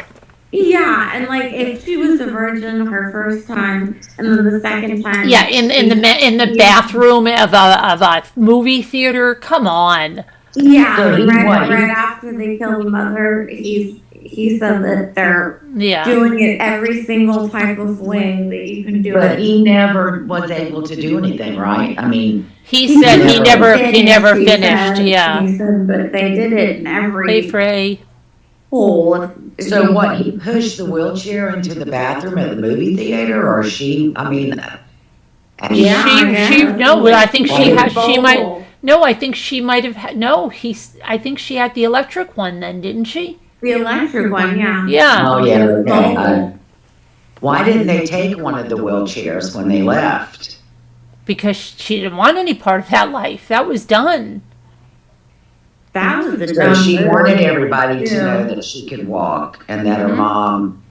Speaker 5: Yeah, and like if she was a virgin her first time, and then the second time,
Speaker 1: Yeah, in the bathroom of a movie theater. Come on.
Speaker 5: yeah,
Speaker 4: So he
Speaker 5: right,
Speaker 4: what?
Speaker 5: right after they kill the mother, he said that they're
Speaker 1: Yeah.
Speaker 5: doing it every single type of way that you can do
Speaker 4: But
Speaker 5: it.
Speaker 4: he never was able to do anything, right? I mean,
Speaker 1: He said he never
Speaker 5: He
Speaker 1: finished.
Speaker 5: said,
Speaker 1: Yeah.
Speaker 5: he said, but they did it in
Speaker 1: Hey,
Speaker 5: every
Speaker 1: Frey.
Speaker 5: hole.
Speaker 4: so what? He pushed the wheelchair into the bathroom at the movie theater, or she? I mean,
Speaker 5: Yeah,
Speaker 1: No, I think she
Speaker 4: Why?
Speaker 1: had, she might, no, I think she might have had, no, I think she had the electric one then, didn't she?
Speaker 5: The electric one, yeah.
Speaker 1: Yeah.
Speaker 4: Oh yeah. Okay.
Speaker 5: Bowl.
Speaker 4: Why didn't they take one of the wheelchairs when they left?
Speaker 1: Because she didn't want any part of that life. That was done.
Speaker 5: That was the
Speaker 4: So
Speaker 5: dumb
Speaker 4: she
Speaker 5: move.
Speaker 4: wanted everybody to
Speaker 5: Yeah.
Speaker 4: know that she could walk and that her
Speaker 1: Mhm.
Speaker 4: mom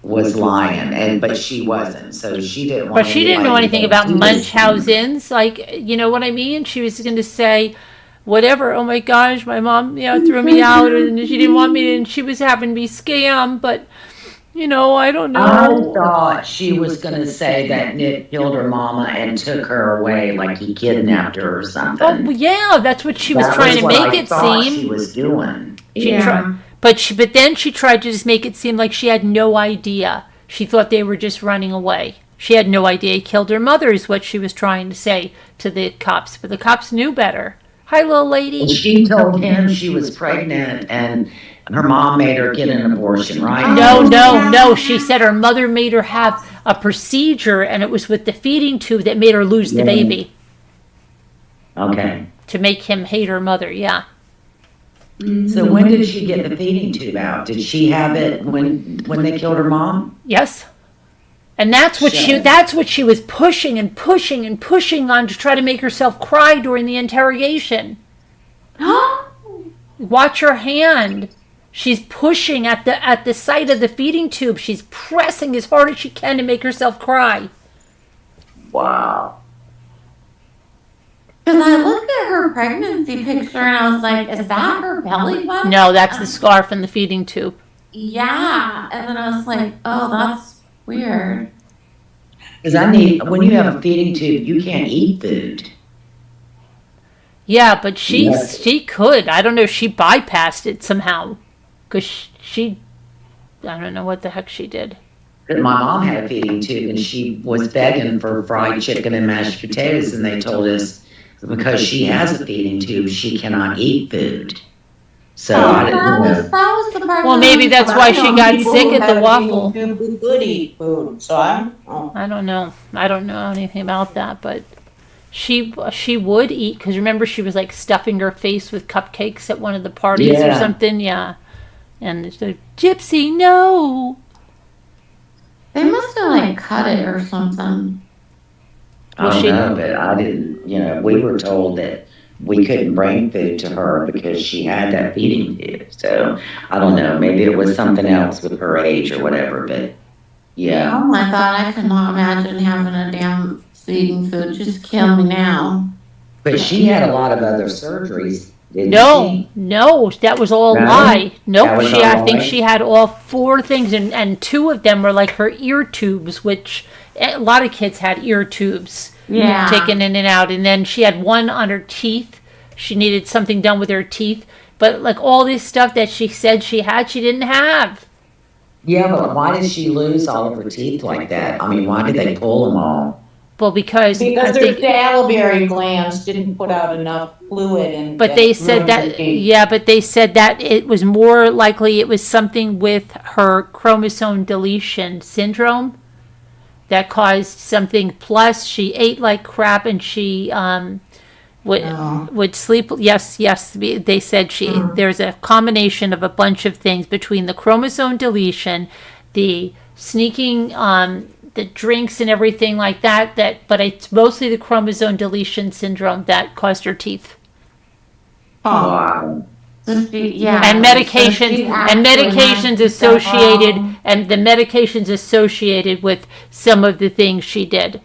Speaker 4: was lying, but she wasn't. So she didn't want.
Speaker 1: But she didn't know
Speaker 4: anybody
Speaker 1: anything
Speaker 4: to
Speaker 1: about
Speaker 4: do this.
Speaker 1: Munchausen's. Like, you know what I mean? She was going to say, whatever, oh my gosh, my mom, threw me out and she didn't want me to, and she was having me scam, but, I don't
Speaker 4: I
Speaker 1: know.
Speaker 4: thought she was going to say that Nick killed her mama and took her away, like he kidnapped her or something.
Speaker 1: Oh, yeah, that's what she was
Speaker 4: That
Speaker 1: trying to
Speaker 4: what
Speaker 1: make
Speaker 4: I
Speaker 1: it
Speaker 4: thought
Speaker 1: seem.
Speaker 4: she was doing.
Speaker 1: She
Speaker 5: Yeah.
Speaker 1: tried, but then she tried to just make it seem like she had no idea. She thought they were just running away. She had no idea he killed her mother, is what she was trying to say to the cops. But the cops knew better. Hi, little lady.
Speaker 4: She told him she was pregnant and her mom made her get an abortion, right?
Speaker 1: No. She said her mother made her have a procedure, and it was with the feeding tube that made her lose the
Speaker 4: Yeah.
Speaker 1: baby
Speaker 4: Okay.
Speaker 1: to make him hate her mother. Yeah.
Speaker 4: So when did she get the feeding tube out? Did she have it when they killed her mom?
Speaker 1: Yes. And that's what she was pushing and pushing and pushing on to try to make herself cry during the interrogation. Watch her hand. She's pushing at the site of the feeding tube. She's pressing as hard as she can to make herself cry.
Speaker 4: Wow.
Speaker 5: Because I looked at her pregnancy picture and I was like, is that her belly button?
Speaker 1: No, that's the scar from the feeding tube.
Speaker 5: Yeah. And then I was like, oh, that's weird.
Speaker 4: Because when you have a feeding tube, you can't eat food.
Speaker 1: Yeah, but
Speaker 4: Yes.
Speaker 1: she could. I don't know. She bypassed it somehow. Because I don't know what the heck she did.
Speaker 4: But my mom had a feeding tube and she was begging for fried chicken and mashed potatoes, and they told us because she has a feeding tube, she cannot eat food. So I didn't know.
Speaker 5: That was the part.
Speaker 1: Well, maybe that's why she got
Speaker 6: People
Speaker 1: sick
Speaker 6: who
Speaker 1: at the
Speaker 6: have
Speaker 1: waffle.
Speaker 6: feeding tube could eat food, so
Speaker 1: I don't know. I don't know anything about that, but she would eat, because remember she was like stuffing her face with cupcakes at one of the parties or
Speaker 4: Yeah.
Speaker 1: something. Yeah. And it's like, Gypsy, no.
Speaker 5: They must have like cut it or something.
Speaker 4: I
Speaker 1: Well,
Speaker 4: don't
Speaker 1: she-
Speaker 4: know, but I didn't, we were told that we couldn't bring food to her because she had that feeding tube. So I don't know, maybe it was something else with her age or whatever, but yeah.
Speaker 5: Oh my God, I cannot imagine having a damn feeding food. Just kill me now.
Speaker 4: But she had a lot of other surgeries, didn't she?
Speaker 1: No, that was all a
Speaker 4: No?
Speaker 1: lie.
Speaker 4: That
Speaker 1: Nope,
Speaker 4: was
Speaker 1: I
Speaker 4: all
Speaker 1: think
Speaker 4: lie?
Speaker 1: she had all 4 things, and 2 of them were like her ear tubes, which a lot of kids had ear tubes
Speaker 5: Yeah.
Speaker 1: taken in and out. And then she had one on her teeth. She needed something done with her teeth. But like all this stuff that she said she had, she didn't have.
Speaker 4: Yeah, but why did she lose all of her teeth like that? I mean, why did they pull them all?
Speaker 1: Well, because I
Speaker 6: because their
Speaker 1: think,
Speaker 6: salivary glands didn't put out enough fluid and.
Speaker 1: but they said
Speaker 6: ruined her
Speaker 1: that,
Speaker 6: teeth.
Speaker 1: yeah, but they said that it was more likely it was something with her chromosome deletion syndrome that caused something. Plus, she ate like crap, and she would sleep. Yes, they said there's a combination of a bunch of things between the chromosome deletion, the sneaking, the drinks and everything like that, but it's mostly the chromosome deletion syndrome that caused her teeth.
Speaker 4: Wow.
Speaker 5: Yeah.
Speaker 1: And medications associated, and the medications associated with some of the things she did.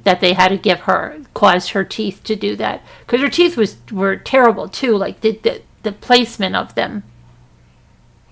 Speaker 1: That they had to give her caused her teeth to do that, because her teeth were terrible too, like the placement of them.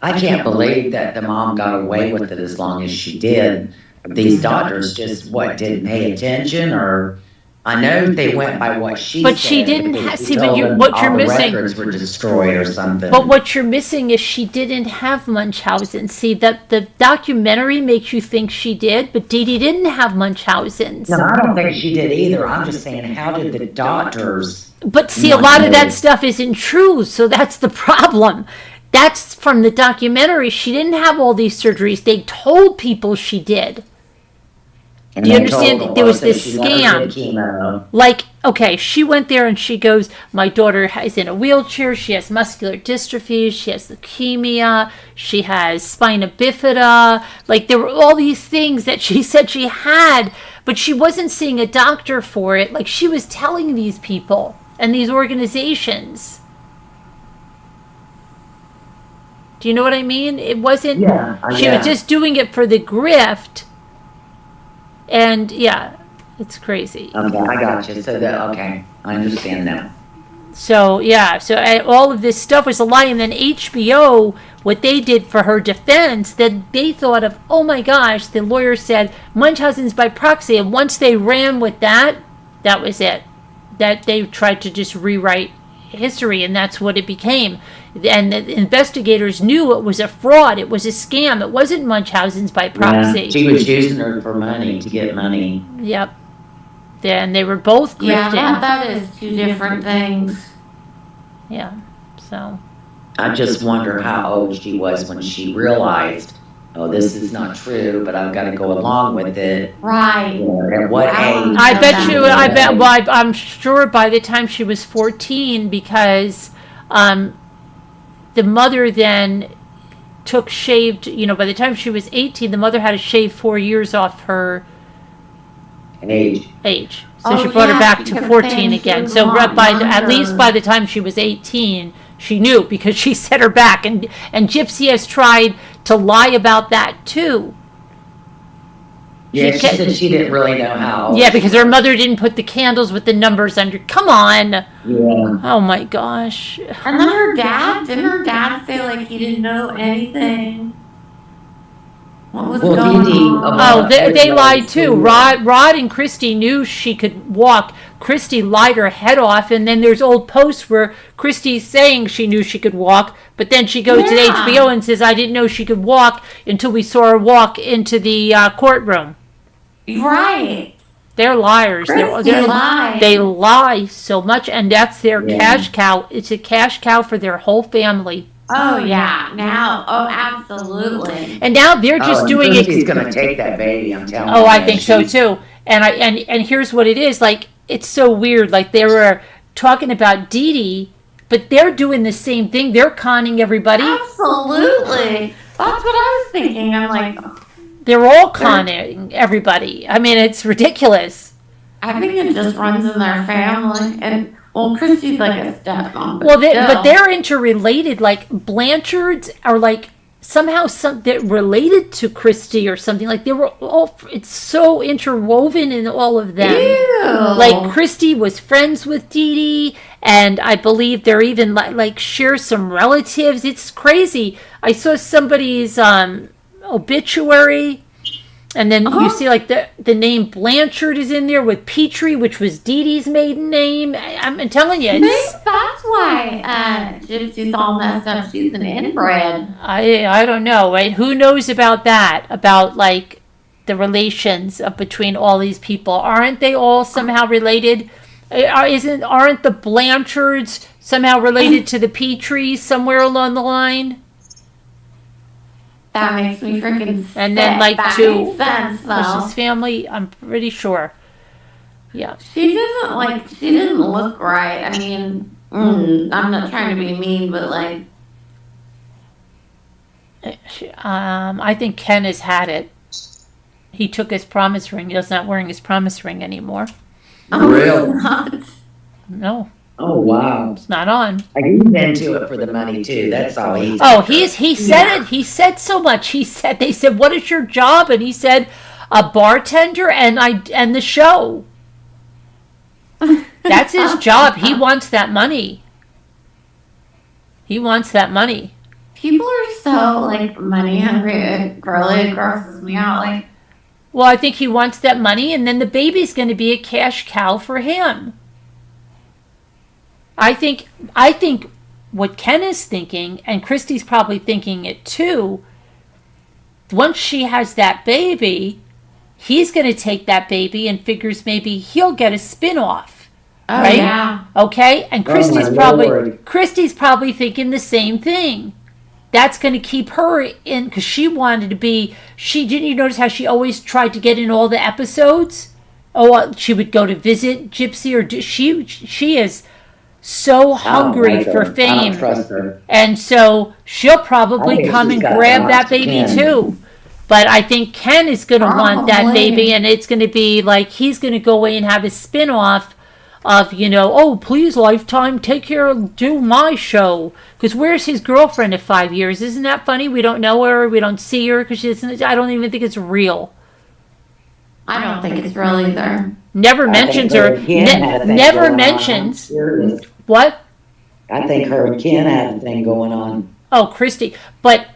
Speaker 4: I can't believe that the mom got away with it as long as she did. These doctors just, didn't pay attention, or I know they went by what she
Speaker 1: But
Speaker 4: said.
Speaker 1: she didn't
Speaker 4: because she
Speaker 1: see, but
Speaker 4: told them
Speaker 1: what
Speaker 4: all
Speaker 1: you're
Speaker 4: the
Speaker 1: missing.
Speaker 4: records were destroyed or something.
Speaker 1: But what you're missing is she didn't have Munchausen. See, that the documentary makes you think she did, but Dee Dee didn't have Munchausen's.
Speaker 4: No, I don't think she did either. I'm just saying, how did the doctors?
Speaker 1: But see, a lot of that stuff isn't true, so that's the problem. That's from the documentary. She didn't have all these surgeries. They told people she did.
Speaker 4: And
Speaker 1: Do you
Speaker 4: they told
Speaker 1: understand?
Speaker 4: them
Speaker 1: There was
Speaker 4: that
Speaker 1: this
Speaker 4: she never
Speaker 1: scam.
Speaker 4: did chemo.
Speaker 1: Like, okay, she went there and she goes, my daughter is in a wheelchair, she has muscular dystrophy, she has leukemia, she has spina bifida. Like, there were all these things that she said she had, but she wasn't seeing a doctor for it. Like, she was telling these people and these organizations. Do you know what I mean? It wasn't, she was just doing it for the grift. And yeah, it's crazy.
Speaker 4: Okay, I got you. So okay, I understand now.
Speaker 1: So yeah, so all of this stuff was a lie. And then HBO, what they did for her defense, that they thought of, oh my gosh, the lawyer said Munchausen's by proxy. And once they ran with that, that was it. That they tried to just rewrite history, and that's what it became. And the investigators knew it was a fraud. It was a scam. It wasn't Munchausen's by proxy.
Speaker 4: Yeah, she was using her for money, to get money.
Speaker 1: Yep. Then they were both grifting.
Speaker 5: Yeah, that is two different things.
Speaker 1: Yeah. So.
Speaker 4: I just wonder how old she was when she realized, oh, this is not true, but I've got to go along with it.
Speaker 5: Right.
Speaker 4: At what age?
Speaker 1: I'm sure by the time she was 14, because the mother then took shaved, by the time she was 18, the mother had to shave 4 years off her
Speaker 4: age.
Speaker 1: So she brought her back to 14 again. So at least by the time she was 18, she knew, because she set her back. And Gypsy has tried to lie about that too.
Speaker 4: Yeah, she said she didn't really know how.
Speaker 1: Yeah, because her mother didn't put the candles with the numbers under. Come on.
Speaker 4: Yeah.
Speaker 1: Oh my gosh.
Speaker 5: And then didn't her dad say like he didn't know anything? What was going on?
Speaker 1: Oh, they lied too. Rod and Christy knew she could walk. Christy lied her head off, and then there's old posts where Christy's saying she knew she could walk, but then she goes to the HBO and says, I didn't know she could walk until we saw her walk into the courtroom.
Speaker 5: Right.
Speaker 1: They're liars. They lie so much, and that's their cash cow. It's a cash cow for their whole family.
Speaker 5: Oh yeah, now, absolutely.
Speaker 1: And now they're just doing it.
Speaker 4: She's gonna take that baby. I'm telling you.
Speaker 1: Oh, I think so too. And here's what it is. Like, it's so weird. Like, they were talking about Dee Dee, but they're doing the same thing. They're conning everybody.
Speaker 5: Absolutely. That's what I was thinking. I'm like,
Speaker 1: they're all conning everybody. I mean, it's ridiculous.
Speaker 5: I think it just runs in their family. And well, Christy's like a stepmom.
Speaker 1: But they're interrelated. Like, Blanchards are like somehow they're related to Christy or something. Like, they were all. It's so interwoven in all of them.
Speaker 5: Ew.
Speaker 1: Like, Christy was friends with Dee Dee, and I believe they're even like share some relatives. It's crazy. I saw somebody's obituary, and then you see like the name Blanchard is in there with Petrie, which was Dee Dee's maiden name. I'm telling you,
Speaker 5: maybe that's why Gypsy's all messed up. She's an inbred.
Speaker 1: I don't know, right? Who knows about that? About like the relations between all these people? Aren't they all somehow related? Aren't the Blanchards somehow related to the Petries somewhere along the line?
Speaker 5: That makes me freaking sick.
Speaker 1: And then like
Speaker 5: that
Speaker 1: to
Speaker 5: makes sense, though.
Speaker 1: Bush's family, I'm pretty sure. Yeah.
Speaker 5: She didn't look right. I mean, I'm not trying to be mean, but like,
Speaker 1: I think Ken has had it. He took his promise ring. He's not wearing his promise ring anymore.
Speaker 4: Really?
Speaker 1: No.
Speaker 4: Oh wow.
Speaker 1: It's not on.
Speaker 4: He's into it for the money too. That's all he's.
Speaker 1: Oh, he said it. He said so much. They said, "What is your job?" And he said, "A bartender and the show." That's his job. He wants that money.
Speaker 5: people are so like money hungry. It really grosses me out. Like,
Speaker 1: Well, I think he wants that money, and then the baby's going to be a cash cow for him. I think what Ken is thinking, and Christy's probably thinking it too, once she has that baby, he's going to take that baby and figures maybe he'll get a spin-off.
Speaker 5: oh
Speaker 1: Right?
Speaker 5: yeah,
Speaker 1: Okay? And
Speaker 4: Oh, my Lord.
Speaker 1: Christy's probably thinking the same thing. That's going to keep her in, because she wanted to be. Didn't you notice how she always tried to get in all the episodes? She would go to visit Gypsy, she is so hungry for
Speaker 4: I don't
Speaker 1: fame,
Speaker 4: trust her.
Speaker 1: and so she'll
Speaker 4: I
Speaker 1: probably
Speaker 4: think
Speaker 1: come
Speaker 4: she's
Speaker 1: and
Speaker 4: got
Speaker 1: grab
Speaker 4: lots
Speaker 1: that
Speaker 4: of
Speaker 1: baby
Speaker 4: Ken.
Speaker 1: too. But I think Ken is going to want that
Speaker 5: Probably.
Speaker 1: baby, and it's going to be like he's going to go away and have a spin-off of, oh, please, Lifetime, take care, do my show. Because where's his girlfriend of 5 years? Isn't that funny? We don't know her, we don't see her, because I don't even think it's real.
Speaker 5: I don't think it's real either.
Speaker 1: Never
Speaker 4: I
Speaker 1: mentions
Speaker 4: think
Speaker 1: her.
Speaker 4: and Ken had a thing
Speaker 1: Never
Speaker 4: going on.
Speaker 1: mentions.
Speaker 4: Serious.
Speaker 1: What?
Speaker 4: I think her and Ken had a thing going on.
Speaker 1: Oh, Christy. But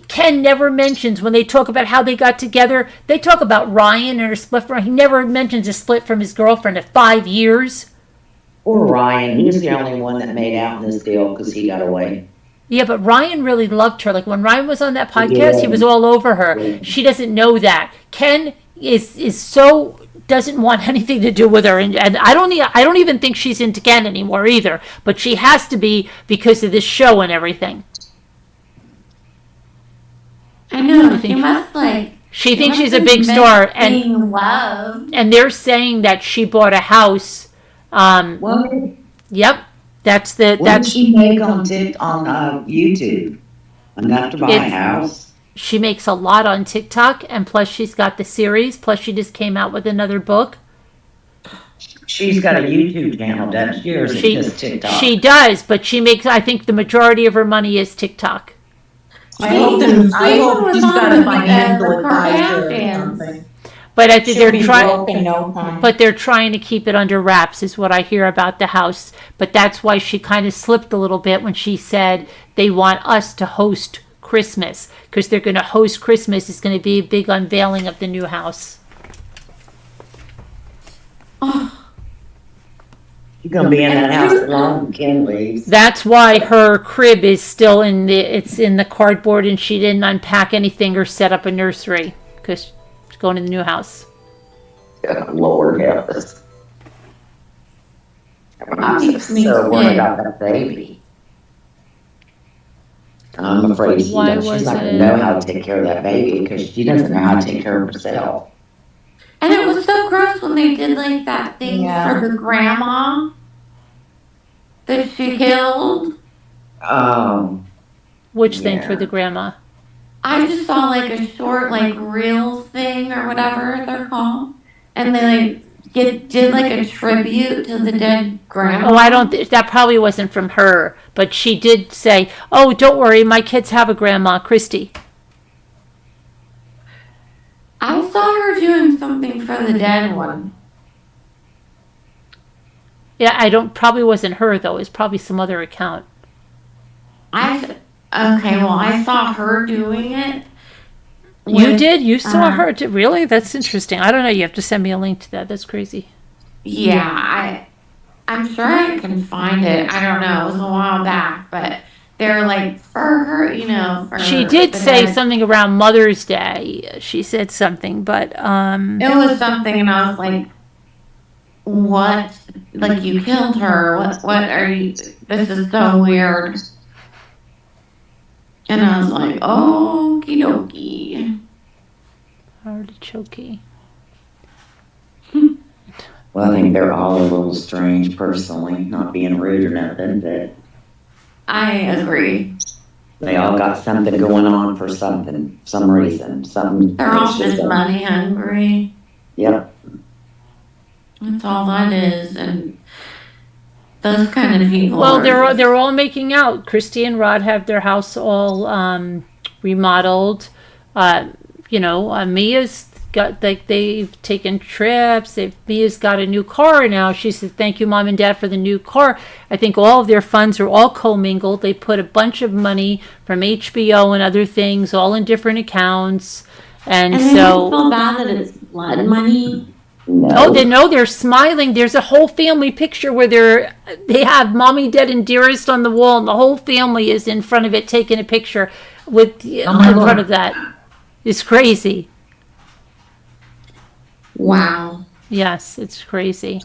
Speaker 1: Ken never mentions when they talk about how they got together. They talk about Ryan and her split from. He never mentions a split from his girlfriend of 5 years.
Speaker 4: Poor Ryan. He was the only one that made out in this deal because he got away.
Speaker 1: Yeah, but Ryan really loved her. Like when Ryan was on that
Speaker 4: He
Speaker 1: podcast, he
Speaker 4: did.
Speaker 1: was all over her.
Speaker 4: Yeah.
Speaker 1: She doesn't know that. Ken is so doesn't want anything to do with her, and I don't even think she's into Ken anymore either. But she has to be because of this show and everything.
Speaker 5: I know, she must like.
Speaker 1: She thinks
Speaker 5: must
Speaker 1: she's a
Speaker 5: have
Speaker 1: big
Speaker 5: missed
Speaker 1: star, and
Speaker 5: being loved.
Speaker 1: they're saying that she bought a house.
Speaker 4: What?
Speaker 1: Yep,
Speaker 4: What did she make on YouTube? Enough to buy a
Speaker 1: It's-
Speaker 4: house?
Speaker 1: she makes a lot on TikTok, and plus she's got the series. Plus she just came out with another book.
Speaker 4: She's got a YouTube channel, doesn't she? Or is it just TikTok?
Speaker 1: She does, but she makes. I think the majority of her money is TikTok.
Speaker 3: I hope she's got a financial advisor or
Speaker 5: Kardashians.
Speaker 3: something.
Speaker 1: But I think
Speaker 3: She'll
Speaker 1: they're
Speaker 3: be
Speaker 1: trying.
Speaker 3: broke in no time.
Speaker 1: But they're trying to keep it under wraps, is what I hear about the house. But that's why she kind of slipped a little bit when she said they want us to host Christmas, because they're going to host Christmas. It's going to be a big unveiling of the new house.
Speaker 4: She's gonna be in that house as long as Ken leaves.
Speaker 1: That's why her crib is still it's in the cardboard, and she didn't unpack anything or set up a nursery because she's going to the new house.
Speaker 4: Oh, Lord help us. I'm
Speaker 5: Makes me
Speaker 4: so worried
Speaker 5: sick.
Speaker 4: about that baby. I'm afraid she's
Speaker 1: Why
Speaker 4: not
Speaker 1: was
Speaker 4: going
Speaker 1: it-
Speaker 4: to know how to take care of that baby because she doesn't know how to take care of herself.
Speaker 5: And it was so gross when they did like that thing
Speaker 3: Yeah.
Speaker 5: for the grandma that she killed.
Speaker 1: Which thing
Speaker 4: Yeah.
Speaker 1: for the grandma?
Speaker 5: I just saw like a short like reel thing or whatever they're called, and they like did like a tribute to the dead grandma.
Speaker 1: Oh, I don't. That probably wasn't from her, but she did say, "Oh, don't worry, my kids have a grandma, Christy."
Speaker 5: I saw her doing something for the dead one.
Speaker 1: Yeah, I don't. Probably wasn't her though. It's probably some other account.
Speaker 5: I saw her doing it.
Speaker 1: You
Speaker 5: with-
Speaker 1: did? You saw
Speaker 5: uh,
Speaker 1: her? Really? That's interesting. I don't know. You have to send me a link to that. That's crazy.
Speaker 5: Yeah, I'm sure I can find it. I don't know. It was a while back, but they're like for her, for
Speaker 1: She did
Speaker 5: the
Speaker 1: say
Speaker 5: dead-
Speaker 1: something around Mother's Day. She said something, but
Speaker 5: It was something, and I was like, "What? Like you killed her? What are you? This is so weird." And I was like, "Okie dokie."
Speaker 1: artichoke.
Speaker 4: Well, I think they're all a little strange personally, not being rude or nothing, but
Speaker 5: I agree.
Speaker 4: they all got something going on for something, some reason, something.
Speaker 5: They're all
Speaker 4: it's just
Speaker 5: just
Speaker 4: a-
Speaker 5: money hungry.
Speaker 4: Yep.
Speaker 5: That's all that is, and those kind of people.
Speaker 1: Well,
Speaker 5: are
Speaker 1: they're all making out. Christy and Rod have their house all remodeled. Mia's got, like, they've taken trips. Mia's got a new car now. She said, thank you, Mom and Dad, for the new car. I think all of their funds are all commingled. They put a bunch of money from HBO and other things all in different accounts. And
Speaker 5: And I don't feel bad that it's blood money.
Speaker 1: oh, they know, they're smiling. There's a whole family picture where they have Mommy, Dad, and Dearest on the wall, and the whole family is in front of it taking a picture with in front of that. It's crazy.
Speaker 5: Wow.
Speaker 1: Yes, it's crazy.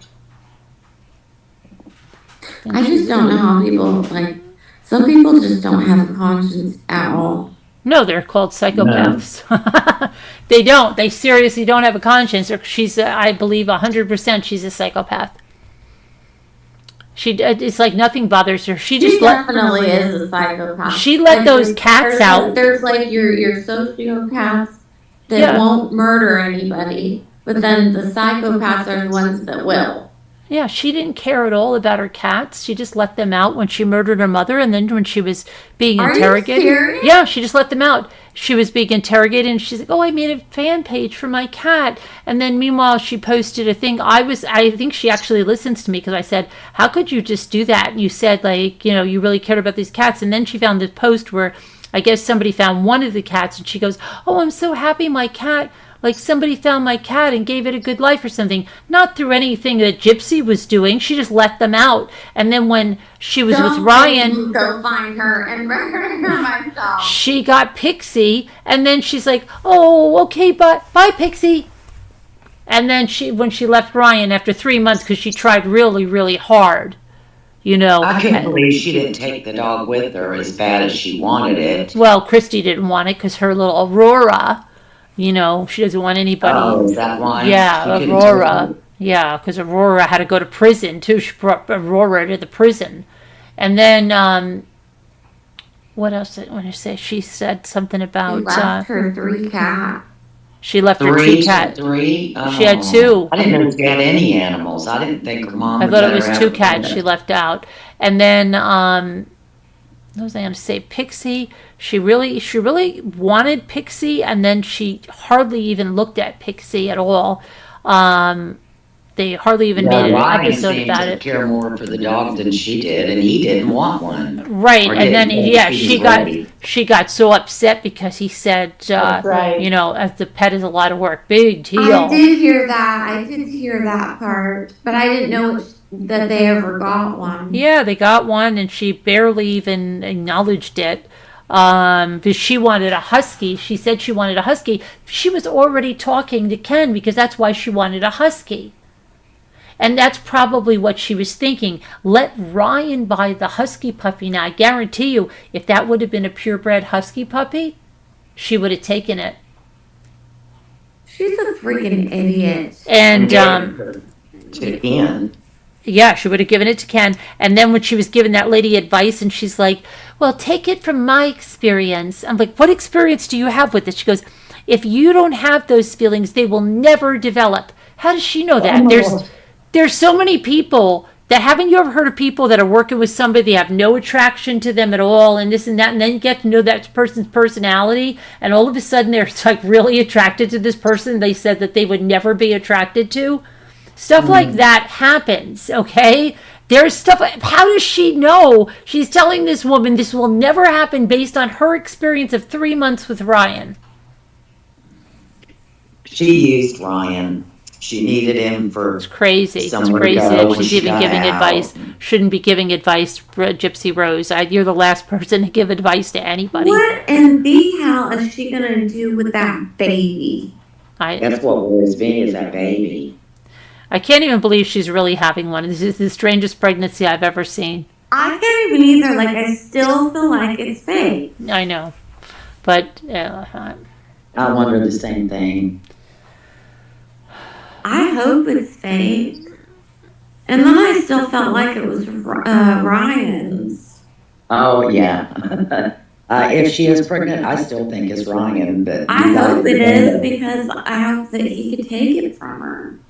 Speaker 5: I just don't know how people, like, some people just don't have a conscience at all.
Speaker 1: No, they're called psychopaths. They don't. They seriously don't have a conscience. Or she's, I believe, 100% she's a psychopath. It's like nothing bothers her. She just
Speaker 5: definitely is a psychopath.
Speaker 1: She let those cats out.
Speaker 5: There's like your sociopaths that won't murder anybody, but then the psychopaths are the ones that will.
Speaker 1: Yeah, she didn't care at all about her cats. She just let them out when she murdered her mother, and then when she was being interrogated.
Speaker 5: Are you serious?
Speaker 1: Yeah, she just let them out. She was being interrogated, and she's like, "Oh, I made a fan page for my cat." And then meanwhile, she posted a thing. I think she actually listens to me because I said, "How could you just do that?" And you said, like, you know, you really cared about these cats. And then she found this post where I guess somebody found one of the cats, and she goes, "Oh, I'm so happy my cat." Like somebody found my cat and gave it a good life or something. Not through anything that Gypsy was doing. She just let them out. And then when she was with Ryan,
Speaker 5: go find her and murder her myself.
Speaker 1: she got Pixie. And then she's like, "Oh, okay, bye, Pixie." And then when she left Ryan after 3 months, because she tried really, really hard, you know.
Speaker 4: I couldn't believe she didn't take the dog with her as bad as she wanted it.
Speaker 1: Well, Christy didn't want it because her little Aurora, you know, she doesn't want anybody.
Speaker 4: Oh, is that why?
Speaker 1: Yeah, Aurora. Yeah, because Aurora had to go to prison too. She brought Aurora to the prison. And then, what else did I want to say? She said something about.
Speaker 5: She left her 3 cats.
Speaker 1: She left her 2 cats.
Speaker 4: 3? Oh,
Speaker 1: She had 2.
Speaker 4: I didn't know she had any animals. I didn't think her mom.
Speaker 1: I thought it was 2 cats she left out. And then, what was I going to say? Pixie. She really wanted Pixie, and then she hardly even looked at Pixie at all. They hardly even made an episode about it.
Speaker 4: Care more for the dog than she did, and he didn't want one.
Speaker 1: Right, and then she got so upset because he said,
Speaker 6: right.
Speaker 1: you know, as the pet is a lot of work. Big deal.
Speaker 5: I did hear that part, but I didn't know that they ever got one.
Speaker 1: Yeah, they got one, and she barely even acknowledged it. Because she wanted a husky. She said she wanted a husky. She was already talking to Ken because that's why she wanted a husky. And that's probably what she was thinking. Let Ryan buy the husky puppy. Now, I guarantee you, if that would have been a purebred husky puppy, she would have taken it.
Speaker 5: She's a freaking idiot.
Speaker 1: And,
Speaker 4: to Ken.
Speaker 1: yeah, she would have given it to Ken. And then when she was giving that lady advice, and she's like, "Well, take it from my experience." I'm like, "What experience do you have with it?" She goes, "If you don't have those feelings, they will never develop." How does she know that? There's so many people that, haven't you ever heard of people that are working with somebody, they have no attraction to them at all, and this and that, and then you get to know that person's personality, and all of a sudden they're like really attracted to this person they said that they would never be attracted to? Stuff like that happens, okay? There's stuff. How does she know? She's telling this woman this will never happen based on her experience of 3 months with Ryan.
Speaker 4: She used Ryan. She needed him for.
Speaker 1: It's crazy. It's
Speaker 4: somewhere
Speaker 1: crazy
Speaker 4: to go
Speaker 1: that
Speaker 4: when
Speaker 1: she's
Speaker 4: she
Speaker 1: even
Speaker 4: got
Speaker 1: giving
Speaker 4: out.
Speaker 1: advice. Shouldn't be giving advice, Gypsy Rose. You're the last person to give advice to anybody.
Speaker 5: What in the hell is she gonna do with that baby?
Speaker 4: That's what worries me, is that baby.
Speaker 1: I can't even believe she's really having one. This is the strangest pregnancy I've ever seen.
Speaker 5: I can't even either. Like, I still feel like it's fake.
Speaker 1: I know. But,
Speaker 4: I wonder the same thing.
Speaker 5: I hope it's fake. And then I still felt like it was Ryan's.
Speaker 4: Oh, yeah. If she is pregnant, I still think it's Ryan. But
Speaker 5: I hope it is, because I hope that he could take it from her.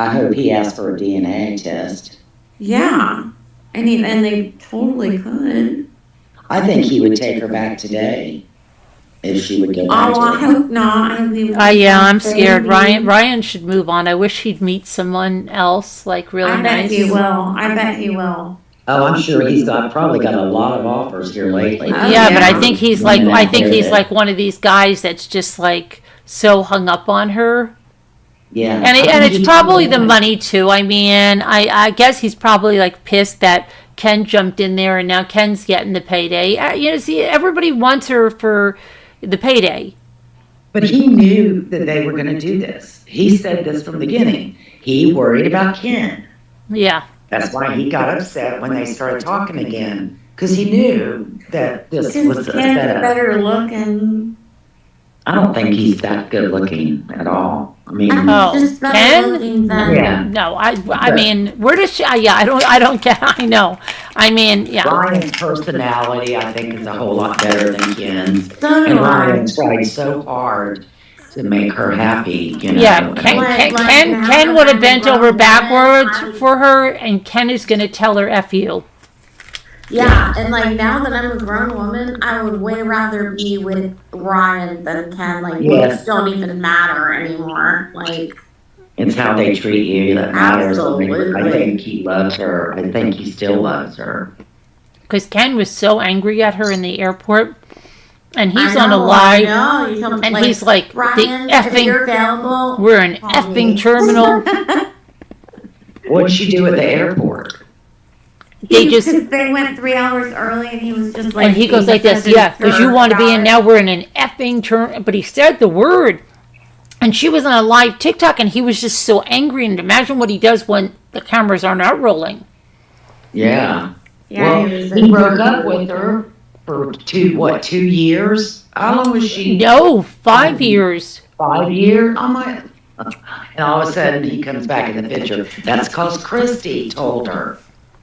Speaker 4: I hope he asked for a DNA test.
Speaker 5: Yeah. And they totally could.
Speaker 4: I think he would take her back today. if she would go
Speaker 5: Oh,
Speaker 4: back to
Speaker 5: I
Speaker 4: it.
Speaker 5: hope not.
Speaker 1: Yeah, I'm scared. Ryan should move on. I wish he'd meet someone else, like really
Speaker 5: I bet
Speaker 1: nice.
Speaker 5: he will. I bet he will.
Speaker 4: Oh, I'm sure probably got a lot of offers here lately.
Speaker 5: Oh,
Speaker 1: Yeah, but I
Speaker 5: yeah.
Speaker 1: think he's like, one of these guys that's just like so hung up on her.
Speaker 4: Yeah.
Speaker 1: And it's probably the money too. I mean, I guess he's probably like pissed that Ken jumped in there and now Ken's getting the payday. See, everybody wants her for the payday.
Speaker 4: But he knew that they were going to do this. He said this from the beginning. He worried about Ken.
Speaker 1: Yeah.
Speaker 4: That's why he got upset when they started talking again, because he knew that this was a
Speaker 5: Ken's
Speaker 4: setup.
Speaker 5: better looking.
Speaker 4: I don't think he's that good looking at all. I mean,
Speaker 5: Just better
Speaker 1: Ken?
Speaker 5: looking than.
Speaker 4: Yeah.
Speaker 1: No, I mean, where does she? Yeah, I don't get. I know. I mean, yeah.
Speaker 4: Ryan's personality, I think, is a whole lot better than Ken's.
Speaker 5: So
Speaker 4: And
Speaker 5: do I.
Speaker 4: Ryan tried so hard to make her happy, you know.
Speaker 1: Yeah, Ken would have bent over backwards for her, and Ken is going to tell her F you.
Speaker 5: Yeah, and like now that I'm a grown woman, I would way rather be with Ryan than Ken. Like,
Speaker 4: Yes.
Speaker 5: looks don't even matter anymore. Like,
Speaker 4: It's how they treat you that matters. I mean, I
Speaker 5: Absolutely.
Speaker 4: think he loves her. I think he still loves her.
Speaker 1: Because Ken was so angry at her in the airport, and he's
Speaker 5: I
Speaker 1: on a
Speaker 5: know,
Speaker 1: live,
Speaker 5: I know. You come,
Speaker 1: and he's like,
Speaker 5: Ryan,
Speaker 1: the
Speaker 5: if you're
Speaker 1: effing,
Speaker 5: available,
Speaker 1: we're an
Speaker 5: call
Speaker 1: effing
Speaker 5: me."
Speaker 1: terminal.
Speaker 4: What'd she do at the airport?
Speaker 1: They just,
Speaker 5: Because they went 3 hours early, and he was just like,
Speaker 1: and he goes like this, yeah, because you want to be in, now we're in an effing term, but he said the word. And she was on a live TikTok, and he was just so angry. And imagine what he does when the cameras are not rolling.
Speaker 4: Yeah.
Speaker 5: Yeah,
Speaker 4: Well,
Speaker 5: he was
Speaker 4: he broke up with her for 2 years? How long was she?
Speaker 1: No, 5 years.
Speaker 4: 5 years? Oh my. And all of a sudden he comes back in the picture. That's because Christy told her.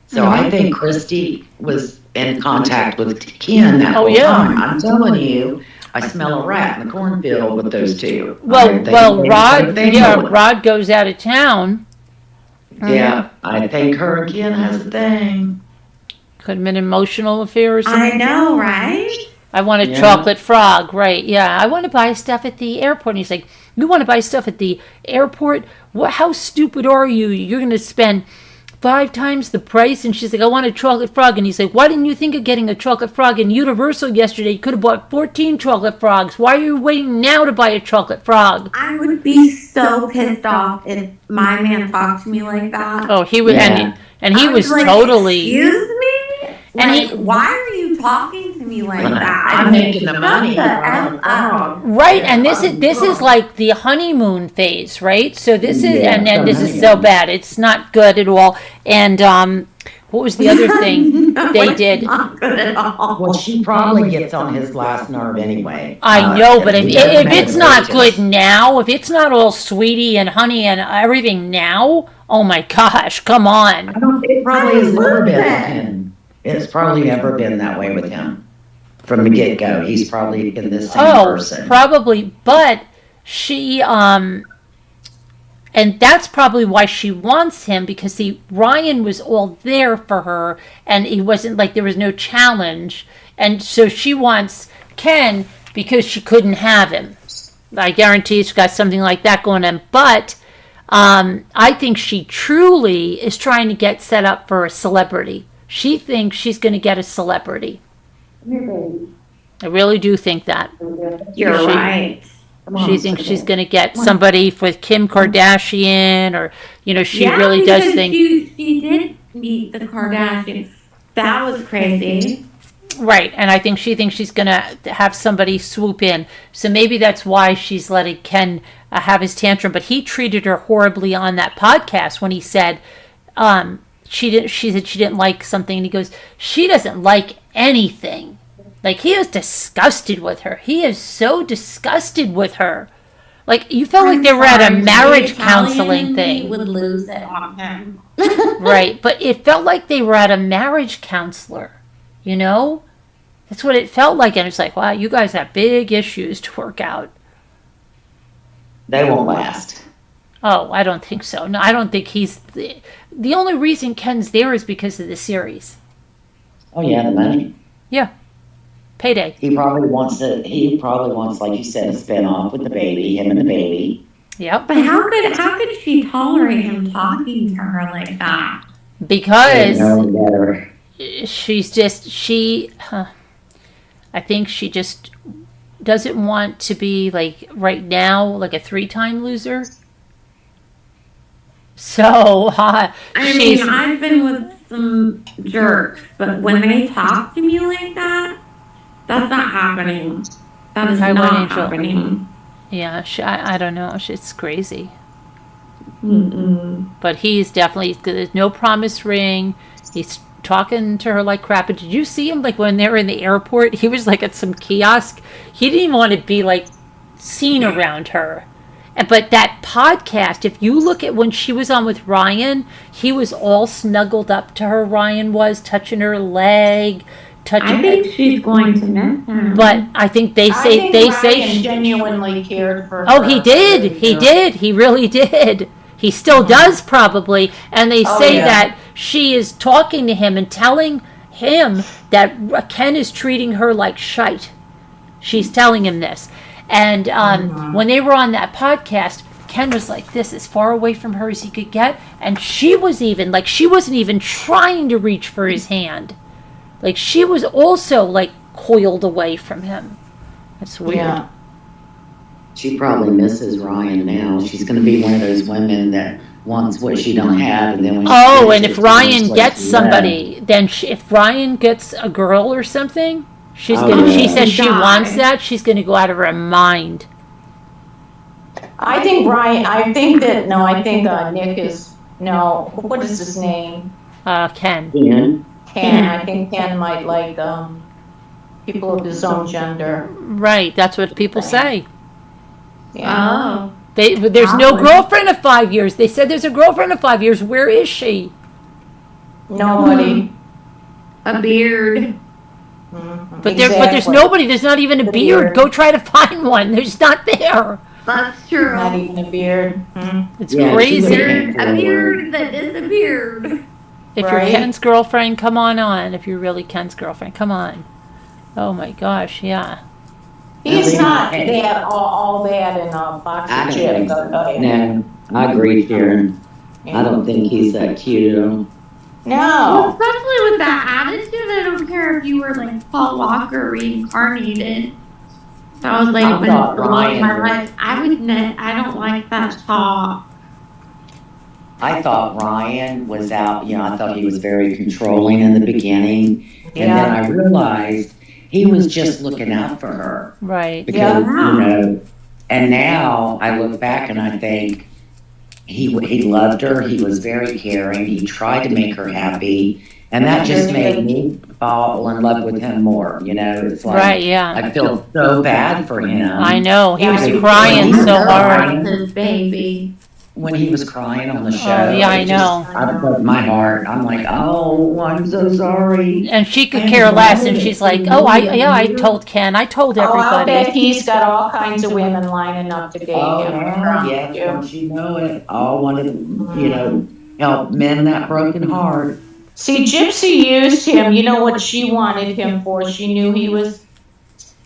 Speaker 4: So I think Christy was in contact with Ken that whole time. I'm telling you, I smell a rat in the cornfield with those two.
Speaker 1: Rod goes out of town.
Speaker 4: Yeah, I think her and Ken has a thing.
Speaker 1: Could have been an emotional affair or something.
Speaker 5: I know, right?
Speaker 1: I want a chocolate frog, right? Yeah, I want to buy stuff at the airport. And he's like, you want to buy stuff at the airport? What? How stupid are you? You're going to spend 5 times the price. And she's like, I want a chocolate frog. And he's like, why didn't you think of getting a chocolate frog in Universal yesterday? You could have bought 14 chocolate frogs. Why are you waiting now to buy a chocolate frog?
Speaker 5: I would be so pissed off if my man talked to me like that.
Speaker 1: Oh, he was,
Speaker 4: Yeah.
Speaker 1: and he
Speaker 5: I
Speaker 1: was
Speaker 5: like,
Speaker 1: totally.
Speaker 5: Excuse me?
Speaker 1: And
Speaker 5: Like,
Speaker 1: he-
Speaker 5: why are you talking to me like that?
Speaker 4: I'm making the money.
Speaker 5: Shut the F up.
Speaker 1: Right, and this is like the honeymoon phase, right? So this is,
Speaker 4: Yeah,
Speaker 1: and then
Speaker 4: the
Speaker 1: this is so
Speaker 4: honeymoon.
Speaker 1: bad. It's not good at all. And what was the other thing
Speaker 5: No,
Speaker 1: they
Speaker 5: it's
Speaker 1: did?
Speaker 5: Not good at all.
Speaker 4: Well, she probably gets on his last nerve anyway.
Speaker 1: I know, but if
Speaker 4: he doesn't
Speaker 1: it's
Speaker 4: have
Speaker 1: not
Speaker 4: to.
Speaker 1: good now, if it's not all sweetie and honey and everything now, oh my gosh, come on.
Speaker 4: It probably has never been with him. It's probably never been that way with him. From the get-go, he's probably been the same person.
Speaker 1: Probably, but she and that's probably why she wants him, because see, Ryan was all there for her and he wasn't like, there was no challenge, and so she wants Ken because she couldn't have him. I guarantee she's got something like that going on, but I think she truly is trying to get set up for a celebrity. She thinks she's going to get a celebrity. I really do think that.
Speaker 5: You're
Speaker 1: She-
Speaker 5: right.
Speaker 1: She thinks she's going to get somebody with Kim Kardashian, or, she
Speaker 5: Yeah,
Speaker 1: really does
Speaker 5: because
Speaker 1: think.
Speaker 5: she did meet the Kardashians. That was crazy.
Speaker 1: Right, and I think she thinks she's going to have somebody swoop in. So maybe that's why she's letting Ken have his tantrum. But he treated her horribly on that podcast when he said, she said she didn't like something, and he goes, she doesn't like anything. Like, he is disgusted with her. He is so disgusted with her. Like, you felt like they were at a
Speaker 5: Sorry,
Speaker 1: marriage
Speaker 5: the Italian
Speaker 1: counseling
Speaker 5: in me
Speaker 1: thing.
Speaker 5: would lose it on him.
Speaker 1: Right, but it felt like they were at a marriage counselor, That's what it felt like, and it's like, wow, you guys have big issues to work out.
Speaker 4: They won't last.
Speaker 1: Oh, I don't think so. No, I don't think he's... The only reason Ken's there is because of the series.
Speaker 4: Oh, yeah, the money.
Speaker 1: Yeah. Payday.
Speaker 4: He probably wants, like you said, a spin-off with the baby, him and the baby.
Speaker 1: Yep.
Speaker 5: But how could she tolerate him talking to her like that?
Speaker 1: Because
Speaker 4: No better.
Speaker 1: she's just I think she just doesn't want to be like right now like a 3-time loser. So
Speaker 5: I
Speaker 1: she's
Speaker 5: mean, I've been with some jerks, but when they talk to me like that, that's not happening. That is
Speaker 1: I
Speaker 5: not
Speaker 1: wouldn't, Angel.
Speaker 5: happening.
Speaker 1: yeah. I don't know. It's crazy.
Speaker 5: Mm-mm.
Speaker 1: But he's definitely there's no promise ring. He's talking to her like crap. But did you see him like when they were in the airport? He was like at some kiosk. He didn't even want to be like seen around her. But that podcast, if you look at when she was on with Ryan, he was all snuggled up to her. Ryan was touching her leg, touching.
Speaker 5: I think she's going to miss him.
Speaker 1: But I think they say
Speaker 6: Ryan genuinely cared for her.
Speaker 1: Oh, he did. He did. He really did. He still does probably. And they say that she is talking to him and telling him that Ken is treating her like shite. She's telling him this. And when they were on that podcast, Ken was like this, as far away from her as he could get. And she was even, like, she wasn't even trying to reach for his hand. Like, she was also, like, coiled away from him. That's weird.
Speaker 6: Yeah.
Speaker 4: She probably misses Ryan now. She's going to be one of those women that wants what she don't have, and then when she
Speaker 1: Oh,
Speaker 4: gets
Speaker 1: and
Speaker 4: it,
Speaker 1: if
Speaker 4: she
Speaker 1: Ryan
Speaker 4: wants what
Speaker 1: gets
Speaker 4: she
Speaker 1: somebody, then if Ryan gets a girl or something, she's
Speaker 4: Oh,
Speaker 1: gonna.
Speaker 4: yeah.
Speaker 1: She says she
Speaker 5: Die.
Speaker 1: wants that. She's gonna go out of her mind.
Speaker 6: I think Nick is, no, what is his name?
Speaker 1: Ken.
Speaker 4: Ken.
Speaker 6: Ken. I think Ken might like people of his own gender.
Speaker 1: Right. That's what people say.
Speaker 6: Yeah.
Speaker 5: Oh.
Speaker 1: There's no girlfriend of 5 years. They said there's a girlfriend of 5 years. Where is she?
Speaker 6: Nobody.
Speaker 5: A beard.
Speaker 1: But there's nobody. There's not even a beard. Go try to find one. There's not there.
Speaker 5: That's true.
Speaker 6: Not even a beard.
Speaker 1: It's
Speaker 4: Yeah,
Speaker 1: crazy.
Speaker 5: A beard that is a beard.
Speaker 1: If you're
Speaker 6: Right.
Speaker 1: Ken's girlfriend, come on. If you're really Ken's girlfriend, come on. Oh my gosh, yeah.
Speaker 6: He's not that all that in a box
Speaker 4: I
Speaker 6: of
Speaker 4: don't
Speaker 6: chips.
Speaker 4: think
Speaker 6: I'll tell
Speaker 4: so.
Speaker 6: you.
Speaker 4: No, I agree, Sharon. I don't think he's that cute at all.
Speaker 6: No.
Speaker 5: Especially with that attitude, I don't care if you were like Paul Walker reincarnated. So I was like,
Speaker 4: I
Speaker 5: when
Speaker 4: thought
Speaker 5: the love of my
Speaker 4: Ryan-
Speaker 5: life, I don't like that talk.
Speaker 4: I thought Ryan was out, I thought he was very controlling in the beginning. And then I realized he was just looking out for her.
Speaker 1: Right.
Speaker 4: Because, and now I look back and I think he loved her. He was very caring. He tried to make her happy. And that just made me fall in love with him more. It's like,
Speaker 1: Right, yeah.
Speaker 4: I feel so bad for him.
Speaker 1: I know. He was
Speaker 6: Yeah,
Speaker 1: crying
Speaker 4: he
Speaker 1: so
Speaker 4: was
Speaker 1: hard.
Speaker 4: crying.
Speaker 5: His baby.
Speaker 4: When he was crying on the show.
Speaker 1: Oh, yeah, I
Speaker 4: it just-
Speaker 1: know.
Speaker 4: I broke my heart. I'm like, oh, I'm so sorry.
Speaker 1: And she could care less, and she's like, "Oh, I told Ken, I told
Speaker 6: Oh, I'll bet
Speaker 1: everybody."
Speaker 6: he's got all kinds of women lining up to date
Speaker 4: Oh,
Speaker 6: him.
Speaker 4: yeah, don't you know it? All wanted to, help mend that broken heart.
Speaker 6: See, Gypsy used him. You know what she wanted him for? She knew he was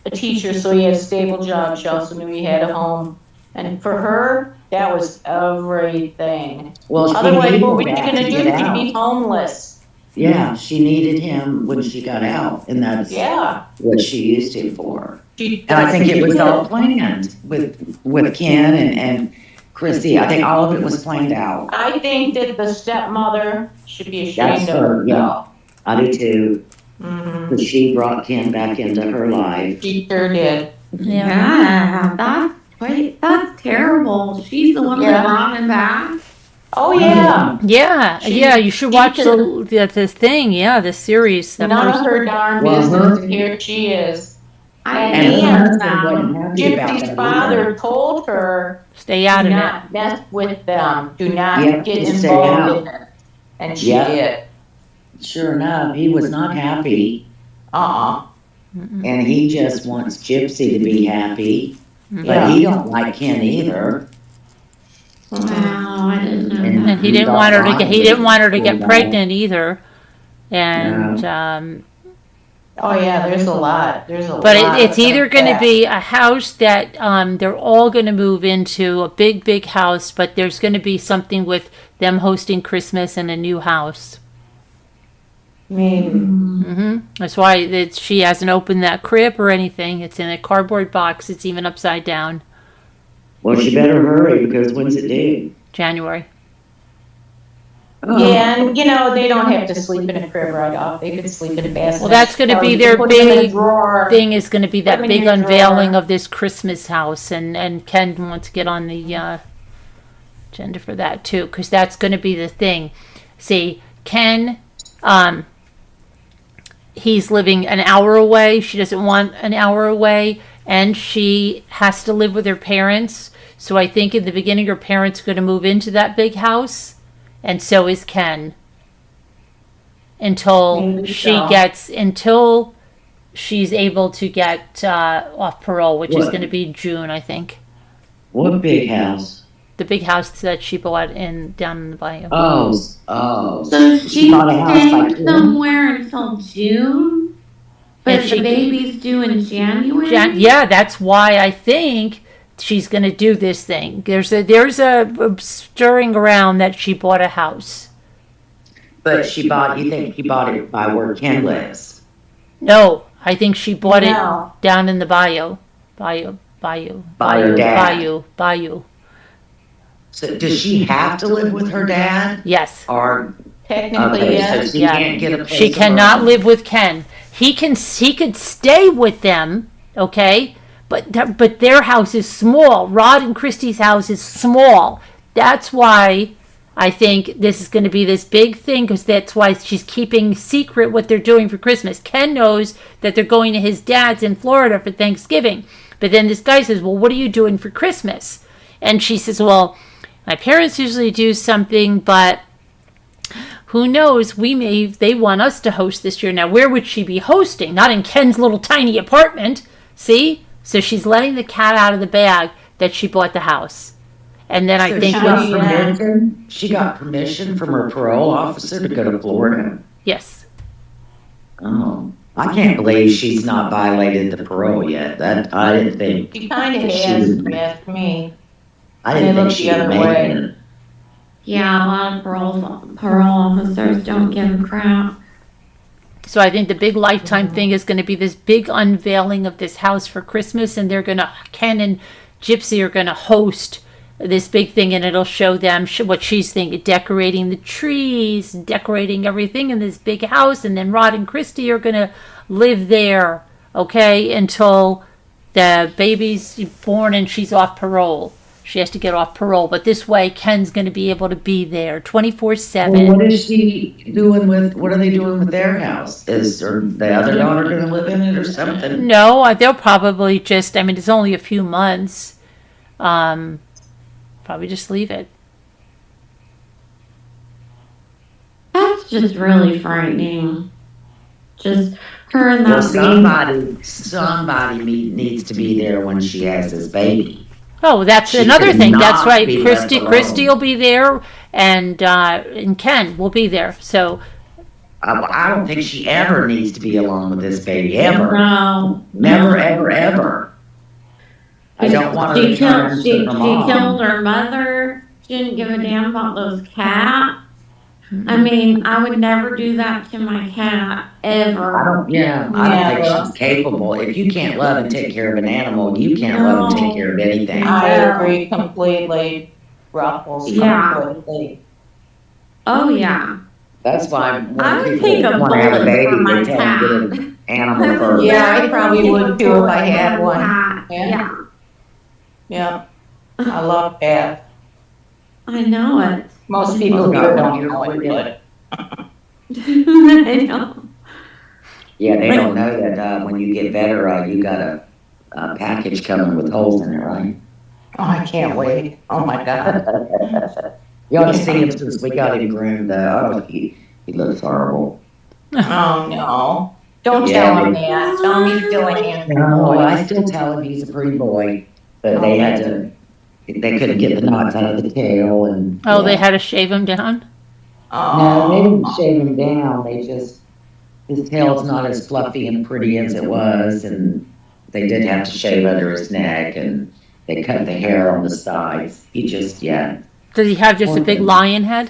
Speaker 6: a teacher, so he had a stable job. She also knew he had a home. And for her, that was everything.
Speaker 4: Well, she
Speaker 6: Otherwise,
Speaker 4: needed
Speaker 6: what was she
Speaker 4: that
Speaker 6: going to
Speaker 4: to
Speaker 6: do?
Speaker 4: get
Speaker 6: She'd be
Speaker 4: out.
Speaker 6: homeless.
Speaker 4: Yeah, she needed him when she got out, and that's
Speaker 6: Yeah.
Speaker 4: what she used him for.
Speaker 6: She,
Speaker 4: And I think it was all planned with Ken and Chrissy. I think all of it was planned out.
Speaker 6: I think that the stepmother should be
Speaker 4: That's
Speaker 6: ashamed of
Speaker 4: her,
Speaker 6: her.
Speaker 4: yeah. I do too.
Speaker 6: Mhm.
Speaker 4: But she brought Ken back into her life.
Speaker 6: She sure did.
Speaker 5: Yeah, that's terrible. She's the one that brought him back.
Speaker 6: Oh, yeah.
Speaker 1: Yeah, you should watch this thing. Yeah, this series. the
Speaker 6: None
Speaker 1: first-
Speaker 6: of her darn
Speaker 4: Well,
Speaker 6: business.
Speaker 4: her-
Speaker 6: And here she is.
Speaker 5: I
Speaker 4: And her
Speaker 5: hate
Speaker 4: husband
Speaker 5: that.
Speaker 4: wasn't happy about
Speaker 6: Gypsy's
Speaker 4: that
Speaker 6: father
Speaker 4: either.
Speaker 6: told her,
Speaker 1: Stay out
Speaker 6: do
Speaker 1: of it.
Speaker 6: not mess with them. Do not
Speaker 4: Yeah,
Speaker 6: get
Speaker 4: just stay
Speaker 6: involved
Speaker 4: out.
Speaker 6: in it. And she
Speaker 4: Yeah.
Speaker 6: did.
Speaker 4: Sure enough, he was not happy, and he just wants Gypsy to be happy. But he don't like Ken either.
Speaker 5: Wow, I didn't know
Speaker 4: And-
Speaker 5: that.
Speaker 1: And he didn't want her to get. He didn't want her to get
Speaker 4: No.
Speaker 1: pregnant either. And
Speaker 6: Oh, yeah, there's a lot.
Speaker 1: But it's either going to be a house that they're all going to move into, a big, big house, but there's going to be something with them hosting Christmas in a new house.
Speaker 6: Maybe.
Speaker 1: That's why she hasn't opened that crib or anything. It's in a cardboard box. It's even upside down.
Speaker 4: Well, she better hurry because when's it due?
Speaker 1: January.
Speaker 6: Yeah, and they don't have to sleep in a crib right off. They could sleep in a basket.
Speaker 1: Well, that's going to be their big thing. Is going to be that big unveiling of this Christmas house, and Ken wants to get on the agenda for that too, because that's going to be the thing. See, Ken, he's living an hour away. She doesn't want an hour away, and she has to live with her parents. So I think in the beginning, her parents are going to move into that big house. And so is Ken. Until she's able to get off parole, which is going to be June, I think.
Speaker 4: What big house?
Speaker 1: The big house that she bought down in the bayou.
Speaker 4: Oh.
Speaker 5: So she's
Speaker 4: bought a house by
Speaker 5: staying somewhere until June, but the baby's due in January.
Speaker 1: Yeah, that's why I think she's going to do this thing. There's a stirring around that she bought a house.
Speaker 4: But you think she bought it by where Ken lives?
Speaker 1: No, I think she bought it down in the bayou.
Speaker 4: By her dad?
Speaker 1: Bayou.
Speaker 4: So does she have to live with her dad?
Speaker 1: Yes.
Speaker 4: Or
Speaker 6: Technically, yes.
Speaker 4: So she can't get a place
Speaker 1: She cannot live with Ken. He could stay with them, okay? But their house is small. Rod and Christy's house is small. That's why I think this is going to be this big thing, because that's why she's keeping secret what they're doing for Christmas. Ken knows that they're going to his dad's in Florida for Thanksgiving. But then this guy says, well, what are you doing for Christmas? And she says, well, my parents usually do something, but who knows? They want us to host this year. Now, where would she be hosting? Not in Ken's little tiny apartment. See? So she's letting the cat out of the bag that she bought the house. And then I think
Speaker 4: she got permission from her parole officer to go to Florida.
Speaker 1: Yes.
Speaker 4: Oh, I can't believe she's not violated the parole yet. That I didn't think.
Speaker 6: She kind of has, if you ask me.
Speaker 4: I didn't think she would make it.
Speaker 5: Yeah, a lot of parole officers don't give a crap.
Speaker 1: So I think the big Lifetime thing is going to be this big unveiling of this house for Christmas, and Ken and Gypsy are going to host this big thing, and it'll show them what she's thinking, decorating the trees, decorating everything in this big house, and then Rod and Christy are going to live there, okay, until the baby's born and she's off parole. She has to get off parole, but this way Ken's going to be able to be there 24/7.
Speaker 4: Well, what is she doing what are they doing with their house? Is the other daughter going to live in it or something?
Speaker 1: No, they'll probably it's only a few months. Probably just leave it.
Speaker 5: That's just really frightening. Just her and that
Speaker 4: somebody needs to be there when she has this baby.
Speaker 1: Oh, that's another thing. That's right. Christy will be there, and Ken will be there. So
Speaker 4: I don't think she ever needs to be alone with this baby ever.
Speaker 5: No,
Speaker 4: never, ever, ever. I don't want her to turn into her mom.
Speaker 5: She killed her mother. She didn't give a damn about those cats. I mean, I would never do that to my cat, ever.
Speaker 4: I don't think she's capable. If you can't love and take care of an animal, you can't love and take care of anything.
Speaker 6: I agree completely. Ruffles completely.
Speaker 5: Oh, yeah.
Speaker 4: That's why
Speaker 5: I would
Speaker 4: when
Speaker 5: take
Speaker 4: people
Speaker 5: a
Speaker 4: want to have a
Speaker 5: bullet for
Speaker 4: baby,
Speaker 5: my
Speaker 4: they tell them to get an animal first.
Speaker 6: Yeah, I probably would too if I had one.
Speaker 5: Yeah.
Speaker 6: Yeah. I love cats.
Speaker 5: I know it.
Speaker 6: Most people here don't know it, but.
Speaker 5: I know.
Speaker 4: Yeah, they don't know that when you get better, you got a package coming with holes in it, right?
Speaker 6: Oh, I can't wait. Oh, my God.
Speaker 4: You ought to see him since we got him groomed. He looks horrible.
Speaker 6: Oh, no. Don't tell him that. Tell him he's still a handsome boy.
Speaker 4: I still tell him he's a pretty boy, but they couldn't get the knots out of the tail. And
Speaker 1: they had to shave him down?
Speaker 4: No, they didn't shave him down. They just his tail's not as fluffy and pretty as it was, and they did have to shave under his neck, and they cut the hair on the sides. He just, yeah.
Speaker 1: Does he have just a big lion head?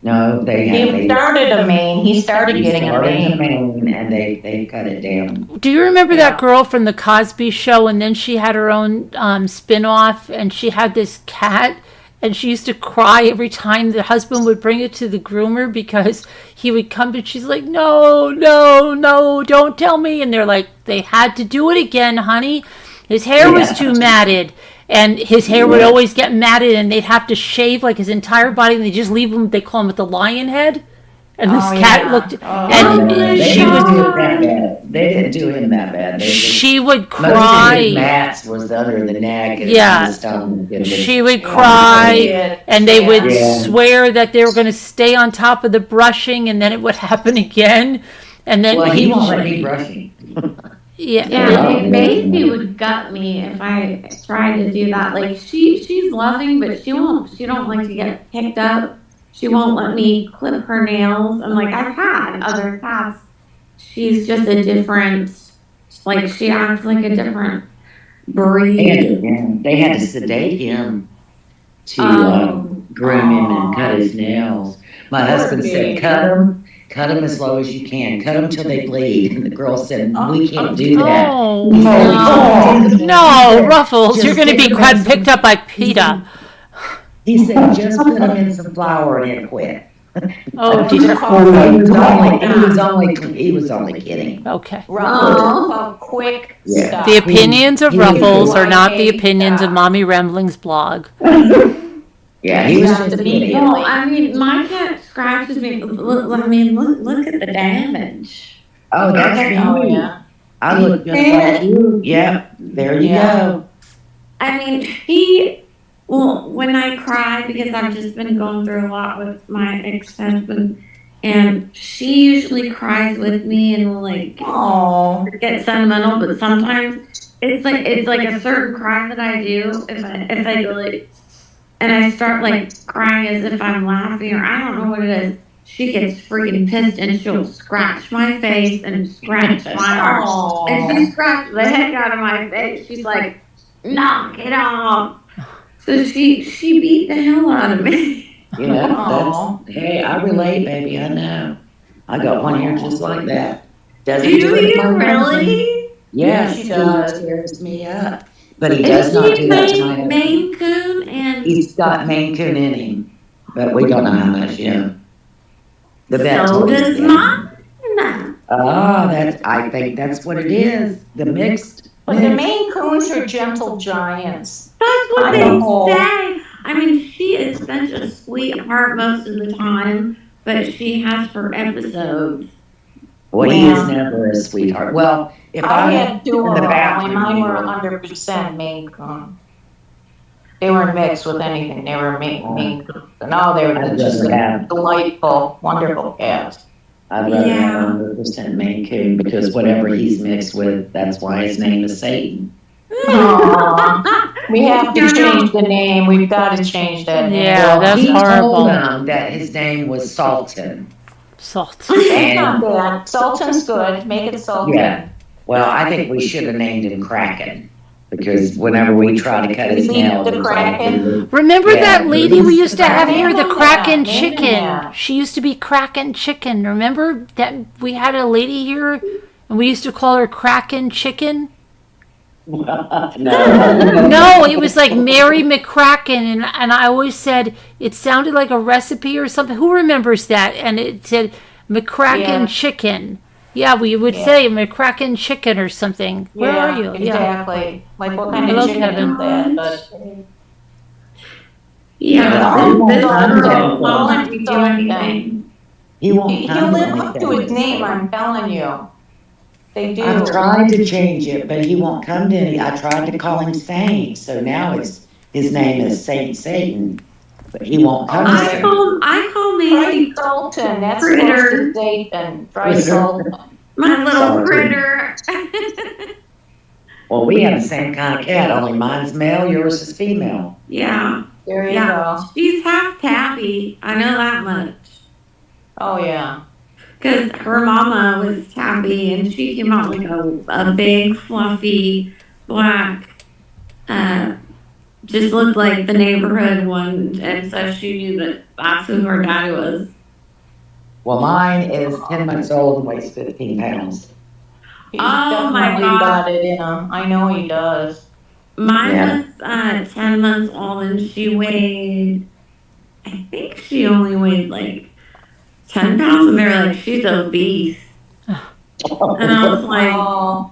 Speaker 4: No,
Speaker 6: He started a mane. He started getting a mane.
Speaker 4: And they cut it down.
Speaker 1: Do you remember that girl from the Cosby Show, and then she had her own spin-off, and she had this cat, and she used to cry every time the husband would bring it to the groomer because he would come and she's like, no, no, no, don't tell me. And they're like, they had to do it again, honey. His hair was too matted. And his hair would always get matted, and they'd have to shave like his entire body, and they just leave him. They call him with the lion head. And this cat looked, and she would.
Speaker 4: They didn't do him that bad.
Speaker 1: She would
Speaker 4: Most of
Speaker 1: cry.
Speaker 4: his mats was under the neck. And
Speaker 1: Yeah.
Speaker 4: the stomach, and
Speaker 1: She would cry, and they would swear that they were going to stay on top of the brushing, and then it would happen again. And then
Speaker 4: Well, he won't let me brushing.
Speaker 1: Yeah,
Speaker 5: Yeah, Baby would gut me if I tried to do that. Like she's loving, but she don't like to get picked up. She won't let me clip her nails. And like I've had other cats. She's just a different, like she acts like a different breed.
Speaker 4: And they had to sedate him to groom him and cut his nails. My husband said, cut them as low as you can. Cut them till they bleed. And the girl said, we can't do that.
Speaker 1: Oh,
Speaker 4: Oh.
Speaker 1: no, Ruffles, you're going to be picked up by PETA.
Speaker 4: He said, just put them in some flour and it quit.
Speaker 1: Oh,
Speaker 4: He was only kidding.
Speaker 1: okay.
Speaker 6: Ruffles, quick
Speaker 4: Yeah.
Speaker 6: stuff.
Speaker 1: The opinions of
Speaker 4: He was
Speaker 1: Ruffles are not the
Speaker 6: quiet.
Speaker 1: opinions of Mommy Rambling's blog.
Speaker 4: Yeah, he was
Speaker 6: Not
Speaker 4: just
Speaker 6: to be
Speaker 4: kidding.
Speaker 5: Well, I mean, my cat scratches me. Look at the damage.
Speaker 4: Oh, that's
Speaker 6: Oh,
Speaker 4: me.
Speaker 6: yeah.
Speaker 4: I look just like you. Yep, there you go.
Speaker 5: I mean, when I cry, because I've just been going through a lot with my ex-husband, and she usually cries with me and will like
Speaker 6: Oh,
Speaker 5: get sentimental, but sometimes it's like a certain cry that I do if I go like, and I start like crying as if I'm laughing, or I don't know what it is. She gets freaking pissed and she'll scratch my face and scratch my arm. And she scratched the heck out of my face. She's like, knock it off. So she beat the hell out of me.
Speaker 4: Yeah, hey, I relate, baby, I know. I got one here just like that. Doesn't
Speaker 5: Do
Speaker 4: do it
Speaker 5: you
Speaker 4: to my husband.
Speaker 5: really?
Speaker 4: Yes,
Speaker 6: She
Speaker 4: he
Speaker 6: does.
Speaker 4: tears me up. But he does
Speaker 5: Is
Speaker 4: not
Speaker 5: he
Speaker 4: do that to my husband.
Speaker 5: Maine Coon and
Speaker 4: He's got Maine Coon in him, but we don't know how much yet. The vet
Speaker 5: so
Speaker 4: told us
Speaker 5: does
Speaker 4: that.
Speaker 5: mine.
Speaker 4: I think that's what it is. The mixed.
Speaker 6: but the Maine Coons are gentle giants.
Speaker 5: That's what
Speaker 6: I
Speaker 5: they
Speaker 6: know.
Speaker 5: say. I mean, she is such a sweetheart most of the time, but she has her episodes.
Speaker 4: Well, he is never a sweetheart. Well, if
Speaker 6: I
Speaker 4: I
Speaker 6: had two
Speaker 4: in
Speaker 6: of
Speaker 4: the
Speaker 6: them,
Speaker 4: bathroom,
Speaker 6: and mine were 100% Maine Coon. They weren't mixed with anything, they were Maine Coon. No, they were
Speaker 4: I'd
Speaker 6: just
Speaker 4: rather have,
Speaker 6: delightful, wonderful cats.
Speaker 4: I'd rather
Speaker 5: Yeah.
Speaker 4: have 100% Maine Coon because whatever he's mixed with, that's why his name is Satan.
Speaker 6: Aw. We have to change the name, we've got to change that name.
Speaker 1: Yeah, that's
Speaker 4: he
Speaker 1: horrible.
Speaker 4: told them that his name was Sultan.
Speaker 1: Salt.
Speaker 6: That's not bad, Sultan's good, make it Sultan.
Speaker 4: Yeah. Well, I think we should have named him Kraken because whenever we try to cut his
Speaker 6: You mean
Speaker 4: nails,
Speaker 6: the
Speaker 4: it's like-
Speaker 6: Kraken?
Speaker 1: Remember
Speaker 4: Yeah,
Speaker 1: that lady we used to have
Speaker 6: Kraken.
Speaker 1: here, the Kraken
Speaker 6: Yeah,
Speaker 1: Chicken?
Speaker 6: yeah.
Speaker 1: She used to be Kraken Chicken. Remember that we had a lady here and we used to call her Kraken Chicken?
Speaker 4: no.
Speaker 1: No, it was like Mary McCracken, and I always said it sounded like a recipe or something. Who remembers that? And it said McCracken
Speaker 6: Yeah.
Speaker 1: Chicken. Yeah, we would
Speaker 6: Yeah.
Speaker 1: say McCracken Chicken or something. Where are you? Yeah.
Speaker 6: Exactly, like what kind
Speaker 1: Hello,
Speaker 6: of chicken
Speaker 1: Kevin.
Speaker 6: is that, but.
Speaker 5: Yeah, this
Speaker 4: Yeah.
Speaker 5: girl won't do anything.
Speaker 4: He won't
Speaker 6: He'll
Speaker 4: come
Speaker 6: live
Speaker 4: with
Speaker 6: up to
Speaker 4: anything.
Speaker 6: his name, I'm telling you. They do.
Speaker 4: I've tried to change it, but he won't come to me. I tried to call him Saint, so now his name is Saint Satan, but he won't come
Speaker 5: I
Speaker 4: to me.
Speaker 5: call Mandy
Speaker 6: Fried Sultan, that's
Speaker 5: Critter.
Speaker 6: supposed to date and fried Sultan.
Speaker 5: my little
Speaker 4: Sorry.
Speaker 5: critter.
Speaker 4: Well, we have the same kind of cat, only mine's male, yours is female.
Speaker 5: Yeah,
Speaker 6: There you
Speaker 5: Yeah.
Speaker 6: go.
Speaker 5: she's half tabby. I know that much.
Speaker 6: Oh, yeah.
Speaker 5: because her mama was tabby, and she came out like a big, fluffy, black, just looked like the neighborhood one, and so she knew that that's who her daddy was.
Speaker 4: Well, mine is 10 months old and weighs 15 pounds.
Speaker 6: He's
Speaker 5: Oh my
Speaker 6: definitely
Speaker 5: God.
Speaker 6: got it in him. I know he does.
Speaker 5: Mine
Speaker 4: Yeah.
Speaker 5: was 10 months old, and she weighed, I think she only weighed like 10 pounds, and they're like, she's obese. And I was like,
Speaker 6: Oh,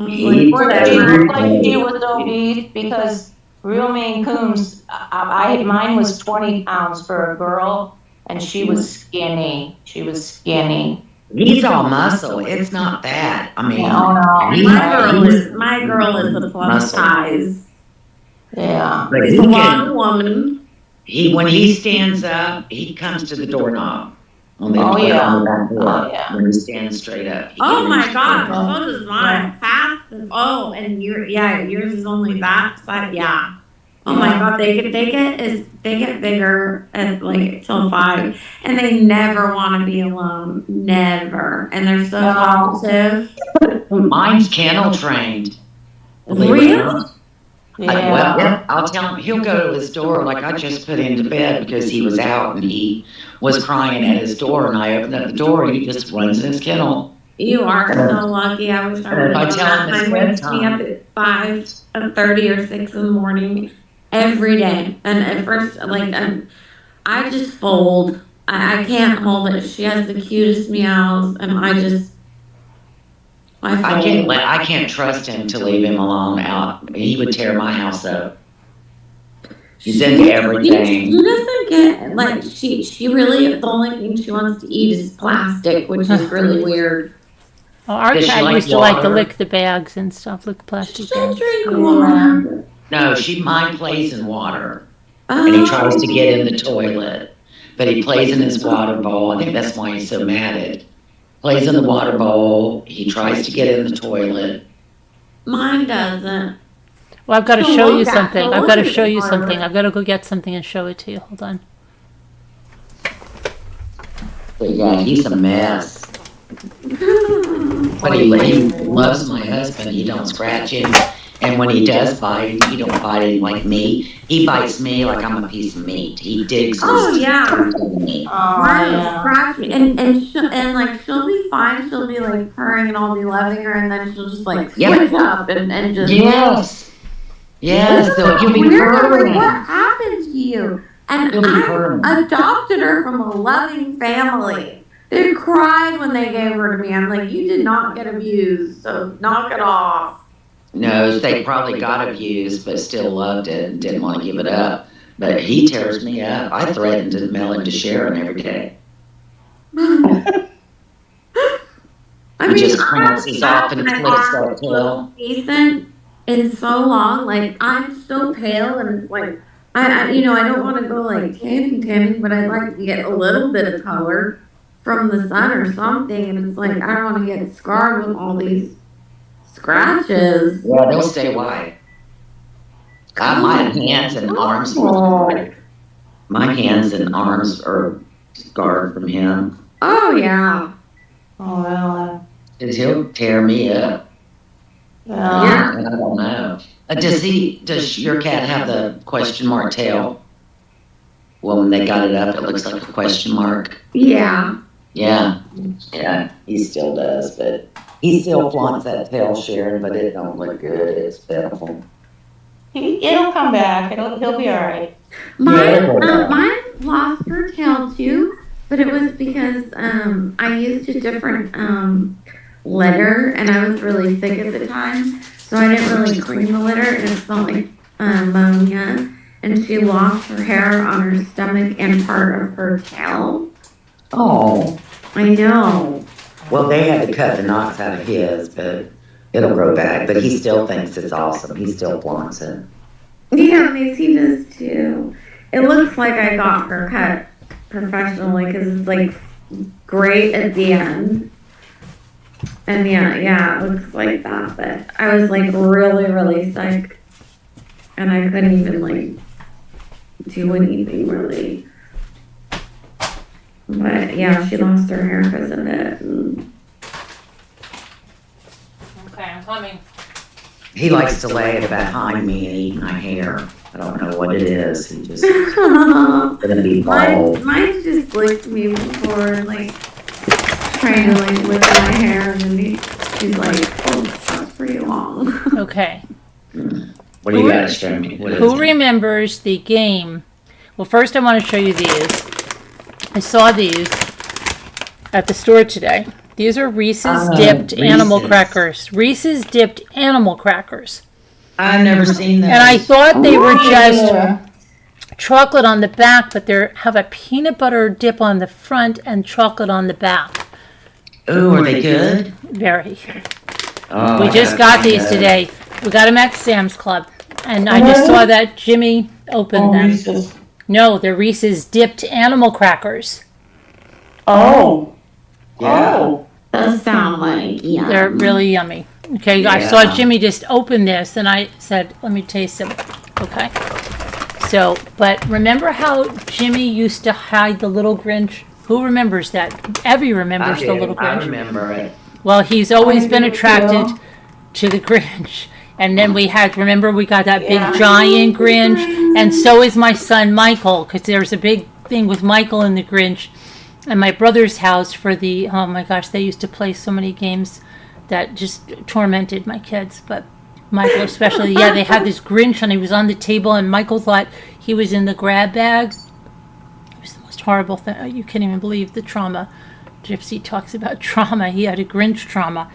Speaker 4: He-
Speaker 6: she
Speaker 5: whatever.
Speaker 6: looked like she was obese because real Maine Coons, mine was 20 pounds for a girl and she was skinny. She was skinny.
Speaker 4: He's all muscle. It's not that. I mean,
Speaker 6: Oh, no.
Speaker 4: he-
Speaker 5: My girl is a plus
Speaker 4: Muscle.
Speaker 5: size.
Speaker 6: Yeah.
Speaker 4: but
Speaker 5: She's
Speaker 4: he
Speaker 5: a
Speaker 4: can-
Speaker 5: long woman.
Speaker 4: when he stands up, he comes to the doorknob. On the
Speaker 6: Oh, yeah.
Speaker 4: on the back door,
Speaker 6: Oh, yeah.
Speaker 4: When he stands straight up. He
Speaker 5: Oh
Speaker 4: can
Speaker 5: my
Speaker 4: reach
Speaker 5: God,
Speaker 4: the door.
Speaker 5: so does mine. Fast. Oh, and yours is only that size. Yeah. Oh my God, they get bigger at like till 5, and they never want to be alone. Never, and they're so
Speaker 6: No.
Speaker 5: talkative.
Speaker 4: Mine's kennel trained. Believe it or
Speaker 5: Really?
Speaker 4: not.
Speaker 6: Yeah.
Speaker 4: Well, yeah, I'll tell him, he'll go to his door, like I just put him to bed because he was out and he was crying at his door, and I opened up the door and he just runs in his kennel.
Speaker 5: You are so lucky. I wish I would
Speaker 4: If I
Speaker 5: have
Speaker 4: tell
Speaker 5: done
Speaker 4: him
Speaker 5: that.
Speaker 4: it's
Speaker 5: Mine wakes me
Speaker 4: bedtime.
Speaker 5: up at 5:30 or 6 in the morning every day. And at first, like, I just fold. I can't hold it. She has the cutest meows, and I fold.
Speaker 4: I can't trust him to leave him alone out. He would tear my house up. He's into everything.
Speaker 5: She doesn't get, like, she really, the only thing she wants to eat is plastic, which is really weird.
Speaker 1: Well, our
Speaker 4: Does she
Speaker 1: cat
Speaker 4: like
Speaker 1: used to like to
Speaker 4: water?
Speaker 1: lick the bags and stuff, lick plastic
Speaker 5: She'll
Speaker 1: bags.
Speaker 5: drink water.
Speaker 4: No, mine plays in water. And he tries to get in the toilet. But he plays in his water bowl. I think that's why he's so mad at it. Plays in the water bowl. He tries to get in the toilet.
Speaker 5: Mine doesn't.
Speaker 1: Well, I've got to
Speaker 5: So
Speaker 1: show you
Speaker 5: look at-
Speaker 1: something.
Speaker 5: so
Speaker 1: I've got to
Speaker 5: look at
Speaker 1: show you
Speaker 5: the
Speaker 1: something.
Speaker 5: water.
Speaker 1: I've got to go get something and show it to you. Hold on.
Speaker 4: But yeah, he's a mess. But he loves my husband. He don't scratch him. And when he does bite, he don't bite him like me. He bites me like I'm a piece of meat. He digs
Speaker 5: Oh,
Speaker 4: his
Speaker 5: yeah.
Speaker 4: teeth into me.
Speaker 6: Oh,
Speaker 5: Mine will
Speaker 6: yeah.
Speaker 5: scratch me, and like she'll be fine. She'll be like purring, and I'll be loving her, and then she'll just like
Speaker 4: Yep.
Speaker 5: switch up and just.
Speaker 4: Yes. Yes. So he'll be
Speaker 5: Weird, like,
Speaker 4: purring.
Speaker 5: what happened to you? And
Speaker 4: He'll be
Speaker 5: I
Speaker 4: purring.
Speaker 5: adopted her from a loving family. They cried when they gave her to me. I'm like, you did not get abused, so knock it off.
Speaker 4: No, they probably got abused, but still loved it and didn't want to give it up. But he tears me up. I threatened to mail him to Sharon every day.
Speaker 5: I
Speaker 4: He just
Speaker 5: I
Speaker 4: pounces off and
Speaker 5: haven't
Speaker 4: flicks
Speaker 5: had
Speaker 4: that tail.
Speaker 5: decent in so long. Like, I'm so pale, and like I don't want to go like tanning, but I'd like to get a little bit of color from the sun or something. And it's like I don't want to get scarred with all these scratches.
Speaker 4: Yeah, they'll stay white. My hands and arms look white. My hands and arms are scarred from him.
Speaker 5: Oh yeah.
Speaker 6: Oh, well.
Speaker 4: 'Cause he'll tear me up.
Speaker 6: Yeah.
Speaker 4: I don't know. Does your cat have the question mark tail? Well, when they got it up, it looks like a question mark.
Speaker 5: Yeah.
Speaker 4: Yeah, he still does, but he still flaunts that tail, Sharon, but it don't look good. It's pitiful.
Speaker 6: It'll come back. He'll be all right.
Speaker 5: Mine lost her tail too, but it was because I used a different litter, and I was really sick at the time, so I didn't really clean the litter, and it smelled like ammonia. And she lost her hair on her stomach and part of her tail.
Speaker 4: Oh,
Speaker 5: I know.
Speaker 4: well, they had to cut the knots out of his, but it'll grow back. But he still thinks it's awesome. He still flaunts it.
Speaker 5: Yeah, Macy does too. It looks like I got her cut professionally because it's like great at the end. And yeah, it looks like that. But I was like really, really sick, and I couldn't even like do anything really. But yeah, she lost her hair because of it. And
Speaker 1: Okay, I'm coming.
Speaker 4: He likes to lay it behind me and eat my hair. I don't know what it is. He just gonna be bald.
Speaker 5: mine just licked me before, like, trying to, like, lick my hair, and then he's like, oh, that's pretty long.
Speaker 1: Okay.
Speaker 4: What do you got to show me? What is
Speaker 1: Who
Speaker 4: it?
Speaker 1: remembers the game? Well, first I want to show you these. I saw these at the store today. These are Reese's dipped animal
Speaker 4: Reese's.
Speaker 1: crackers. Reese's dipped animal crackers.
Speaker 4: I've never seen that.
Speaker 1: And I thought they were just
Speaker 6: Yeah.
Speaker 1: chocolate on the back, but they have a peanut butter dip on the front and chocolate on the back.
Speaker 4: Ooh, are they good?
Speaker 1: Very.
Speaker 4: Oh,
Speaker 1: We
Speaker 4: I
Speaker 1: just
Speaker 4: gotta
Speaker 1: got
Speaker 4: find
Speaker 1: these
Speaker 4: out.
Speaker 1: today. We got them at Sam's Club. And I just saw that Jimmy opened
Speaker 2: Oh,
Speaker 1: them.
Speaker 2: Reese's.
Speaker 1: No, they're Reese's dipped animal crackers.
Speaker 2: Oh.
Speaker 4: Yeah.
Speaker 2: Oh.
Speaker 5: Does sound like, yeah.
Speaker 1: They're really yummy. Okay, I saw
Speaker 4: Yeah.
Speaker 1: Jimmy just open this and I said, let me taste them. Okay. So, but remember how Jimmy used to hide the little Grinch? Who remembers that? Evie remembers the little
Speaker 4: I
Speaker 1: Grinch.
Speaker 4: remember it.
Speaker 1: Well, he's always
Speaker 6: I
Speaker 1: been
Speaker 6: do
Speaker 1: attracted
Speaker 6: too.
Speaker 1: to the Grinch. And then we had, remember, we got that big
Speaker 6: Yeah.
Speaker 1: giant Grinch. And so is my son Michael, because there's a big thing with Michael and the Grinch. And my brother's house for the, oh my gosh, they used to play so many games that just tormented my kids. But Michael especially, yeah, they had this Grinch and he was on the table and Michael thought he was in the grab bag. It was the most horrible thing. You can't even believe the trauma. Gypsy talks about trauma. He had a Grinch trauma.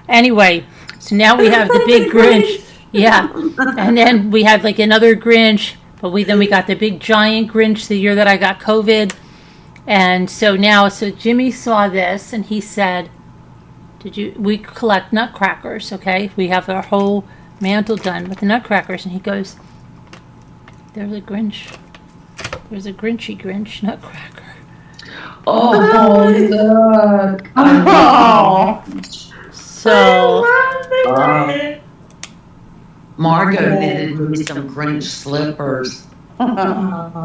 Speaker 1: Anyway, so now we have the big Grinch. Yeah. And then we had like another Grinch, but then we got the big giant Grinch the year that I got COVID. And so now, so Jimmy saw this and he said, we collect nutcrackers, okay? We have our whole mantle done with the nutcrackers. And he goes, there's a Grinch. There's a Grinchy Grinch nutcracker.
Speaker 4: Oh, look.
Speaker 2: Oh.
Speaker 1: So,
Speaker 4: Margot knitted me some Grinch slippers.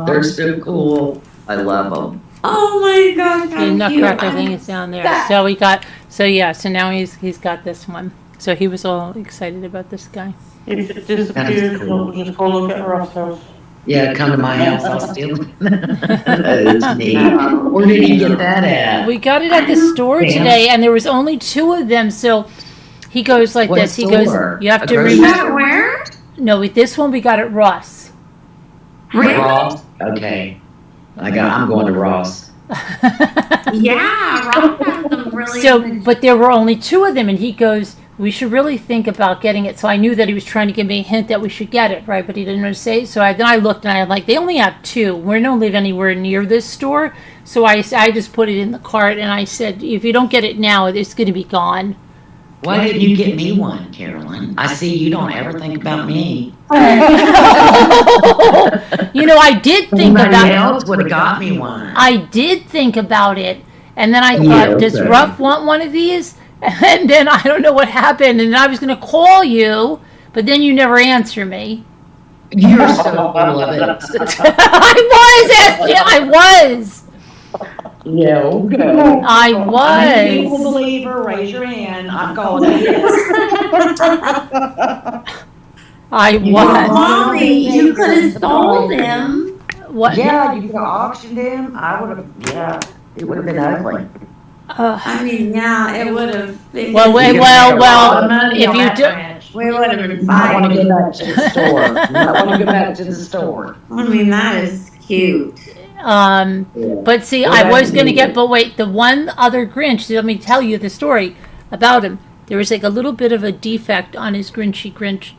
Speaker 4: They're so cool. I love them.
Speaker 5: Oh my gosh,
Speaker 1: the
Speaker 5: how cute.
Speaker 1: nutcracker thing is down there. So we got, so yeah, so now he's got this one. So he was all excited about this guy.
Speaker 2: If it disappears, we'll just go look at Russ's house.
Speaker 4: Yeah, come to my house. I'll steal it. That is neat. Where did he get that at?
Speaker 1: We got it at the store
Speaker 4: Damn.
Speaker 1: today, and there was only 2 of them. So he goes like
Speaker 4: What
Speaker 1: this. He goes,
Speaker 4: store?
Speaker 1: you have
Speaker 4: A
Speaker 1: to
Speaker 4: grocery
Speaker 1: remember.
Speaker 5: Where?
Speaker 1: No, with this one we got at Ross.
Speaker 4: Ross? Okay. I'm going to Ross.
Speaker 5: Yeah, Rob has them really
Speaker 1: So,
Speaker 5: good.
Speaker 1: but there were only 2 of them, and he goes, we should really think about getting it. So I knew that he was trying to give me a hint that we should get it, right? But he didn't want to say. So then I looked, and I like, they only have 2. We don't live anywhere near this store. So I just put it in the cart, and I said, if you don't get it now, it's going to be gone.
Speaker 4: Why didn't you get me one, Carolyn? I see you don't ever think about me.
Speaker 1: You know, I did think
Speaker 4: Somebody
Speaker 1: about
Speaker 4: else would have got me one.
Speaker 1: I did think about it, and then I thought,
Speaker 4: Yeah,
Speaker 1: does
Speaker 4: okay.
Speaker 1: Ruff want one of these? And then I don't know what happened, and I was going to call you, but then you never answer me.
Speaker 4: You're so full of it.
Speaker 1: I was.
Speaker 4: Yeah, okay.
Speaker 1: I
Speaker 4: Any people
Speaker 1: was.
Speaker 4: believer, raise your hand. I'm calling it yes.
Speaker 1: I was.
Speaker 5: Molly, you could have sold him.
Speaker 1: What?
Speaker 4: Yeah, you could have auctioned him. I would have, yeah, it would have been ugly.
Speaker 5: I mean, yeah, it would have.
Speaker 1: Well,
Speaker 4: You could make a lot of
Speaker 1: well,
Speaker 4: money
Speaker 1: if
Speaker 4: on
Speaker 1: you
Speaker 4: that
Speaker 1: do,
Speaker 4: ranch.
Speaker 5: We would have been
Speaker 4: You might want to
Speaker 5: fine.
Speaker 4: go back to the store. You might want to go back to the store.
Speaker 5: I mean, that is cute.
Speaker 1: but see,
Speaker 4: Well,
Speaker 1: I was
Speaker 4: that's
Speaker 1: going to get,
Speaker 4: neat.
Speaker 1: but wait, the one other Grinch, let me tell you the story about him. There was like a little bit of a defect on his Grinchy Grinch,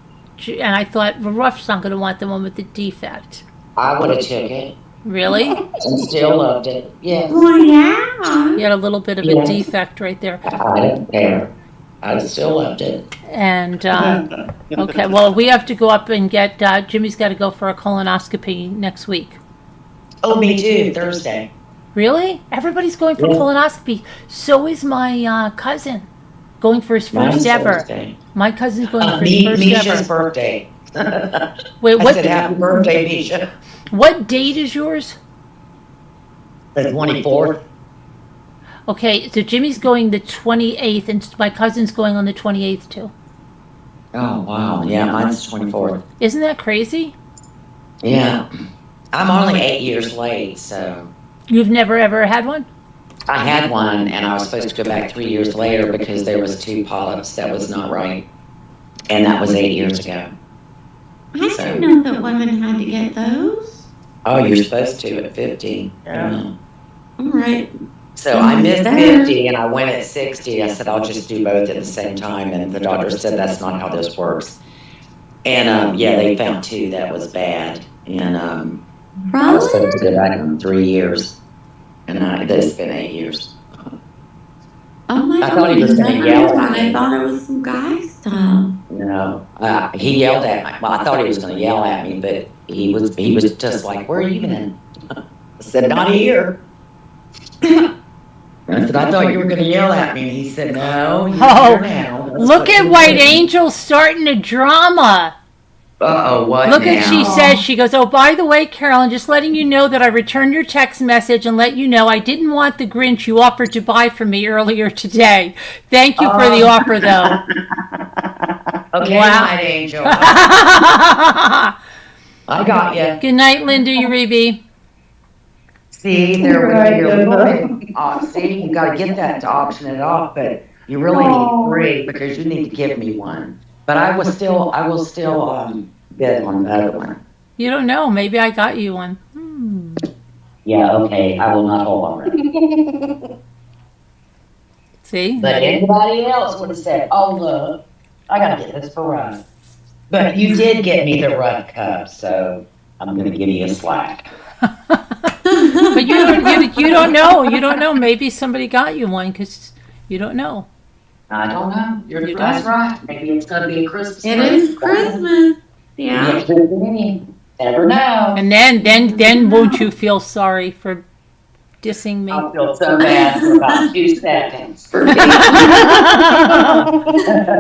Speaker 1: and I thought, well, Ruff's not going to want the one with the defect.
Speaker 4: I would have took it
Speaker 1: Really?
Speaker 4: and still loved it. Yeah,
Speaker 5: Well, yeah.
Speaker 1: He had a little bit of a
Speaker 4: Yeah.
Speaker 1: defect right there.
Speaker 4: I didn't care. I still loved it.
Speaker 1: And, okay, well, we have to go up and get, Jimmy's got to go for a colonoscopy next week.
Speaker 4: Oh, me too, Thursday.
Speaker 1: Really? Everybody's going for
Speaker 4: Yeah.
Speaker 1: colonoscopy. So is my cousin going for his first
Speaker 4: Mine's
Speaker 1: ever.
Speaker 4: Thursday.
Speaker 1: My cousin's going for his first
Speaker 4: Misha's
Speaker 1: ever.
Speaker 4: birthday.
Speaker 1: Wait,
Speaker 4: I
Speaker 1: what?
Speaker 4: said, happy birthday, Misha.
Speaker 1: What date is yours?
Speaker 4: The 24th.
Speaker 1: Okay, so Jimmy's going the 28th, and my cousin's going on the 28th too.
Speaker 4: Oh, wow. Yeah, mine's 24th.
Speaker 1: Isn't that crazy?
Speaker 4: Yeah. I'm only 8 years late, so.
Speaker 1: You've never ever had one?
Speaker 4: I had one, and I was supposed to go back 3 years later because there was 2 polyps. That was not right. And that was 8 years ago.
Speaker 5: I didn't know that women had to get those.
Speaker 4: Oh, you're supposed to at 50.
Speaker 2: Yeah.
Speaker 5: All right.
Speaker 4: So I missed 50 and I went at 60. I said, I'll just do both at the same time. And the doctor said, that's not how this works. And yeah, they found 2 that was bad. And I was supposed to go back in 3 years. And it's been 8 years.
Speaker 5: Oh my
Speaker 4: I thought he was gonna
Speaker 5: goodness,
Speaker 4: yell at me.
Speaker 5: I thought it was some guy stuff.
Speaker 4: No, he yelled at me. Well, I thought he was going to yell at me, but he was just like, where are you been? I said, not here. I said, I thought you were going to yell at me. And he said, no, you're here now. That's
Speaker 1: Look
Speaker 4: what
Speaker 1: at
Speaker 4: you
Speaker 1: White
Speaker 4: did."
Speaker 1: Angel starting a drama.
Speaker 4: Uh-oh, what
Speaker 1: Look
Speaker 4: now?
Speaker 1: at, she says, she goes, oh, by the way, Carolyn, just letting you know that I returned your text message and let you know I didn't want the Grinch you offered to buy for me earlier today. Thank you for the offer, though.
Speaker 4: Okay,
Speaker 1: Wow.
Speaker 4: White Angel. I got you.
Speaker 1: Good night, Linda Uribe.
Speaker 4: See, there was your woman. See, you got to get that to auction it off, but you really need 3 because you need to give me one. But I will still bid on the other one.
Speaker 1: You don't know. Maybe I got you one.
Speaker 4: Yeah, okay, I will not hold on it.
Speaker 1: See?
Speaker 4: But anybody else would have said, oh, look, I got to get this for Russ. But you did get me the Rudd cup, so I'm going to give you a slack.
Speaker 1: But you don't know. You don't know. Maybe somebody got you one because you don't know.
Speaker 4: I don't know.
Speaker 1: You
Speaker 4: That's
Speaker 1: don't?
Speaker 4: right. Maybe it's going to be a Christmas.
Speaker 5: It is Christmas. Yeah.
Speaker 4: Never know.
Speaker 1: And then won't you feel sorry for dissing me?
Speaker 4: I feel so bad for about 2 seconds.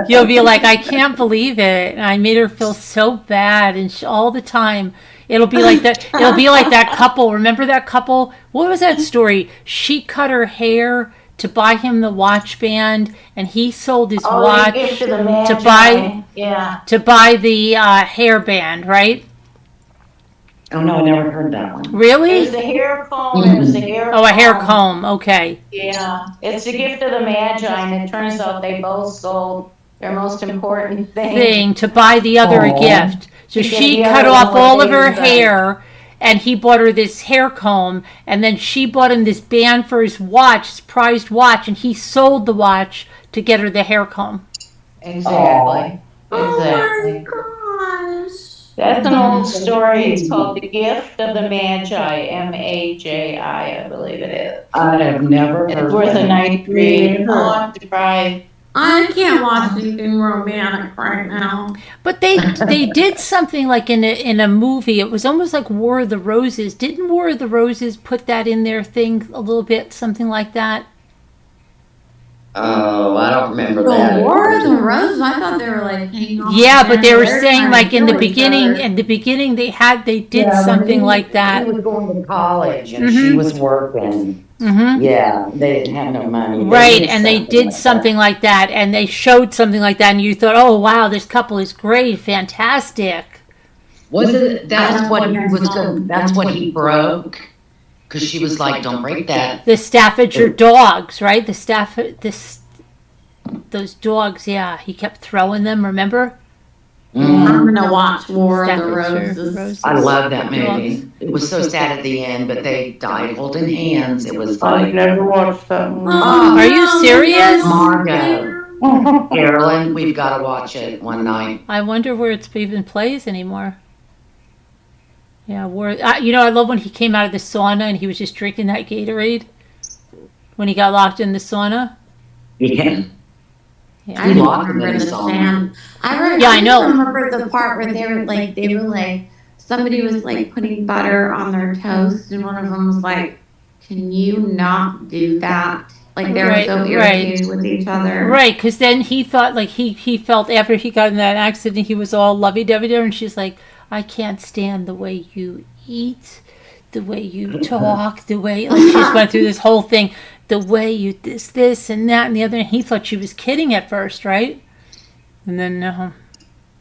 Speaker 1: You'll be like, I can't believe it. I made her feel so bad, and all the time. It'll be like that. It'll be like that couple. Remember that couple? What was that story? She cut her hair to buy him the watch band, and he sold his watch to buy the hairband, right?
Speaker 4: Oh, no, I never heard that one.
Speaker 6: It
Speaker 1: Really?
Speaker 6: was the hair comb, it was the hair
Speaker 1: Oh, a hair
Speaker 6: comb.
Speaker 1: comb. Okay.
Speaker 6: Yeah, it's the gift of the Magi, and it turns out they both sold their most important
Speaker 1: Thing to buy the other a
Speaker 4: Aw.
Speaker 1: gift. So
Speaker 6: To get
Speaker 1: she
Speaker 6: the
Speaker 1: cut
Speaker 6: other
Speaker 1: off
Speaker 6: one
Speaker 1: all
Speaker 6: what
Speaker 1: of
Speaker 6: they
Speaker 1: her
Speaker 6: desired.
Speaker 1: hair, and he bought her this hair comb, and then she bought him this band for his watch, his prized watch, and he sold the watch to get her the hair comb.
Speaker 6: Exactly.
Speaker 5: Oh
Speaker 6: Exactly.
Speaker 5: my gosh.
Speaker 6: That's an old story. It's called The Gift of the Magi, M-A-J-I, I believe it is.
Speaker 4: I have never heard
Speaker 6: It's worth a
Speaker 4: that.
Speaker 6: night read. On to try.
Speaker 5: I can't watch anything romantic right now.
Speaker 1: But they did something like in a movie. It was almost like War of the Roses. Didn't War of the Roses put that in their thing a little bit, something like that?
Speaker 4: Oh, I don't remember
Speaker 5: The
Speaker 4: that.
Speaker 5: War of the Roses. I thought they were like hanging on.
Speaker 1: Yeah, but they were
Speaker 5: They're
Speaker 1: saying
Speaker 5: trying
Speaker 1: like
Speaker 5: to
Speaker 1: in the
Speaker 5: kill each
Speaker 1: beginning.
Speaker 5: other.
Speaker 1: In the beginning, they did
Speaker 4: Yeah, when
Speaker 1: something like that.
Speaker 4: He was going to college and she was working.
Speaker 1: Mm-hmm.
Speaker 4: Yeah, they didn't have no money.
Speaker 1: Right, and they did something like that, and they showed something like that, and you thought, oh wow, this couple is great, fantastic.
Speaker 4: Wasn't that's what he was going? That's what he broke. Because she was like, "Don't break that."
Speaker 1: The Staffordshire dogs, right? Those dogs, yeah. He kept throwing them. Remember?
Speaker 5: I'm gonna watch War of the
Speaker 1: Staffordshire
Speaker 5: Roses.
Speaker 4: I love that movie. It was so sad at the end, but they died holding hands. It was
Speaker 2: I've
Speaker 4: like
Speaker 2: never watched that one.
Speaker 1: Are you serious?
Speaker 4: Margot, Carolyn. We've got to watch it one night.
Speaker 1: I wonder where it's even plays anymore. Yeah, I love when he came out of the sauna and he was just drinking that Gatorade when he got locked in the sauna.
Speaker 4: Yeah.
Speaker 1: Yeah.
Speaker 5: I don't
Speaker 4: locked them in
Speaker 5: remember
Speaker 4: the
Speaker 5: the
Speaker 4: sauna.
Speaker 5: sound. I
Speaker 1: I know.
Speaker 5: remember the part where they were like somebody was like putting butter on their toast, and one of them was like, "Can you not do that?" Like they were
Speaker 1: Right,
Speaker 5: so irritated with each other.
Speaker 1: Right, because then he thought like he felt after he got in that accident he was all lovey-dovey, and she's like, I can't stand the way you eat, the way you talk, the way like she just went through this whole thing. the way you this and that and the other. And he thought she was kidding at first, right? And then no.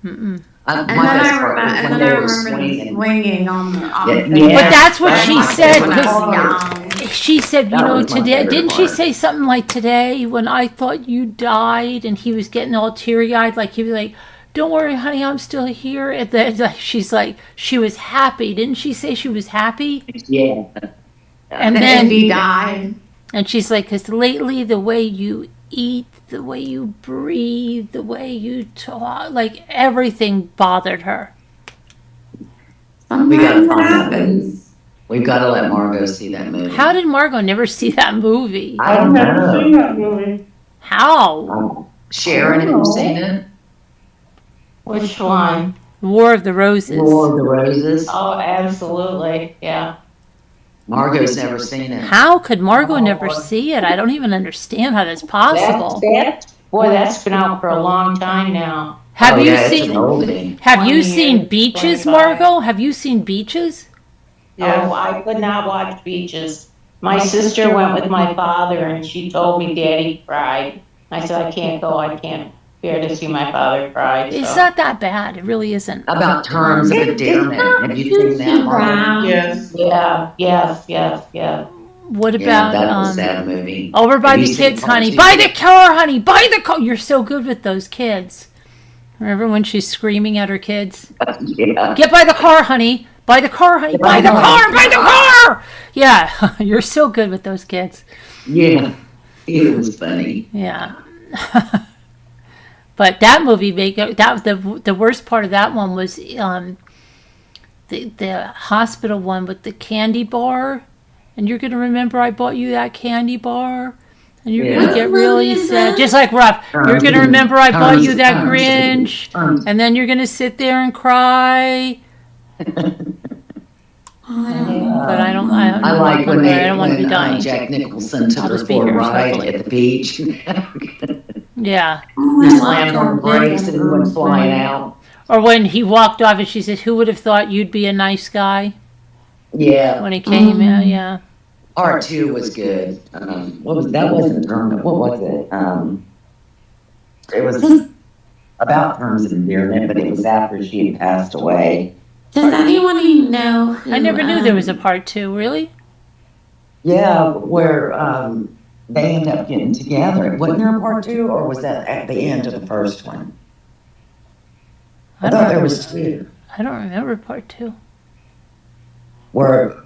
Speaker 1: Mm-mm.
Speaker 4: My
Speaker 5: And then
Speaker 4: best
Speaker 5: I
Speaker 4: part was
Speaker 5: remember, and
Speaker 4: when
Speaker 5: then I
Speaker 4: they were
Speaker 5: remember the
Speaker 4: swinging.
Speaker 5: swinging on the
Speaker 4: Yeah,
Speaker 5: thing.
Speaker 4: yeah.
Speaker 1: But that's what she
Speaker 5: When
Speaker 1: said,
Speaker 5: I was
Speaker 1: 'cause
Speaker 5: young.
Speaker 1: she said, you
Speaker 4: That
Speaker 1: know,
Speaker 4: was my
Speaker 1: today,
Speaker 4: favorite
Speaker 1: didn't she
Speaker 4: part.
Speaker 1: say something like today when I thought you died and he was getting all teary eyed, like he was like, don't worry, honey, I'm still here. And then like, she's like, she was happy. Didn't she say she was happy?
Speaker 4: Yeah.
Speaker 1: And
Speaker 5: That
Speaker 1: then,
Speaker 5: if he died.
Speaker 1: and she's like, because lately the way you eat, the way you breathe, the way you talk, like everything bothered her.
Speaker 4: We gotta
Speaker 5: Sometimes it
Speaker 4: find that
Speaker 5: happens.
Speaker 4: We've got to let Margot see that movie.
Speaker 1: How did Margot never see that movie?
Speaker 4: I
Speaker 2: I've
Speaker 4: don't
Speaker 2: never seen
Speaker 4: know.
Speaker 2: that movie.
Speaker 1: How?
Speaker 4: Sharon, have you seen it?
Speaker 6: Which one?
Speaker 1: War of the Roses.
Speaker 4: War of the Roses.
Speaker 6: Oh, absolutely, yeah.
Speaker 4: Margot's never seen it.
Speaker 1: How could Margot never see it? I don't even understand how that's possible.
Speaker 6: Boy, that's been out for a long time now.
Speaker 1: Have
Speaker 4: Oh,
Speaker 1: you
Speaker 4: yeah, it's
Speaker 1: seen
Speaker 4: an oldie.
Speaker 1: Have you
Speaker 6: 20
Speaker 1: seen
Speaker 6: years,
Speaker 1: Beaches,
Speaker 6: 25.
Speaker 1: Margot? Have you seen Beaches?
Speaker 6: Oh,
Speaker 2: Yes.
Speaker 6: I could not watch Beaches. My sister went with my father and she told me Daddy cried. I said, I can't go, I can't bear to see my father cry,
Speaker 1: It's
Speaker 6: so.
Speaker 1: not that bad. It really isn't.
Speaker 4: About Terms of Endearment. Have you seen that, Margot?
Speaker 2: Yes.
Speaker 6: Yeah, yes.
Speaker 1: What
Speaker 4: Yeah,
Speaker 1: about
Speaker 4: that was a sad movie.
Speaker 1: Over by
Speaker 4: Have
Speaker 1: the
Speaker 4: you seen
Speaker 1: kids,
Speaker 4: part
Speaker 1: honey?
Speaker 4: two?
Speaker 1: Buy the car, honey. Buy the car. You're so good with those kids. Remember when she's screaming at her kids?
Speaker 4: Yeah.
Speaker 1: Get by the car, honey. Buy the car, honey. Buy the car. Buy the car. Yeah, you're so good with those kids.
Speaker 4: Yeah. It was funny.
Speaker 1: Yeah. But that movie that the worst part of that one was the hospital one with the candy bar, and you're gonna remember I bought you that candy bar, and you're
Speaker 4: Yeah.
Speaker 1: gonna get really
Speaker 5: What movie is
Speaker 1: sad,
Speaker 5: that?
Speaker 1: just like Rob. You're gonna remember I bought you that
Speaker 4: Terms.
Speaker 1: Grinch, and then you're gonna sit there and cry. But I don't.
Speaker 4: I like when
Speaker 1: I don't want to be dying.
Speaker 4: Jack Nicholson took
Speaker 1: I'll
Speaker 4: her
Speaker 1: just be
Speaker 4: for a
Speaker 1: here
Speaker 4: ride
Speaker 1: respectfully.
Speaker 4: at the beach.
Speaker 1: Yeah.
Speaker 5: Oh,
Speaker 4: He
Speaker 5: I
Speaker 4: slammed on the
Speaker 5: love
Speaker 4: brakes and he went flying out.
Speaker 1: Or when he walked off and she said, "Who would have thought you'd be a nice guy?"
Speaker 4: Yeah.
Speaker 1: When he came out, yeah.
Speaker 4: Part 2 was good. What was that? Wasn't Terms. What was it? It was about Terms of Endearment, but it was after she had passed away.
Speaker 5: Does anyone even know? Who,
Speaker 1: I never knew there was a part 2. Really?
Speaker 4: Yeah, where they end up getting together. Wasn't there a part 2, or was that at the end of the first one? I thought there was 2.
Speaker 1: I don't remember part 2.
Speaker 4: Where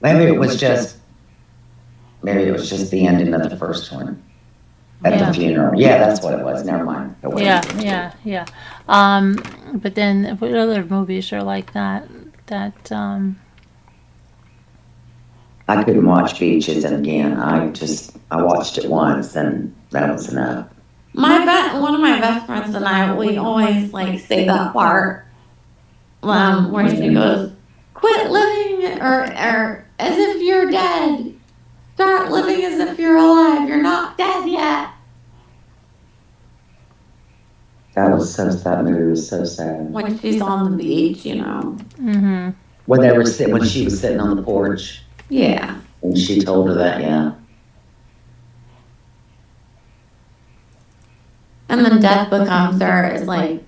Speaker 4: maybe it was just the ending of the first one at
Speaker 1: Yeah.
Speaker 4: the funeral. Yeah, that's what it was. Never mind. It wasn't.
Speaker 1: Yeah. But then what other movies are like that?
Speaker 4: I couldn't watch Beaches again. I watched it once and that was enough.
Speaker 5: One of my best friends and I, we always like say that part, where she goes, "Quit living or as if you're dead. Start living as if you're alive. You're not dead yet."
Speaker 4: That movie was so sad.
Speaker 5: When she's on the beach, you know.
Speaker 1: Mm-hmm.
Speaker 4: When she was sitting on the porch
Speaker 5: Yeah.
Speaker 4: and she told her that, yeah.
Speaker 5: And then death becomes her is like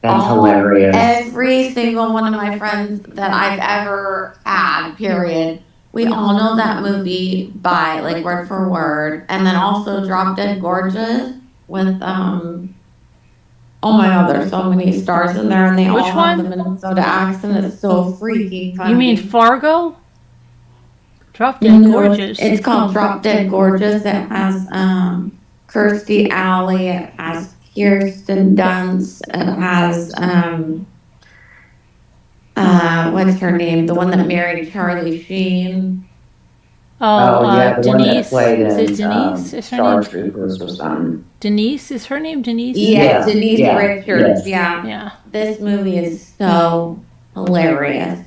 Speaker 4: That's
Speaker 5: Oh,
Speaker 4: hilarious.
Speaker 5: every single one of my friends that I've ever had, period. We all know that movie by like word for word. And then also Drop Dead Gorgeous with oh my god, there's so many stars in there and they all
Speaker 1: Which
Speaker 5: have
Speaker 1: one?
Speaker 5: the Minnesota accent. It's so freaking funny.
Speaker 1: You mean Fargo? Drop Dead
Speaker 5: No,
Speaker 1: Gorgeous.
Speaker 5: It's called Drop Dead Gorgeous. It has Kirstie Alley, it has Kirsten Dunst, it has what's her name? The one that married Charlie Sheen.
Speaker 1: Oh,
Speaker 4: the one that
Speaker 1: Denise.
Speaker 4: played
Speaker 1: Is it
Speaker 4: in
Speaker 1: Denise? Is her
Speaker 4: Star
Speaker 1: name
Speaker 4: Troopers or something.
Speaker 1: Denise? Is her name Denise?
Speaker 5: Yeah, Denise
Speaker 4: yeah,
Speaker 5: Richards,
Speaker 4: yes.
Speaker 5: yeah.
Speaker 1: Yeah.
Speaker 5: This movie is so hilarious.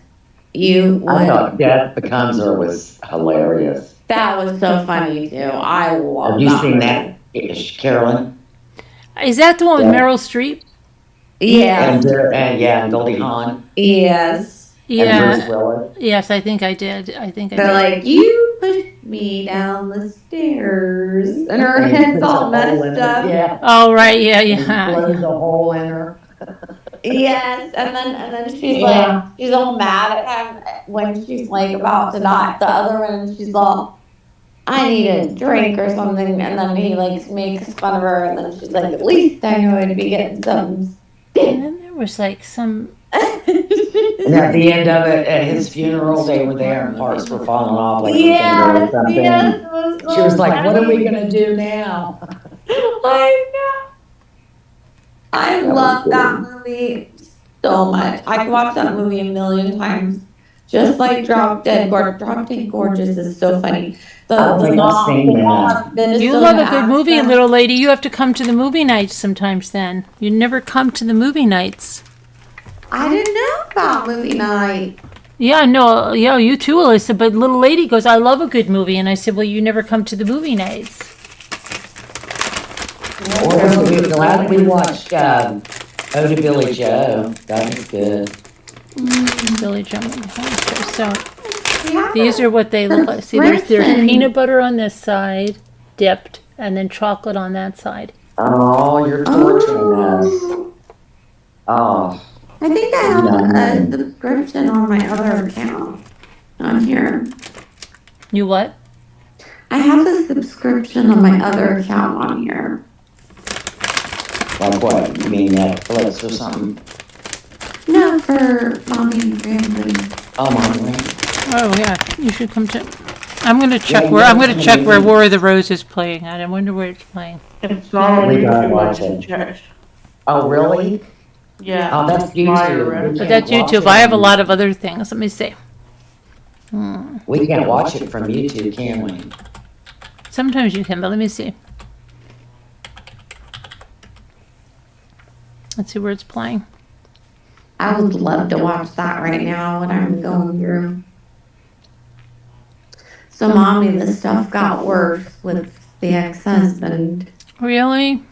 Speaker 5: You
Speaker 4: I
Speaker 5: would
Speaker 4: thought Death Becomes Her was hilarious.
Speaker 5: that was so funny too. I love
Speaker 4: Have you
Speaker 5: that
Speaker 4: seen
Speaker 5: movie.
Speaker 4: that, Carolyn?
Speaker 1: Is that the one with
Speaker 4: Yeah.
Speaker 1: Meryl Streep?
Speaker 5: Yeah.
Speaker 4: And Goldie Hawn
Speaker 5: Yes.
Speaker 4: and
Speaker 1: Yeah.
Speaker 4: Bruce Willis.
Speaker 1: Yes, I think I did.
Speaker 5: They're like, you pushed me down the stairs. And her head's all messed up.
Speaker 2: Yeah.
Speaker 1: Oh, right, yeah,
Speaker 2: And
Speaker 1: yeah.
Speaker 2: blows a hole in her.
Speaker 5: Yes, and then she's
Speaker 6: Yeah.
Speaker 5: like, she's all mad at him when she's like about to die. The other one, she's all, I need a drink or something, and then he like makes fun of her, and then she's like, at least I know I'd be getting something.
Speaker 1: And then there was like some,
Speaker 4: And at the end of it, at his funeral, they were there and parts were falling off like her finger or
Speaker 5: Yes,
Speaker 4: something.
Speaker 5: yes, it was
Speaker 4: She was like, what are we
Speaker 5: funny.
Speaker 4: gonna do now?
Speaker 5: I know. I love that movie so much. I could watch that movie a million times. Just like Drop Dead Gorgeous is so funny.
Speaker 4: I don't think I've seen that.
Speaker 1: you love a good movie, little lady. You have to come to the movie nights sometimes then. You never come to the movie nights.
Speaker 5: I didn't know about movie night.
Speaker 1: Yeah, no, yeah, you too, Alyssa. But little lady goes, I love a good movie. And I said, well, you never come to the movie nights.
Speaker 4: Or we're glad we watched Ode to Billy Joe. That was good.
Speaker 1: Billy Joe. So
Speaker 5: Yeah.
Speaker 1: these are what they look like. See, there's peanut butter on this side, dipped, and then chocolate on that side.
Speaker 4: Oh, you're torturing us.
Speaker 5: Oh,
Speaker 4: Oh,
Speaker 5: I think I have a subscription on my other account on here.
Speaker 1: You what?
Speaker 5: I have a subscription on my other account on here.
Speaker 4: like what? You mean Netflix or something?
Speaker 5: No, for mommy and family.
Speaker 4: Oh, my.
Speaker 1: Oh yeah, you should come to. I'm gonna check
Speaker 4: Yeah,
Speaker 1: where
Speaker 4: yeah,
Speaker 1: I'm gonna
Speaker 4: it's
Speaker 1: check
Speaker 4: gonna
Speaker 1: where
Speaker 4: be-
Speaker 1: War of the Rose is playing. I wonder where it's playing.
Speaker 2: It's not on
Speaker 4: We gotta
Speaker 2: YouTube,
Speaker 4: watch
Speaker 2: I
Speaker 4: it.
Speaker 2: just checked.
Speaker 4: Oh, really?
Speaker 2: Yeah.
Speaker 4: Oh, that's YouTube.
Speaker 1: But that's YouTube. I have a lot of other things. Let me see.
Speaker 4: We can't watch it from YouTube, can we?
Speaker 1: Sometimes you can, but let me see. Let's see where it's playing.
Speaker 5: I would love to watch that right now when I'm going through. So, mommy, the stuff got worse with the ex-husband.
Speaker 1: Really?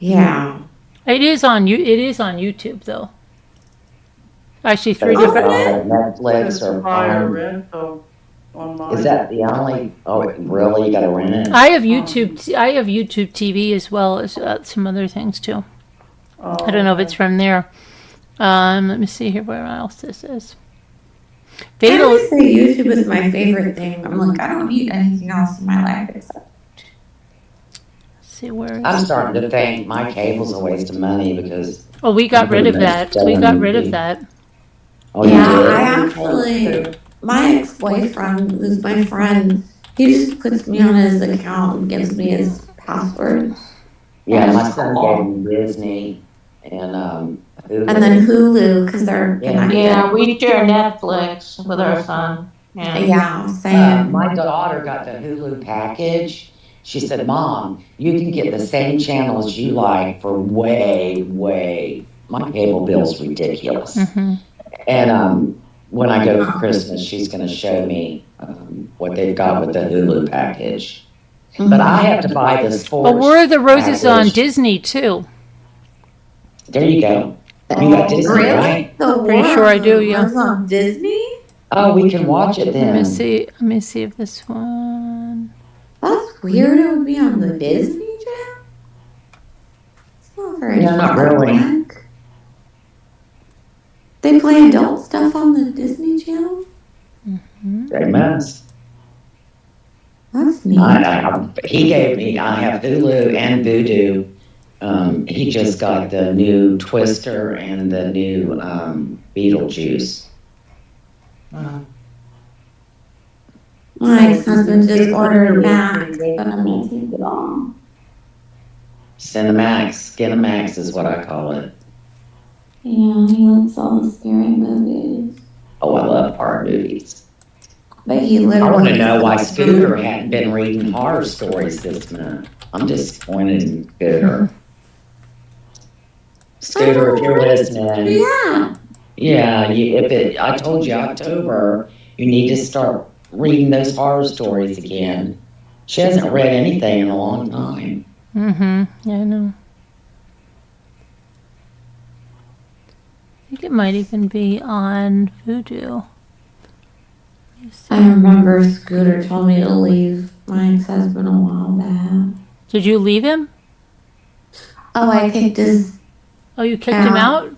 Speaker 5: Yeah.
Speaker 1: It is on you. It is on YouTube though. Actually, three
Speaker 4: That's
Speaker 1: different.
Speaker 4: on Netflix
Speaker 2: It's
Speaker 4: or
Speaker 2: prior
Speaker 4: Prime.
Speaker 2: rent, so on mine.
Speaker 4: Is that the only? Oh, really? You gotta rent it?
Speaker 1: I have YouTube. I have YouTube TV as well as some other things too. I don't know if it's from there. Let me see here where else this is.
Speaker 5: I
Speaker 1: Fatal.
Speaker 5: always say YouTube is my favorite thing. I'm like, I don't need anything else in my life except.
Speaker 1: See where.
Speaker 4: I'm
Speaker 1: Is,
Speaker 4: starting to think my cable's a waste of money because.
Speaker 1: oh, we got rid of that. We got rid of that.
Speaker 4: Oh, you
Speaker 5: Yeah,
Speaker 4: did?
Speaker 5: I actually, my ex-boyfriend, who's my friend, he just puts me on his account and gives me his password.
Speaker 4: Yeah, my son gave me Disney and Hulu.
Speaker 5: And then Hulu, because they're
Speaker 4: Yeah.
Speaker 5: connected.
Speaker 6: Yeah, we share Netflix with our son. Yeah.
Speaker 5: Yeah, same.
Speaker 4: My daughter got the Hulu package. She said, Mom, you can get the same channels you like for way, my cable bill's ridiculous.
Speaker 1: Mm-hmm.
Speaker 4: And when I go for Christmas, she's going to show me what they've got with the Hulu package. But I have to buy the sports.
Speaker 1: Oh, War of the Roses on
Speaker 4: package.
Speaker 1: Disney too.
Speaker 4: There you go. You got Disney,
Speaker 5: Really?
Speaker 4: right?
Speaker 5: The
Speaker 1: Pretty
Speaker 5: War
Speaker 1: sure I
Speaker 5: of
Speaker 1: do,
Speaker 5: the
Speaker 1: yeah.
Speaker 5: Roses on Disney?
Speaker 4: Oh, we can watch it
Speaker 1: Let
Speaker 4: then.
Speaker 1: me see. Let me see if this one.
Speaker 5: That's weird. It would be on the Disney Channel. It's not very
Speaker 4: Yeah, not really.
Speaker 5: public. They play adult stuff on the Disney Channel.
Speaker 4: They must.
Speaker 5: That's neat.
Speaker 4: He gave me, I have Hulu and Voodoo. He just got the new Twister and the new Beetlejuice.
Speaker 5: My ex-husband just ordered Max, but I'm gonna take it off.
Speaker 4: Cinemax, Skinemax is what I call it.
Speaker 5: Yeah, he likes all the scary movies.
Speaker 4: Oh, I love horror movies.
Speaker 5: But he
Speaker 4: I
Speaker 5: literally.
Speaker 4: want to know why Scooter hadn't been reading horror stories this month. I'm disappointed in Scooter. Scooter, if you're listening,
Speaker 5: Yeah.
Speaker 4: yeah, I told you October, you need to start reading those horror stories again. She hasn't read anything in a long time.
Speaker 1: Mm-hmm. Yeah, I know. I think it might even be on Voodoo.
Speaker 5: I remember Scooter told me to leave my ex-husband a while back.
Speaker 1: Did you leave him?
Speaker 5: Oh, I kicked his.
Speaker 1: Oh, you kicked him out?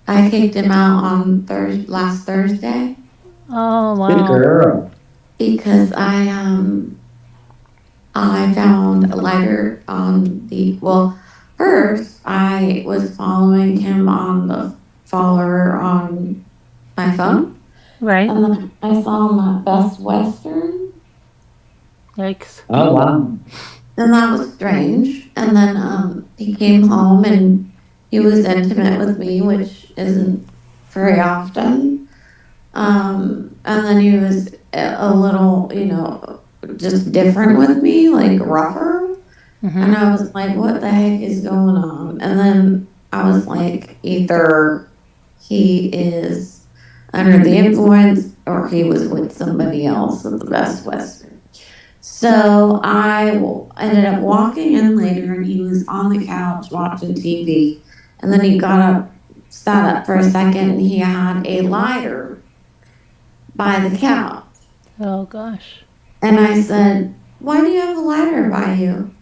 Speaker 5: I kicked him out on last Thursday
Speaker 1: Oh,
Speaker 4: Good
Speaker 1: wow.
Speaker 4: girl.
Speaker 5: because I found a lighter on the. Well, first I was following him on the follower on my phone,
Speaker 1: Right.
Speaker 5: and then I saw him at Best Western.
Speaker 1: Yikes.
Speaker 4: Oh, wow.
Speaker 5: And that was strange. And then he came home and he was intimate with me, which isn't very often. And then he was a little, just different with me, like rougher. And I was like, what the heck is going on? And then I was like, either he is under the influence or he was with somebody else at the Best Western. So I ended up walking in later and he was on the couch watching TV. And then he got up, sat up for a second, and he had a lighter by the couch.
Speaker 1: Oh, gosh.
Speaker 5: And I said, why do you have a lighter by you?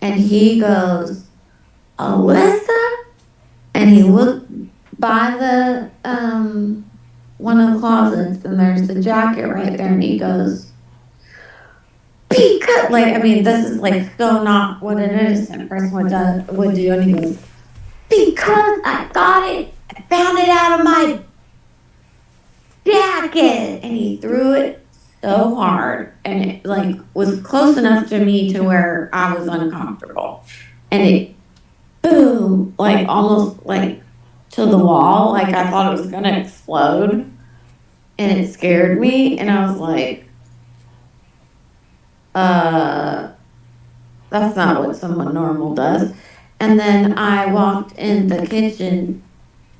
Speaker 5: And he goes, Alyssa? And he looked by the one of the closets and there's the jacket right there and he goes, because, like, I mean, this is like so not what an innocent person would do. And he goes, because I got it, I found it out of my jacket. And he threw it so hard and it like was close enough to me to where I was uncomfortable. And it boom, like almost like to the wall, like I thought it was gonna explode. And it scared me and I was like, that's not what someone normal does. And then I walked in the kitchen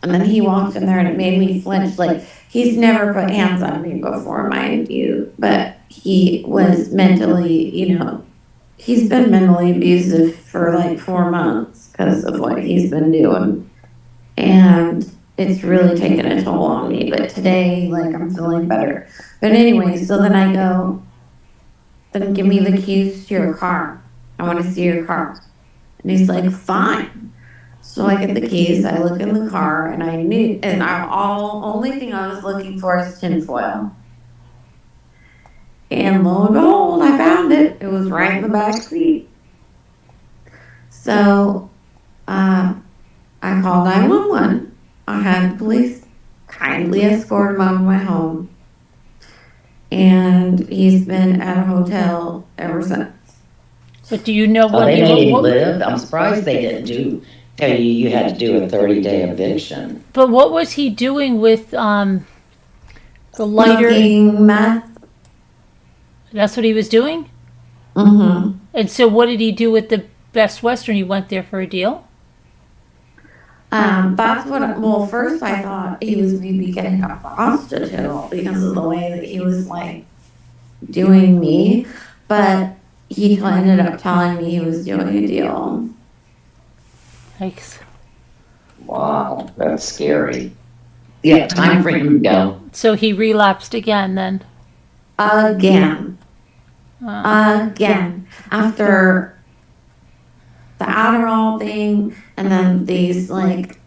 Speaker 5: and then he walked in there and it made me flinch. Like he's never put hands on me before, mind you, but he was mentally, he's been mentally abusive for like 4 months because of what he's been doing. And it's really taken a toll on me. But today, like I'm feeling better. But anyway, so then I go, then give me the keys to your car. I want to see your car. And he's like, fine. So I get the keys, I look in the car, and I knew, and only thing I was looking for is tinfoil. And lo and behold, I found it. It was right in the back seat. So I called 911. I had police kindly escort him out of my home. And he's been at a hotel ever since.
Speaker 1: But do you know
Speaker 4: Oh,
Speaker 1: what
Speaker 4: they made him
Speaker 1: what,
Speaker 4: live? I'm surprised they didn't tell you had to do a 30-day eviction.
Speaker 1: but what was he doing with the lighter?
Speaker 5: Smoking meth.
Speaker 1: That's what he was doing?
Speaker 5: Mm-hmm.
Speaker 1: And so what did he do with the Best Western? He went there for a deal?
Speaker 5: That's well, first I thought he was maybe getting a prostitute because of the way that he was like doing me, but he ended up telling me he was doing a deal.
Speaker 1: Yikes.
Speaker 4: Wow, that's scary. Yeah, time for him to go.
Speaker 1: So he relapsed again then?
Speaker 5: Again. Again. After the Adderall thing and then these like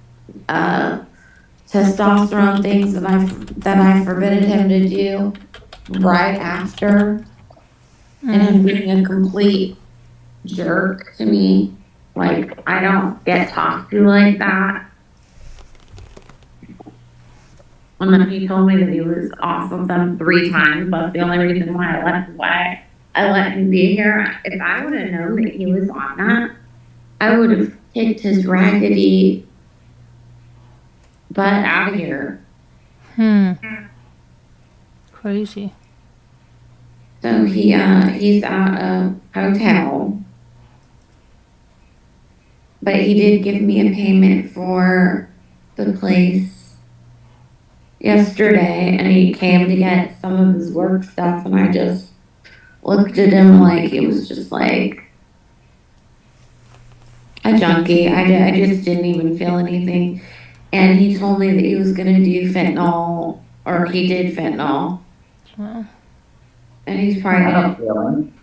Speaker 5: testosterone things that I forbidden him to do right after, and him being a complete jerk to me. Like I don't get talked to like that. And then he told me that he was off of them 3 times, but the only reason why I let him be here, if I would have known that he was on that, I would have kicked his raggedy butt out of here.
Speaker 1: Crazy.
Speaker 5: So he's at a hotel, but he did give me a payment for the place yesterday, and he came to get some of his work stuff, and I just looked at him like he was just like a junkie. I just didn't even feel anything. And he told me that he was going to do fentanyl, or he did fentanyl.
Speaker 1: Well,
Speaker 5: And he's
Speaker 4: I
Speaker 5: probably,
Speaker 4: don't feel him.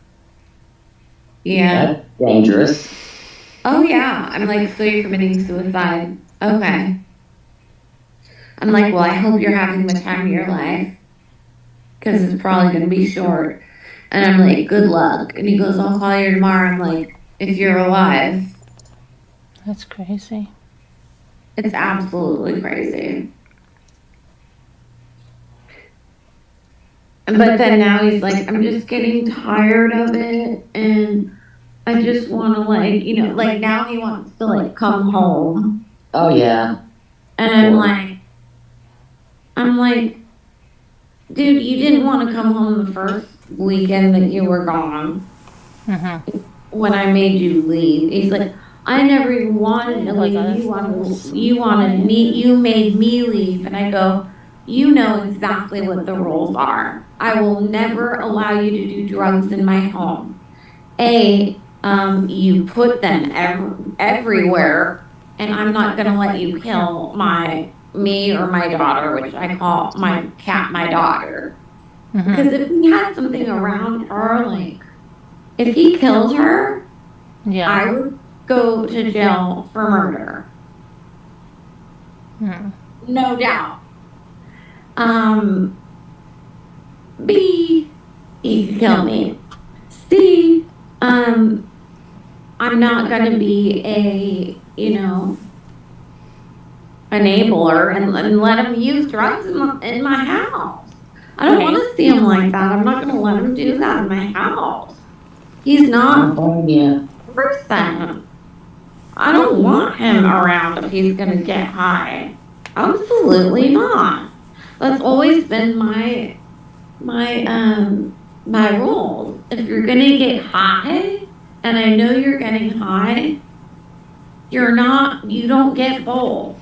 Speaker 5: yeah.
Speaker 4: That's dangerous.
Speaker 5: Oh yeah. I'm like, so you're committing suicide. Okay. I'm like, well, I hope you're having the time of your life. Because it's probably going to be short. And I'm like, good luck. And he goes, I'll call you tomorrow. I'm like, if you're alive.
Speaker 1: that's crazy.
Speaker 5: It's absolutely crazy. But then now he's like, I'm just getting tired of it. And I just want to like, like now he wants to like come home.
Speaker 4: Oh, yeah.
Speaker 5: And I'm like, dude, you didn't want to come home the first weekend that you were gone
Speaker 1: Mm-hmm.
Speaker 5: when I made you leave. He's like, I never even wanted to leave. You made me leave. And I go, you know exactly what the rules are. I will never allow you to do drugs in my home. You put them everywhere, and I'm not going to let you kill me or my daughter, which I call my cat my daughter.
Speaker 1: Mm-hmm.
Speaker 5: Because if he had something around her, like, if he killed her,
Speaker 1: Yeah.
Speaker 5: I would go to jail for murder.
Speaker 1: Mm.
Speaker 5: No doubt. B, he could kill me. C, I'm not gonna be enabler and let him use drugs in my house. I don't want to see him like that. I'm not gonna let him do that in my house. He's not
Speaker 4: Yeah.
Speaker 5: a person. I don't want him around if he's gonna get high. Absolutely not. That's always been my rules. If you're gonna get high, and I know you're getting high, you don't get both.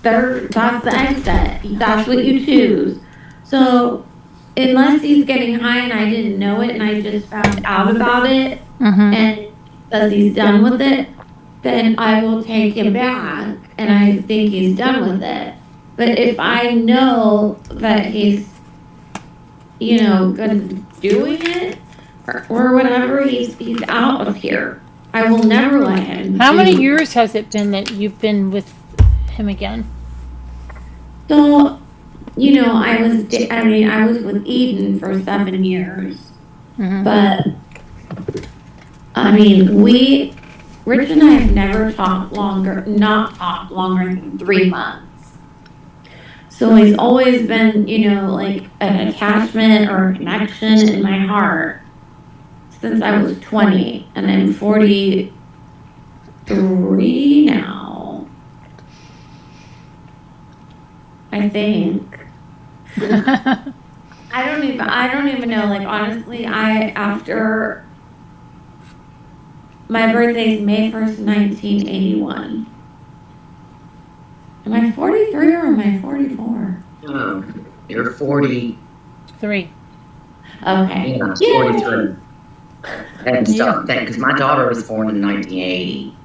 Speaker 5: That's the exit. That's what you choose. So unless he's getting high and I didn't know it and I just found out about it
Speaker 1: Mm-hmm.
Speaker 5: and says he's done with it, then I will take him back and I think he's done with it. But if I know that he's, doing it or whatever, he's out of here. I will never let him.
Speaker 1: How many years has it been that you've been with him again?
Speaker 5: So, I was with Eden for 7 years.
Speaker 1: Mm-hmm.
Speaker 5: But, Rich and I have never not talked longer than 3 months. So he's always been, like an attachment or a connection in my heart since I was 20. And I'm 43 now. I think. I don't even know, like, honestly, after my birthday's May 1st, 1981. Am I 43 or am I 44?
Speaker 4: Oh, you're 40.
Speaker 1: 3.
Speaker 5: Okay.
Speaker 4: Yeah,
Speaker 5: Yay!
Speaker 4: 43. And start that because my daughter was born in 1980.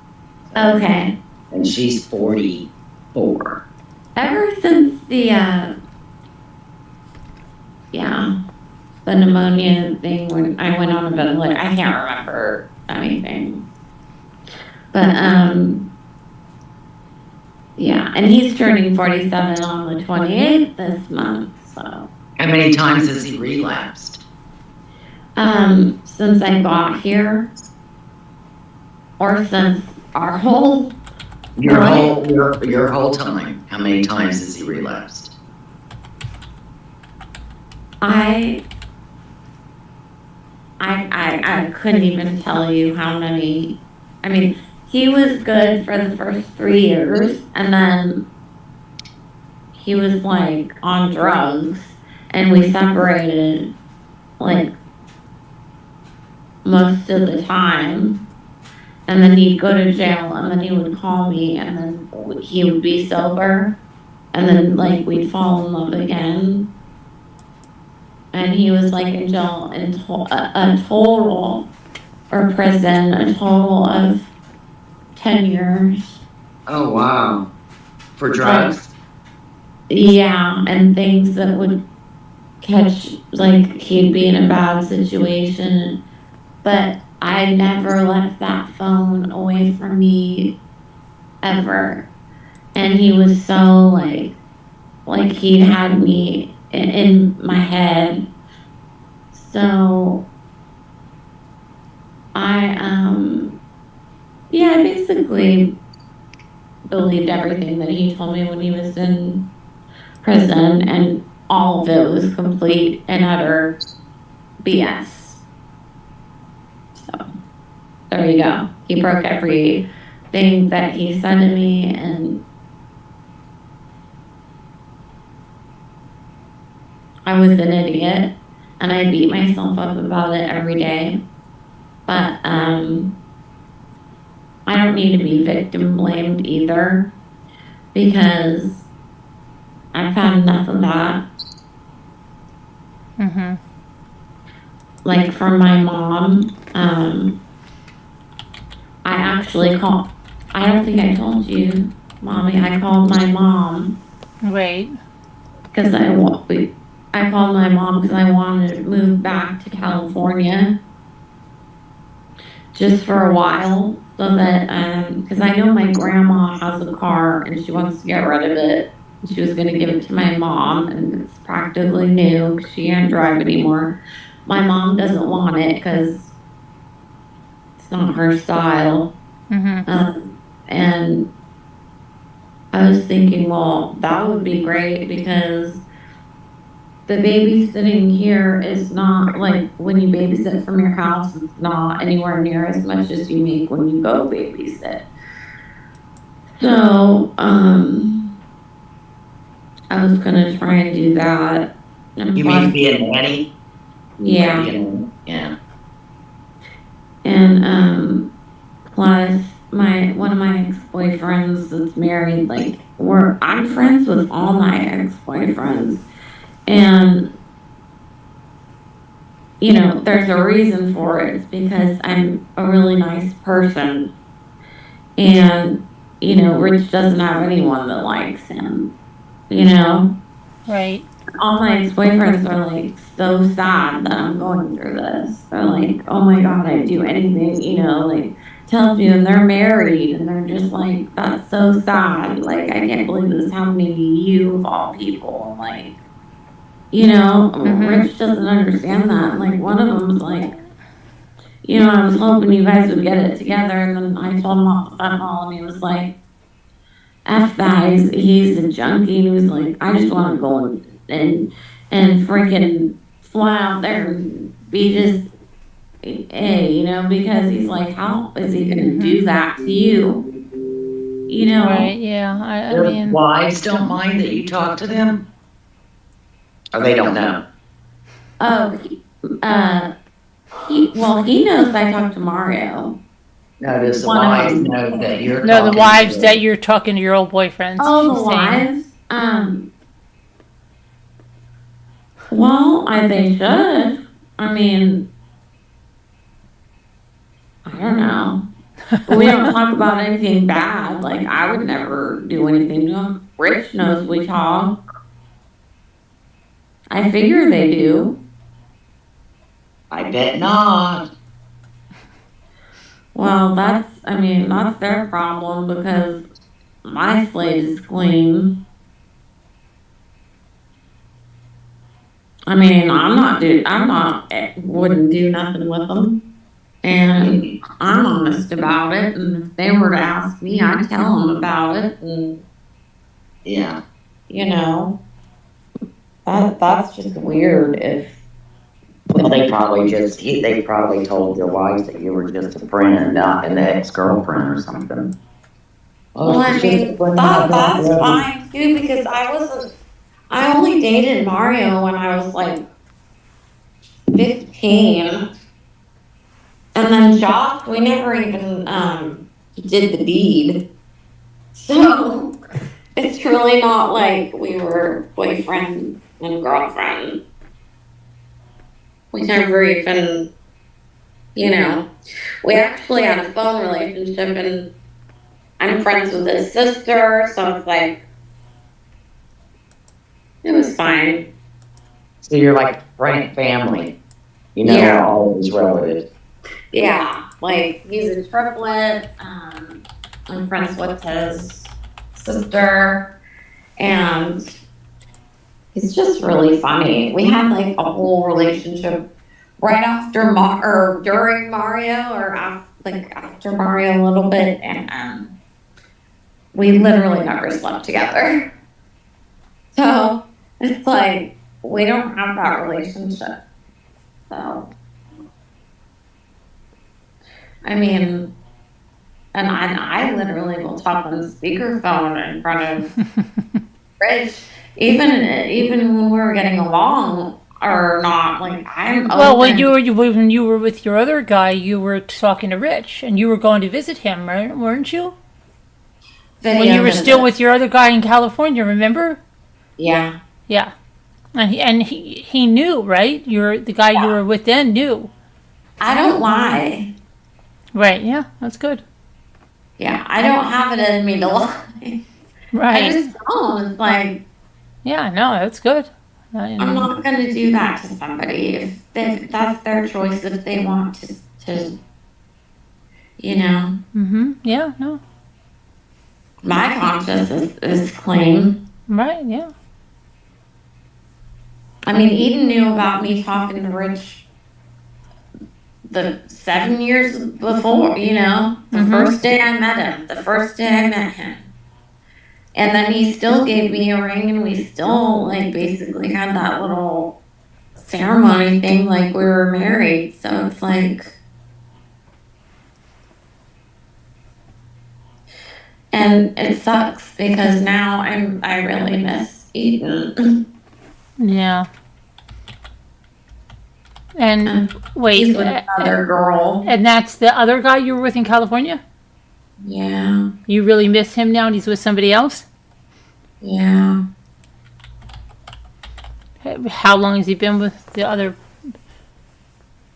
Speaker 5: Okay.
Speaker 4: And she's 44.
Speaker 5: Ever since the pneumonia thing when I went on a ventilator, I can't remember anything. But and he's turning 47 on the 28th this month. So
Speaker 4: How many times has he relapsed?
Speaker 5: Since I got here, or since our whole
Speaker 4: Your whole time. How many times has he relapsed?
Speaker 5: I couldn't even tell you how many. I mean, he was good for the first 3 years, and then he was like on drugs, and we separated like most of the time. And then he'd go to jail, and then he would call me, and then he would be sober, and then like we'd fall in love again. And he was like in jail in a total, or prison, a total of 10 years.
Speaker 4: Oh, wow. For drugs?
Speaker 5: Yeah, and things that would catch, like, he'd be in a bad situation. But I never left that phone away from me ever. And he was so, like he had me in my head. So yeah, I basically believed everything that he told me when he was in prison, and all of it was complete and utter BS. So there you go. He broke everything that he said to me, and I was an idiot, and I beat myself up about it every day. But I don't need to be victim blamed either, because I've had enough of that.
Speaker 1: Mm-hmm.
Speaker 5: Like from my mom, I actually called, I don't think I told you, Mommy, I called my mom
Speaker 1: Right.
Speaker 5: because I called my mom because I wanted to move back to California just for a while, so that, because I know my grandma has a car and she wants to get rid of it. She was going to give it to my mom, and it's practically new because she can't drive anymore. My mom doesn't want it because it's not her style.
Speaker 1: Mm-hmm.
Speaker 5: And I was thinking, well, that would be great, because the babysitting here is not like when you babysit from your house, it's not anywhere near as much as you make when you go babysit. So, I was gonna try and do that. And
Speaker 4: You mean be a nanny?
Speaker 5: Yeah.
Speaker 4: Yeah.
Speaker 5: And plus one of my ex-boyfriends that's married, like, I'm friends with all my ex-boyfriends. And you know, there's a reason for it. It's because I'm a really nice person. And, you know, Rich doesn't have anyone that likes him. You know?
Speaker 1: Right.
Speaker 5: All my ex-boyfriends are like so sad that I'm going through this. They're like, oh my God, I'd do anything, you know, like tells you, and they're married, and they're just like, that's so sad. Like, I can't believe this happened to you of all people. Like, you know, Rich doesn't understand that. Like, one of them's like, you know, I was hoping you guys would get it together, and then I told him off the fentanyl, and he was like, F that, he's a junkie, and he was like, I just want to go and freaking fly out there and be just A, you know, because he's like, how is he going to do that to you? You know?
Speaker 1: Right. Yeah. I
Speaker 4: Their
Speaker 1: mean,
Speaker 4: wives don't mind that you talk to them? Or they don't know?
Speaker 5: Oh, he knows I talk to Mario.
Speaker 4: No, does the
Speaker 5: One of
Speaker 4: wives
Speaker 5: them.
Speaker 4: know that you're
Speaker 1: no, the
Speaker 4: talking
Speaker 1: wives
Speaker 4: to
Speaker 1: that you're talking to your old boyfriends.
Speaker 5: Oh,
Speaker 1: she's
Speaker 5: the
Speaker 1: saying.
Speaker 5: wives? Well, they should. I mean, I don't know. We don't talk about anything bad. Like, I would never do anything to him. Rich knows we talk. I figure they do.
Speaker 4: I bet not.
Speaker 5: Well, that's their problem, because my slate is clean. I mean, wouldn't do nothing with them. And I'm honest about it. And if they were to ask me, I'd tell them about it. And,
Speaker 4: Yeah.
Speaker 5: you know, that's just weird if.
Speaker 4: Well, they probably told their wives that you were just a friend, not an ex-girlfriend or something.
Speaker 5: Well, I mean, that's fine too, because I only dated Mario when I was like 15. And then Josh, we never even did the deed. So it's really not like we were boyfriend and girlfriend. We never even, you know, we actually had a phone relationship, and I'm friends with his sister, so it's like, it was fine.
Speaker 4: So you're like frank family. You know,
Speaker 5: Yeah.
Speaker 4: all of his relatives.
Speaker 5: Yeah, like he's a triplet. I'm friends with his sister, and he's just really funny. We had like a whole relationship right after or during Mario, or after Mario a little bit, and we literally never slept together. So it's like we don't have that relationship. So I mean, and I literally will talk on speakerphone in front of Rich, even when we were getting along or not. Like I'm
Speaker 1: Well,
Speaker 5: open.
Speaker 1: when you were with your other guy, you were talking to Rich, and you were going to visit him, right? Weren't you? When you were still with your other guy in California, remember?
Speaker 5: Yeah.
Speaker 1: Yeah, and he knew, right? The guy you were with then knew.
Speaker 5: I don't lie.
Speaker 1: Right? Yeah, that's good.
Speaker 5: Yeah, I don't have it in me to lie.
Speaker 1: Right.
Speaker 5: I just don't. It's like
Speaker 1: Yeah, no, that's good.
Speaker 5: I'm not going to do that to somebody if that's their choice. If they want to, you know.
Speaker 1: Mm-hmm. Yeah. No.
Speaker 5: My conscience is clean.
Speaker 1: Right. Yeah.
Speaker 5: I mean, Eden knew about me talking to Rich the 7 years before, you know, the first day I met him, the first day I met him. And then he still gave me a ring, and we still, like, basically had that little ceremony thing like we were married. So it's like, and it sucks because now I really miss Eden.
Speaker 1: Yeah. And wait,
Speaker 5: He's with another girl.
Speaker 1: and that's the other guy you were with in California?
Speaker 5: Yeah,
Speaker 1: You really miss him now and he's with somebody else?
Speaker 5: yeah.
Speaker 1: How long has he been with the other?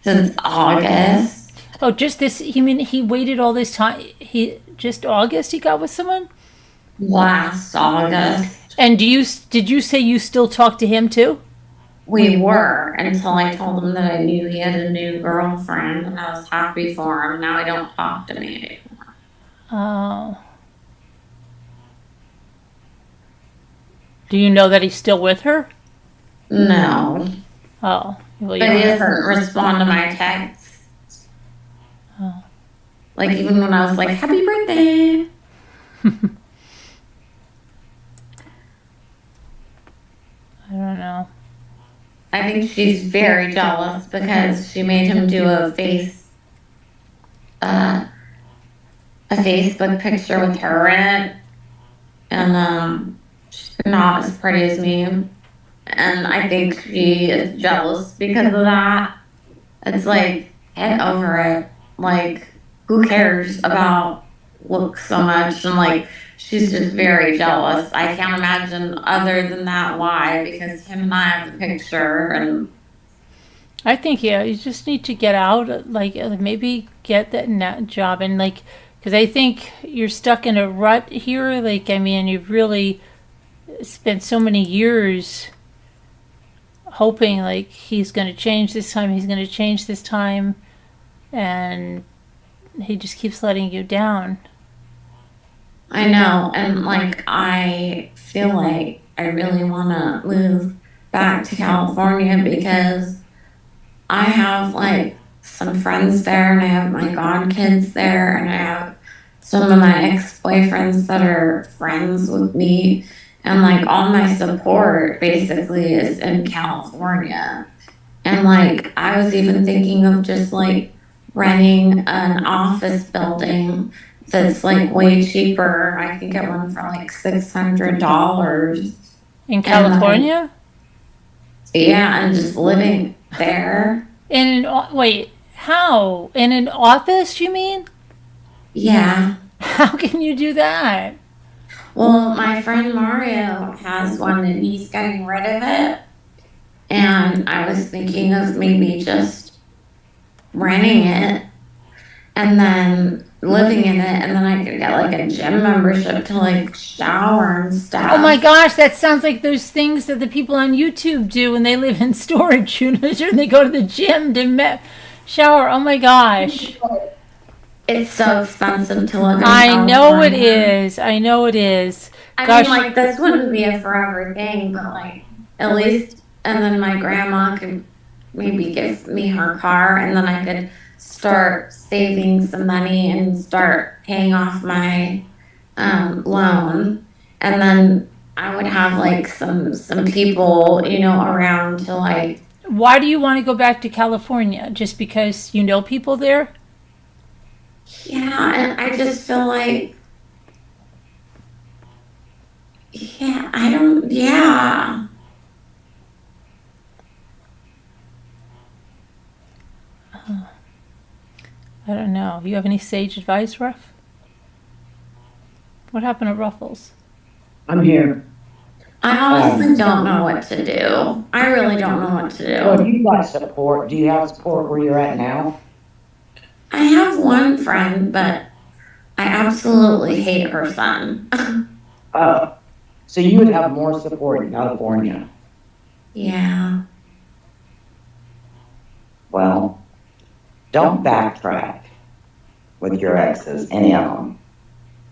Speaker 5: Since August.
Speaker 1: Oh, just this, you mean he waited all this time? Just August he got with someone?
Speaker 5: Last August.
Speaker 1: And did you say you still talk to him too?
Speaker 5: We were until I told him that I knew he had a new girlfriend, and I was happy for him. Now he don't talk to me anymore.
Speaker 1: Oh. Do you know that he's still with her?
Speaker 5: No.
Speaker 1: Oh. Well,
Speaker 5: But he doesn't respond to my texts.
Speaker 1: Oh.
Speaker 5: Like even when I was like, happy birthday.
Speaker 1: I don't know.
Speaker 5: I think she's very jealous because she made him do a Facebook picture with her in it. And she's not as pretty as me. And I think she is jealous because of that. It's like, get over it. Like, who cares about looks so much? And like, she's just very jealous. I can't imagine other than that why, because him and I have the picture. And
Speaker 1: I think, yeah, you just need to get out, like maybe get that job, and like, because I think you're stuck in a rut here. Like, I mean, you've really spent so many years hoping like he's going to change this time, and he just keeps letting you down.
Speaker 5: I know, and like I feel like I really want to move back to California because I have like some friends there, and I have my godkids there, and I have some of my ex-boyfriends that are friends with me, and like all my support basically is in California. And like I was even thinking of just like renting an office building that's like way cheaper. I can get one for like $600.
Speaker 1: In California?
Speaker 5: Yeah, and just living there.
Speaker 1: Wait, how? In an office, you mean?
Speaker 5: Yeah.
Speaker 1: How can you do that?
Speaker 5: Well, my friend Mario has one and he's getting rid of it. And I was thinking of maybe just renting it and then living in it, and then I could get like a gym membership to like shower and stuff.
Speaker 1: Oh my gosh, that sounds like those things that the people on YouTube do when they live in storage units or they go to the gym to shower. Oh my gosh.
Speaker 5: It's so expensive to live in
Speaker 1: I know it
Speaker 5: California.
Speaker 1: is. I know it is.
Speaker 5: I
Speaker 1: Gosh.
Speaker 5: mean, like, this wouldn't be a forever thing, but like, at least, and then my grandma could maybe give me her car, and then I could start saving some money and start paying off my loan, and then I would have like some people, you know, around to like.
Speaker 1: Why do you want to go back to California? Just because you know people there?
Speaker 5: Yeah, and I just feel like, yeah, I don't, yeah.
Speaker 1: I don't know. You have any sage advice, Ruff? What happened to Ruffles?
Speaker 4: I'm here.
Speaker 5: I honestly don't know what to do. I really don't know what to
Speaker 4: So
Speaker 5: do.
Speaker 4: you got support. Do you have support where you're at now?
Speaker 5: I have one friend, but I absolutely hate her son.
Speaker 4: Oh, so you would have more support in California.
Speaker 5: Yeah.
Speaker 4: Well, don't backtrack with your exes, any of them.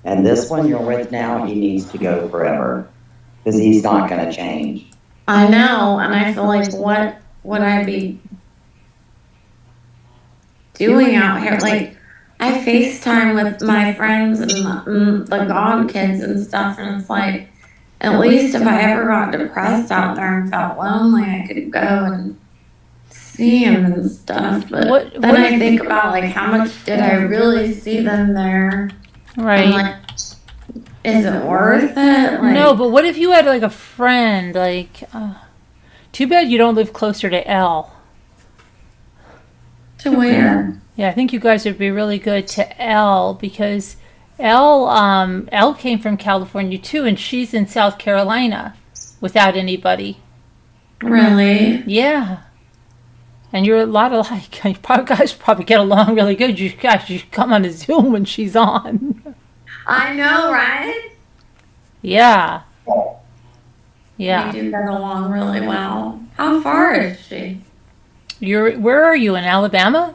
Speaker 4: And this one you're with now, he needs to go forever because he's not going to change.
Speaker 5: I know, and I feel like what would I be doing out here? Like, I FaceTime with my friends and the God kids and stuff, and it's like, at least if I ever got depressed out there and felt lonely, I could go and see them and stuff. But then I think about like how much did I really see them there?
Speaker 1: Right.
Speaker 5: And, like, is it worth it? Like,
Speaker 1: No, but what if you had like a friend? Like, too bad you don't live closer to Elle.
Speaker 5: to where?
Speaker 1: Yeah, I think you guys would be really good to Elle because Elle came from California too, and she's in South Carolina without anybody.
Speaker 5: Really?
Speaker 1: Yeah. And you're a lot alike. You guys probably get along really good. You guys should come on a Zoom when she's on.
Speaker 5: I know, right?
Speaker 1: Yeah.
Speaker 5: We
Speaker 1: Yeah.
Speaker 5: do get along really well. How far is she?
Speaker 1: Where are you, in Alabama?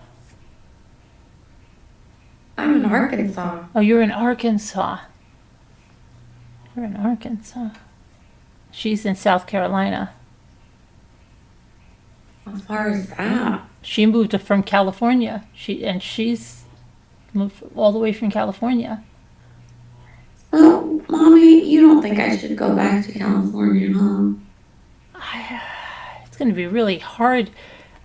Speaker 5: I'm in Arkansas.
Speaker 1: Oh, you're in Arkansas. You're in Arkansas. She's in South Carolina.
Speaker 5: How far is that?
Speaker 1: She moved from California. She's moved all the way from California.
Speaker 5: Oh, Mommy, you don't think I should go back to California, huh?
Speaker 1: It's going to be really hard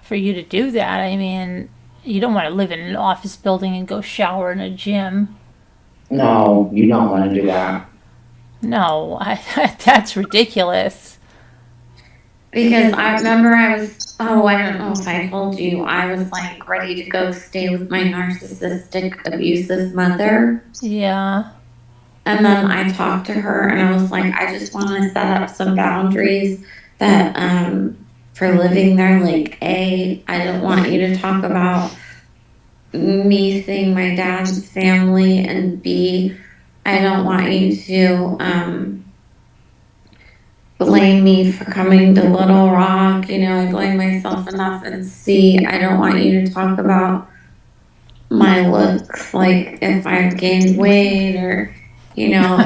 Speaker 1: for you to do that. I mean, you don't want to live in an office building and go shower in a gym.
Speaker 4: No, you don't want to do that.
Speaker 1: No, that's ridiculous.
Speaker 5: Because I remember I don't know if I told you, I was like ready to go stay with my narcissistic, abusive mother.
Speaker 1: Yeah.
Speaker 5: And then I talked to her and I was like, I just want to set up some boundaries that, for living there, like, I don't want you to talk about me seeing my dad's family, and B, I don't want you to, blame me for coming to Little Rock, you know, I blame myself enough, and C, I don't want you to talk about my looks, like if I've gained weight or, you know,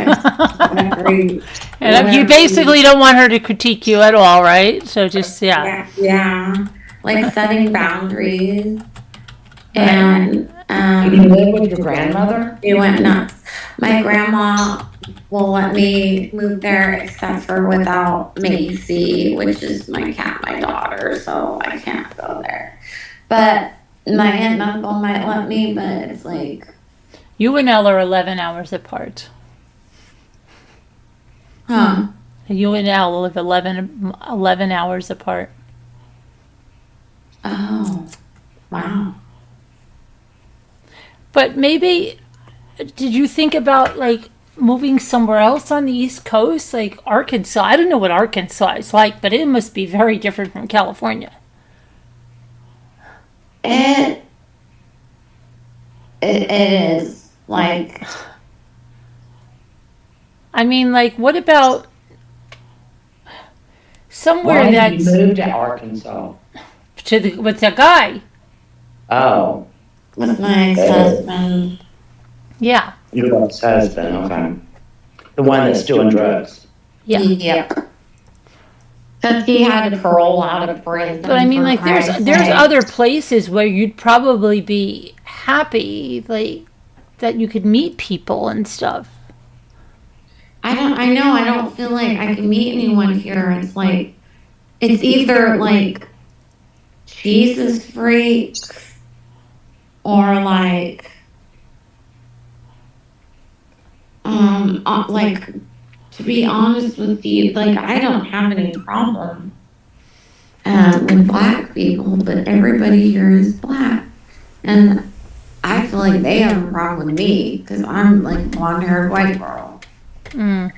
Speaker 1: And you basically don't want her to critique you at all, right? So just, yeah.
Speaker 5: Yeah, like setting boundaries. And
Speaker 4: You live with your grandmother?
Speaker 5: we went nuts. My grandma will let me move there except for without Macy, which is my cat, my daughter, so I can't go there. But my aunt and uncle might let me, but it's like,
Speaker 1: You and Elle are 11 hours apart.
Speaker 5: huh?
Speaker 1: You and Elle live 11 hours apart.
Speaker 5: Oh, wow.
Speaker 1: But maybe, did you think about like moving somewhere else on the East Coast, like Arkansas? I don't know what Arkansas is like, but it must be very different from California.
Speaker 5: It is. Like,
Speaker 1: I mean, like, what about somewhere
Speaker 4: Why did you
Speaker 1: that's
Speaker 4: move to Arkansas?
Speaker 1: with the guy?
Speaker 4: Oh,
Speaker 5: with my ex-husband.
Speaker 1: Yeah.
Speaker 4: your ex-husband, okay. The one that's doing drugs.
Speaker 1: Yeah.
Speaker 5: Yep. Because he had to parole out of prison.
Speaker 1: But I mean,
Speaker 5: for
Speaker 1: like, there's
Speaker 5: Christ's
Speaker 1: there's
Speaker 5: sake.
Speaker 1: other places where you'd probably be happy, like, that you could meet people and stuff.
Speaker 5: I don't feel like I can meet anyone here. It's like, it's either like Jesus freaks or like, like, to be honest with you, like, I don't have any problem with black people, but everybody here is black. And I feel like they have a problem with me because I'm like blonde-haired white girl.
Speaker 1: Mm.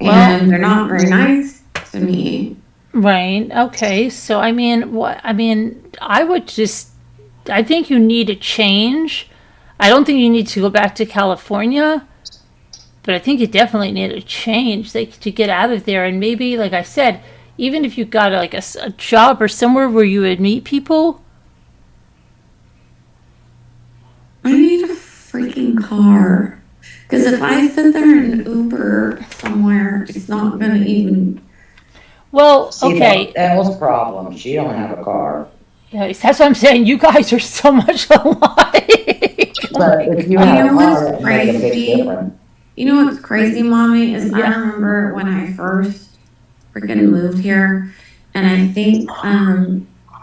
Speaker 5: And they're not very nice to me.
Speaker 1: Right. Okay. So I mean, I think you need a change. I don't think you need to go back to California, but I think you definitely need a change, like, to get out of there. And maybe, like I said, even if you got like a job or somewhere where you would meet people.
Speaker 5: I need a freaking car. Because if I sit there in Uber somewhere, it's not going to even...
Speaker 1: Well,
Speaker 4: See,
Speaker 1: okay.
Speaker 4: that was a problem. She don't have a car.
Speaker 1: Yeah, that's what I'm saying. You guys are so much alike.
Speaker 4: But if you
Speaker 5: You
Speaker 4: have
Speaker 5: know
Speaker 4: a car,
Speaker 5: what's
Speaker 4: that makes a big
Speaker 5: crazy?
Speaker 4: difference.
Speaker 5: You know what's crazy, Mommy, is I
Speaker 1: Yeah.
Speaker 5: remember when I first freaking moved here, and I think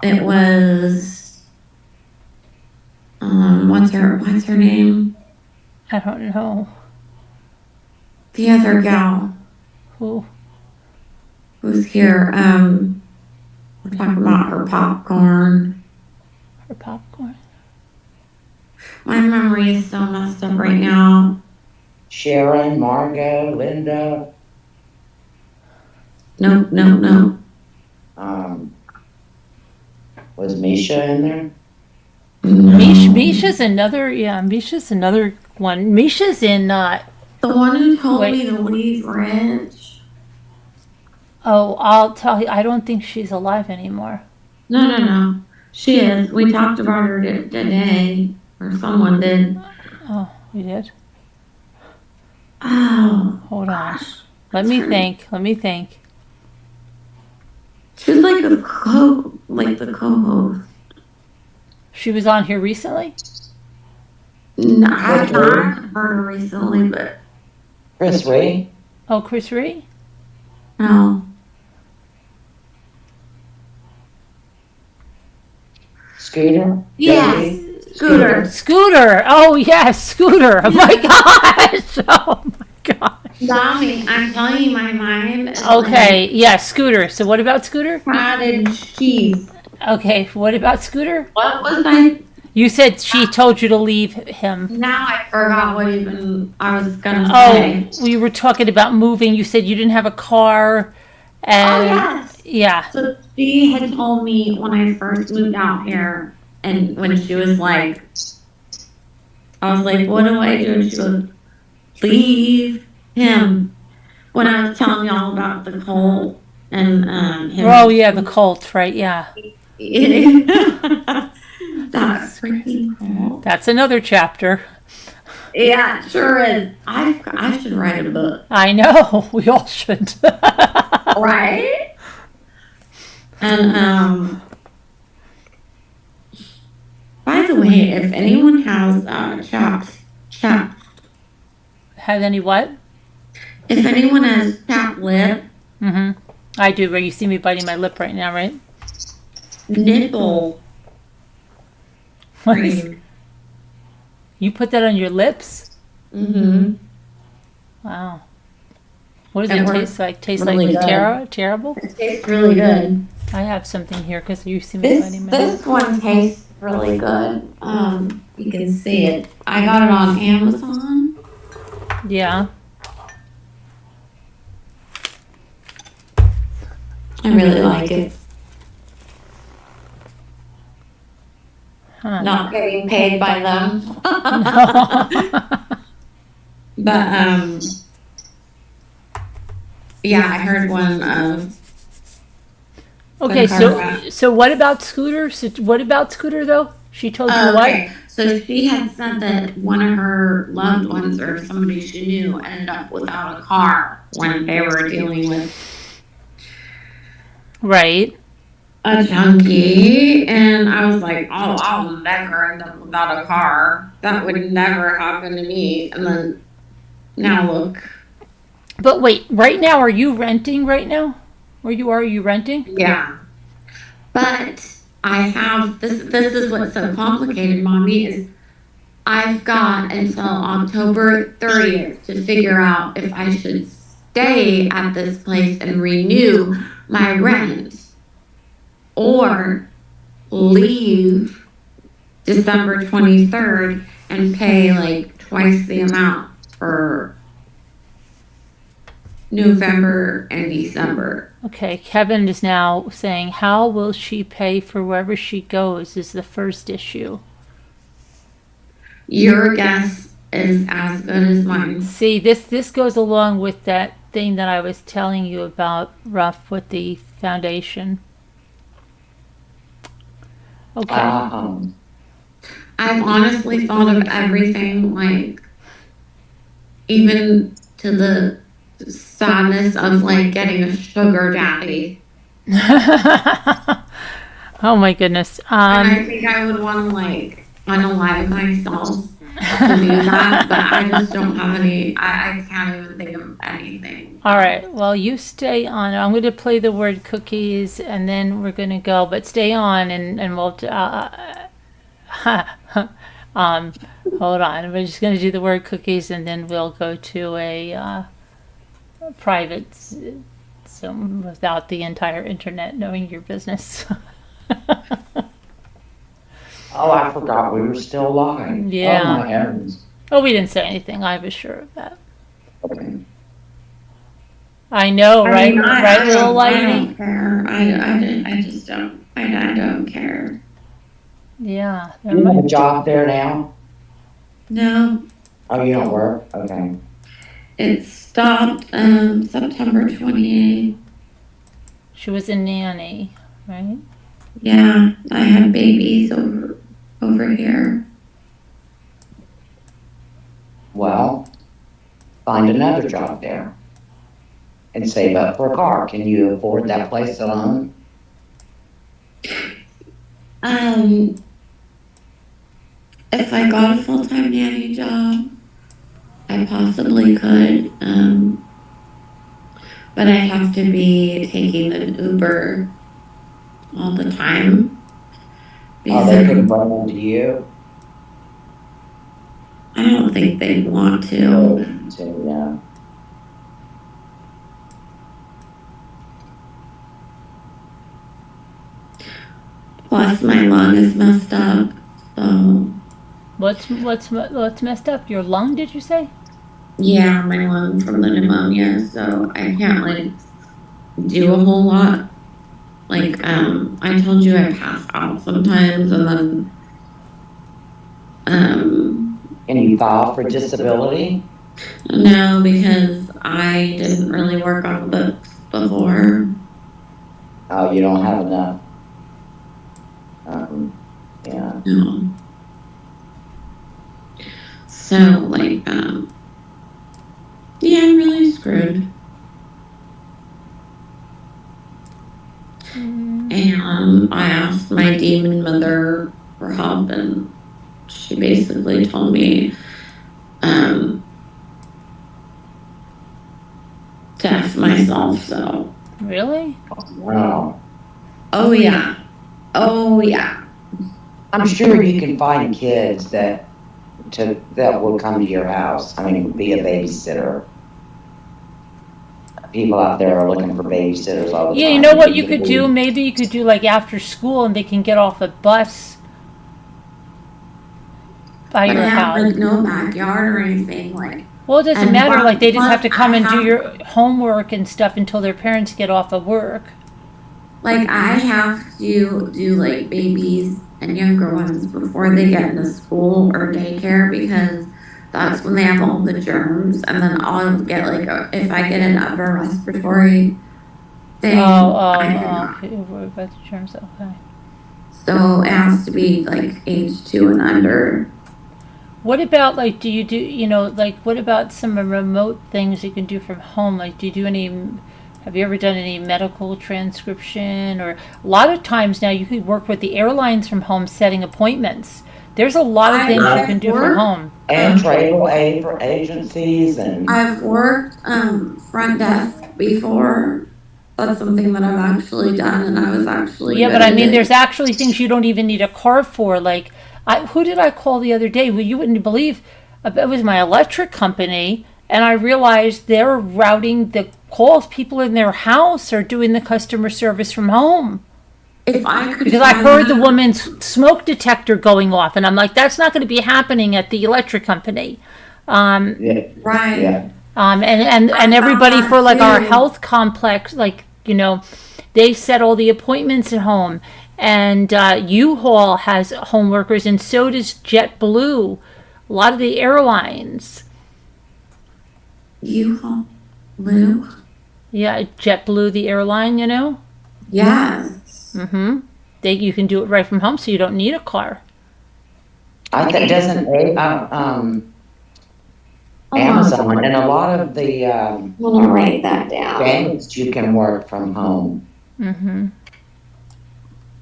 Speaker 5: it was what's her name?
Speaker 1: I don't know.
Speaker 5: The other gal
Speaker 1: Who?
Speaker 5: who's here. We're talking about her popcorn.
Speaker 1: Her popcorn.
Speaker 5: My memory is so messed up right now.
Speaker 4: Sharon, Margot, Linda,
Speaker 5: No.
Speaker 4: was Misha in there?
Speaker 5: No.
Speaker 1: Misha's another. Yeah, Misha's another one. Misha's in.
Speaker 5: The one who told
Speaker 1: Wait.
Speaker 5: me to leave Rich.
Speaker 1: Oh, I'll tell you. I don't think she's alive anymore.
Speaker 5: No. She is. We talked about her today, or someone did.
Speaker 1: Oh, you did.
Speaker 5: Oh,
Speaker 1: Hold on. Let me think.
Speaker 5: she was like the co-host.
Speaker 1: She was on here recently.
Speaker 5: No, I've not heard her recently, but
Speaker 4: Chris Ray?
Speaker 1: Oh, Chris Ree.
Speaker 5: no.
Speaker 4: Scooter?
Speaker 5: Yeah,
Speaker 4: Debbie?
Speaker 5: Scooter.
Speaker 1: Scooter. Oh yes, Scooter. Oh my gosh. Oh my gosh.
Speaker 5: Mommy, I'm telling you, my mind is
Speaker 1: Okay. Yeah, Scooter. So what about Scooter?
Speaker 5: like cottage cheese.
Speaker 1: Okay. What about Scooter?
Speaker 5: What was I?
Speaker 1: You said she told you to leave him.
Speaker 5: Now I forgot what even I was gonna
Speaker 1: Oh,
Speaker 5: say.
Speaker 1: we were talking about moving. You said you didn't have a car,
Speaker 5: Oh,
Speaker 1: and
Speaker 5: yes.
Speaker 1: yeah.
Speaker 5: So she had told me when I first moved out here, and when she was like, I was like, what do I do? And she goes, leave him. When I was telling y'all about the cold and him.
Speaker 1: Oh yeah, the cult, right? Yeah,
Speaker 5: That's freaking cool.
Speaker 1: that's another chapter.
Speaker 5: Yeah, it sure is. I should write a book.
Speaker 1: I know. We all should.
Speaker 5: Right? And by the way, if anyone has
Speaker 1: Have any what?
Speaker 5: if anyone has chapped lip,
Speaker 1: Mm-hmm. I do. Where you see me biting my lip right now, right?
Speaker 5: nipple
Speaker 1: What is-
Speaker 5: cream.
Speaker 1: You put that on your lips?
Speaker 5: Mm-hmm.
Speaker 1: Wow. What does
Speaker 5: It
Speaker 1: it
Speaker 5: works
Speaker 1: taste like? Taste
Speaker 5: really
Speaker 1: like
Speaker 5: good.
Speaker 1: terrible?
Speaker 5: It tastes really good.
Speaker 1: I have something here because you see me
Speaker 5: This
Speaker 1: biting my lip.
Speaker 5: this one tastes really good. You can see it. I got it on Amazon.
Speaker 1: Yeah.
Speaker 5: I really like it. not getting paid by them. But yeah, I heard one of.
Speaker 1: Okay,
Speaker 5: Blanchard.
Speaker 1: so what about Scooter? So what about Scooter though? She told you what?
Speaker 5: Okay, so she had said that one of her loved ones or somebody she knew ended up without a car when they were dealing with
Speaker 1: Right.
Speaker 5: a junkie, and I was like, oh, I'll never end up without a car. That would never happen to me. And then now look,
Speaker 1: But wait, right now are you renting right now? Where you are you renting?
Speaker 5: yeah. But I have this. This is what's so complicated, Mommy. Is I've got until October 30th to figure out if I should stay at this place and renew my rent or leave December 23rd and pay like twice the amount for November and December.
Speaker 1: Okay, Kevin is now saying, how will she pay for wherever she goes is the first issue.
Speaker 5: Your guess is as good as mine.
Speaker 1: See, this goes along with that thing that I was telling you about, Ruff, with the foundation. Okay.
Speaker 5: I've honestly thought of everything, like even to the sadness of like getting a sugar daddy.
Speaker 1: Oh my goodness.
Speaker 5: And I think I would want to like unalive myself to do that, but I just don't have any. I can't even think of anything.
Speaker 1: All right. Well, you stay on. I'm going to play the word cookies, and then we're going to go. But stay on, and we'll. Hold on. We're just going to do the word cookies, and then we'll go to a private, so without the entire internet knowing your business.
Speaker 2: Oh, I forgot we were still live.
Speaker 1: Yeah.
Speaker 2: Oh, my heavens.
Speaker 1: Oh, we didn't say anything. I was sure of that.
Speaker 2: Okay.
Speaker 1: I know, right? Right, little
Speaker 5: I
Speaker 1: lady?
Speaker 5: don't care. I just don't. I don't care.
Speaker 1: Yeah.
Speaker 2: You have a job there now?
Speaker 5: No,
Speaker 2: Oh, you don't work? Okay.
Speaker 5: it stopped September 28th.
Speaker 1: She was a nanny, right?
Speaker 5: Yeah, I had babies over here.
Speaker 2: Well, find another job there and save up for a car. Can you afford that place alone?
Speaker 5: If I got a full-time nanny job, I possibly could. But I have to be taking an Uber all the time.
Speaker 2: Oh, they couldn't run into you?
Speaker 5: I don't think they'd want to.
Speaker 2: So, yeah.
Speaker 5: Plus, my lung is messed up, so
Speaker 1: What's messed up? Your lung, did you say?
Speaker 5: yeah, my lung from the pneumonia. So I can't like do a whole lot. Like I told you, I pass out sometimes, and then
Speaker 2: Can you file for disability?
Speaker 5: no, because I didn't really work on the books before.
Speaker 2: Oh, you don't have enough. Yeah.
Speaker 5: No. So like yeah, I'm really screwed. And I asked my demon mother for help, and she basically told me to F myself. So
Speaker 1: Really?
Speaker 2: Wow.
Speaker 5: oh yeah, oh yeah.
Speaker 2: I'm sure you can find kids that will come to your house. I mean, be a babysitter. People out there are looking for babysitters all the time.
Speaker 1: Yeah, you know what you could do? Maybe you could do like after school and they can get off a bus by
Speaker 5: But
Speaker 1: your
Speaker 5: I have
Speaker 1: house.
Speaker 5: like no backyard or anything. Like
Speaker 1: Well, it doesn't
Speaker 5: and
Speaker 1: matter.
Speaker 5: plus-
Speaker 1: Like they just have to
Speaker 5: plus
Speaker 1: come
Speaker 5: I
Speaker 1: and do
Speaker 5: have-
Speaker 1: your homework and stuff until their parents get off of work.
Speaker 5: like I have to do like babies and younger ones before they get into school or daycare because that's when they have all the germs. And then I'll get like, if I get an upper respiratory thing,
Speaker 1: Okay, you're worried about the germs, okay.
Speaker 5: so it has to be like age 2 and under.
Speaker 1: What about, like, do you do, like, what about some remote things you can do from home? Like, do you do any, have you ever done any medical transcription? Or a lot of times now you can work with the airlines from home setting appointments. There's a lot of things you can do from home.
Speaker 2: And travel agencies and.
Speaker 5: I've worked front desk before. That's something that I've actually done, and I was actually
Speaker 1: Yeah,
Speaker 5: good
Speaker 1: but I
Speaker 5: at
Speaker 1: mean,
Speaker 5: it.
Speaker 1: there's actually things you don't even need a car for. Like, who did I call the other day? Well, you wouldn't believe. It was my electric company, and I realized they're routing the calls. People in their house are doing the customer service from home.
Speaker 5: If I could
Speaker 1: Because I
Speaker 5: find
Speaker 1: heard the
Speaker 5: that-
Speaker 1: woman's smoke detector going off, and I'm like, that's not going to be happening at the electric company.
Speaker 2: Yeah,
Speaker 5: right.
Speaker 2: yeah.
Speaker 1: And everybody
Speaker 5: that
Speaker 1: for like our
Speaker 5: too.
Speaker 1: health complex, like, they set all the appointments at home. And U-Haul has home workers, and so does JetBlue. A lot of the airlines.
Speaker 5: U-Haul, Lou.
Speaker 1: Yeah, JetBlue, the airline,
Speaker 5: Yes.
Speaker 1: Mm-hmm. You can do it right from home, so you don't need a car.
Speaker 2: I think doesn't Amazon and a lot of the
Speaker 5: I'm gonna write that down.
Speaker 2: banks you can work from home.
Speaker 1: Mm-hmm.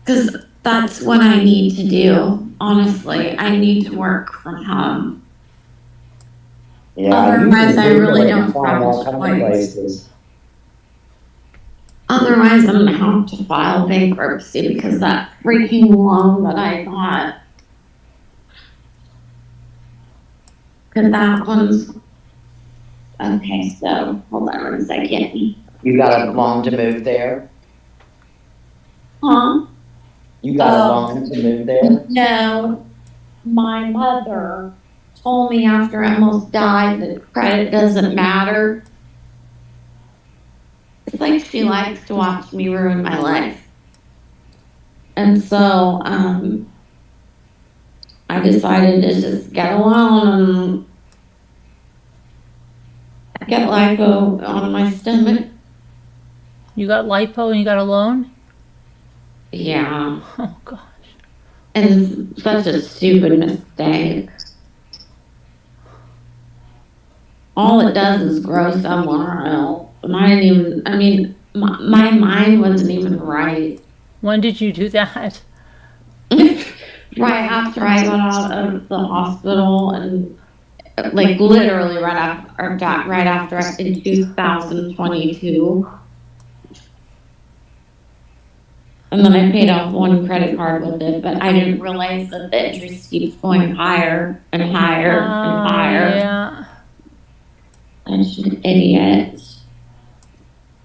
Speaker 5: Because that's what I need to do. Honestly, I need to work from home.
Speaker 2: Yeah,
Speaker 5: Otherwise, I really don't
Speaker 2: find
Speaker 5: have
Speaker 2: all
Speaker 5: a
Speaker 2: kinds of
Speaker 5: choice.
Speaker 2: places.
Speaker 5: Otherwise, I'm gonna have to file bankruptcy because that freaking loan that I got. Because that one's. Okay, so hold on 1 second.
Speaker 2: You got a loan to move there?
Speaker 5: Huh?
Speaker 2: You got a loan to move there?
Speaker 5: No, my mother told me after I almost died that credit doesn't matter. It's like she likes to watch me ruin my life. And so, I decided to just get a loan and get lipo on my stomach.
Speaker 1: You got lipo and you got a loan?
Speaker 5: Yeah.
Speaker 1: Oh, gosh.
Speaker 5: And it's such a stupid mistake. All it does is grow somewhere else. And I didn't even, I mean, my mind wasn't even right.
Speaker 1: When did you do that?
Speaker 5: Right after I got out of the hospital and like literally right after in 2022. And then I paid off one credit card with it, but I didn't realize that the interest keeps going higher and higher and higher.
Speaker 1: Yeah.
Speaker 5: I'm just an idiot.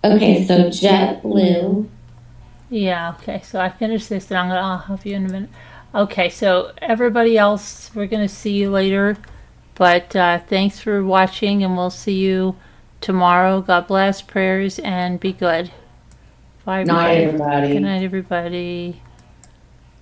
Speaker 5: Okay, so JetBlue.
Speaker 1: Yeah, okay. So I finished this and I'll help you in a minute. Okay, so everybody else, we're going to see you later. But thanks for watching, and we'll see you tomorrow. God bless, prayers, and be good. Bye,
Speaker 2: Night,
Speaker 1: everybody.
Speaker 2: everybody.
Speaker 1: Good night, everybody.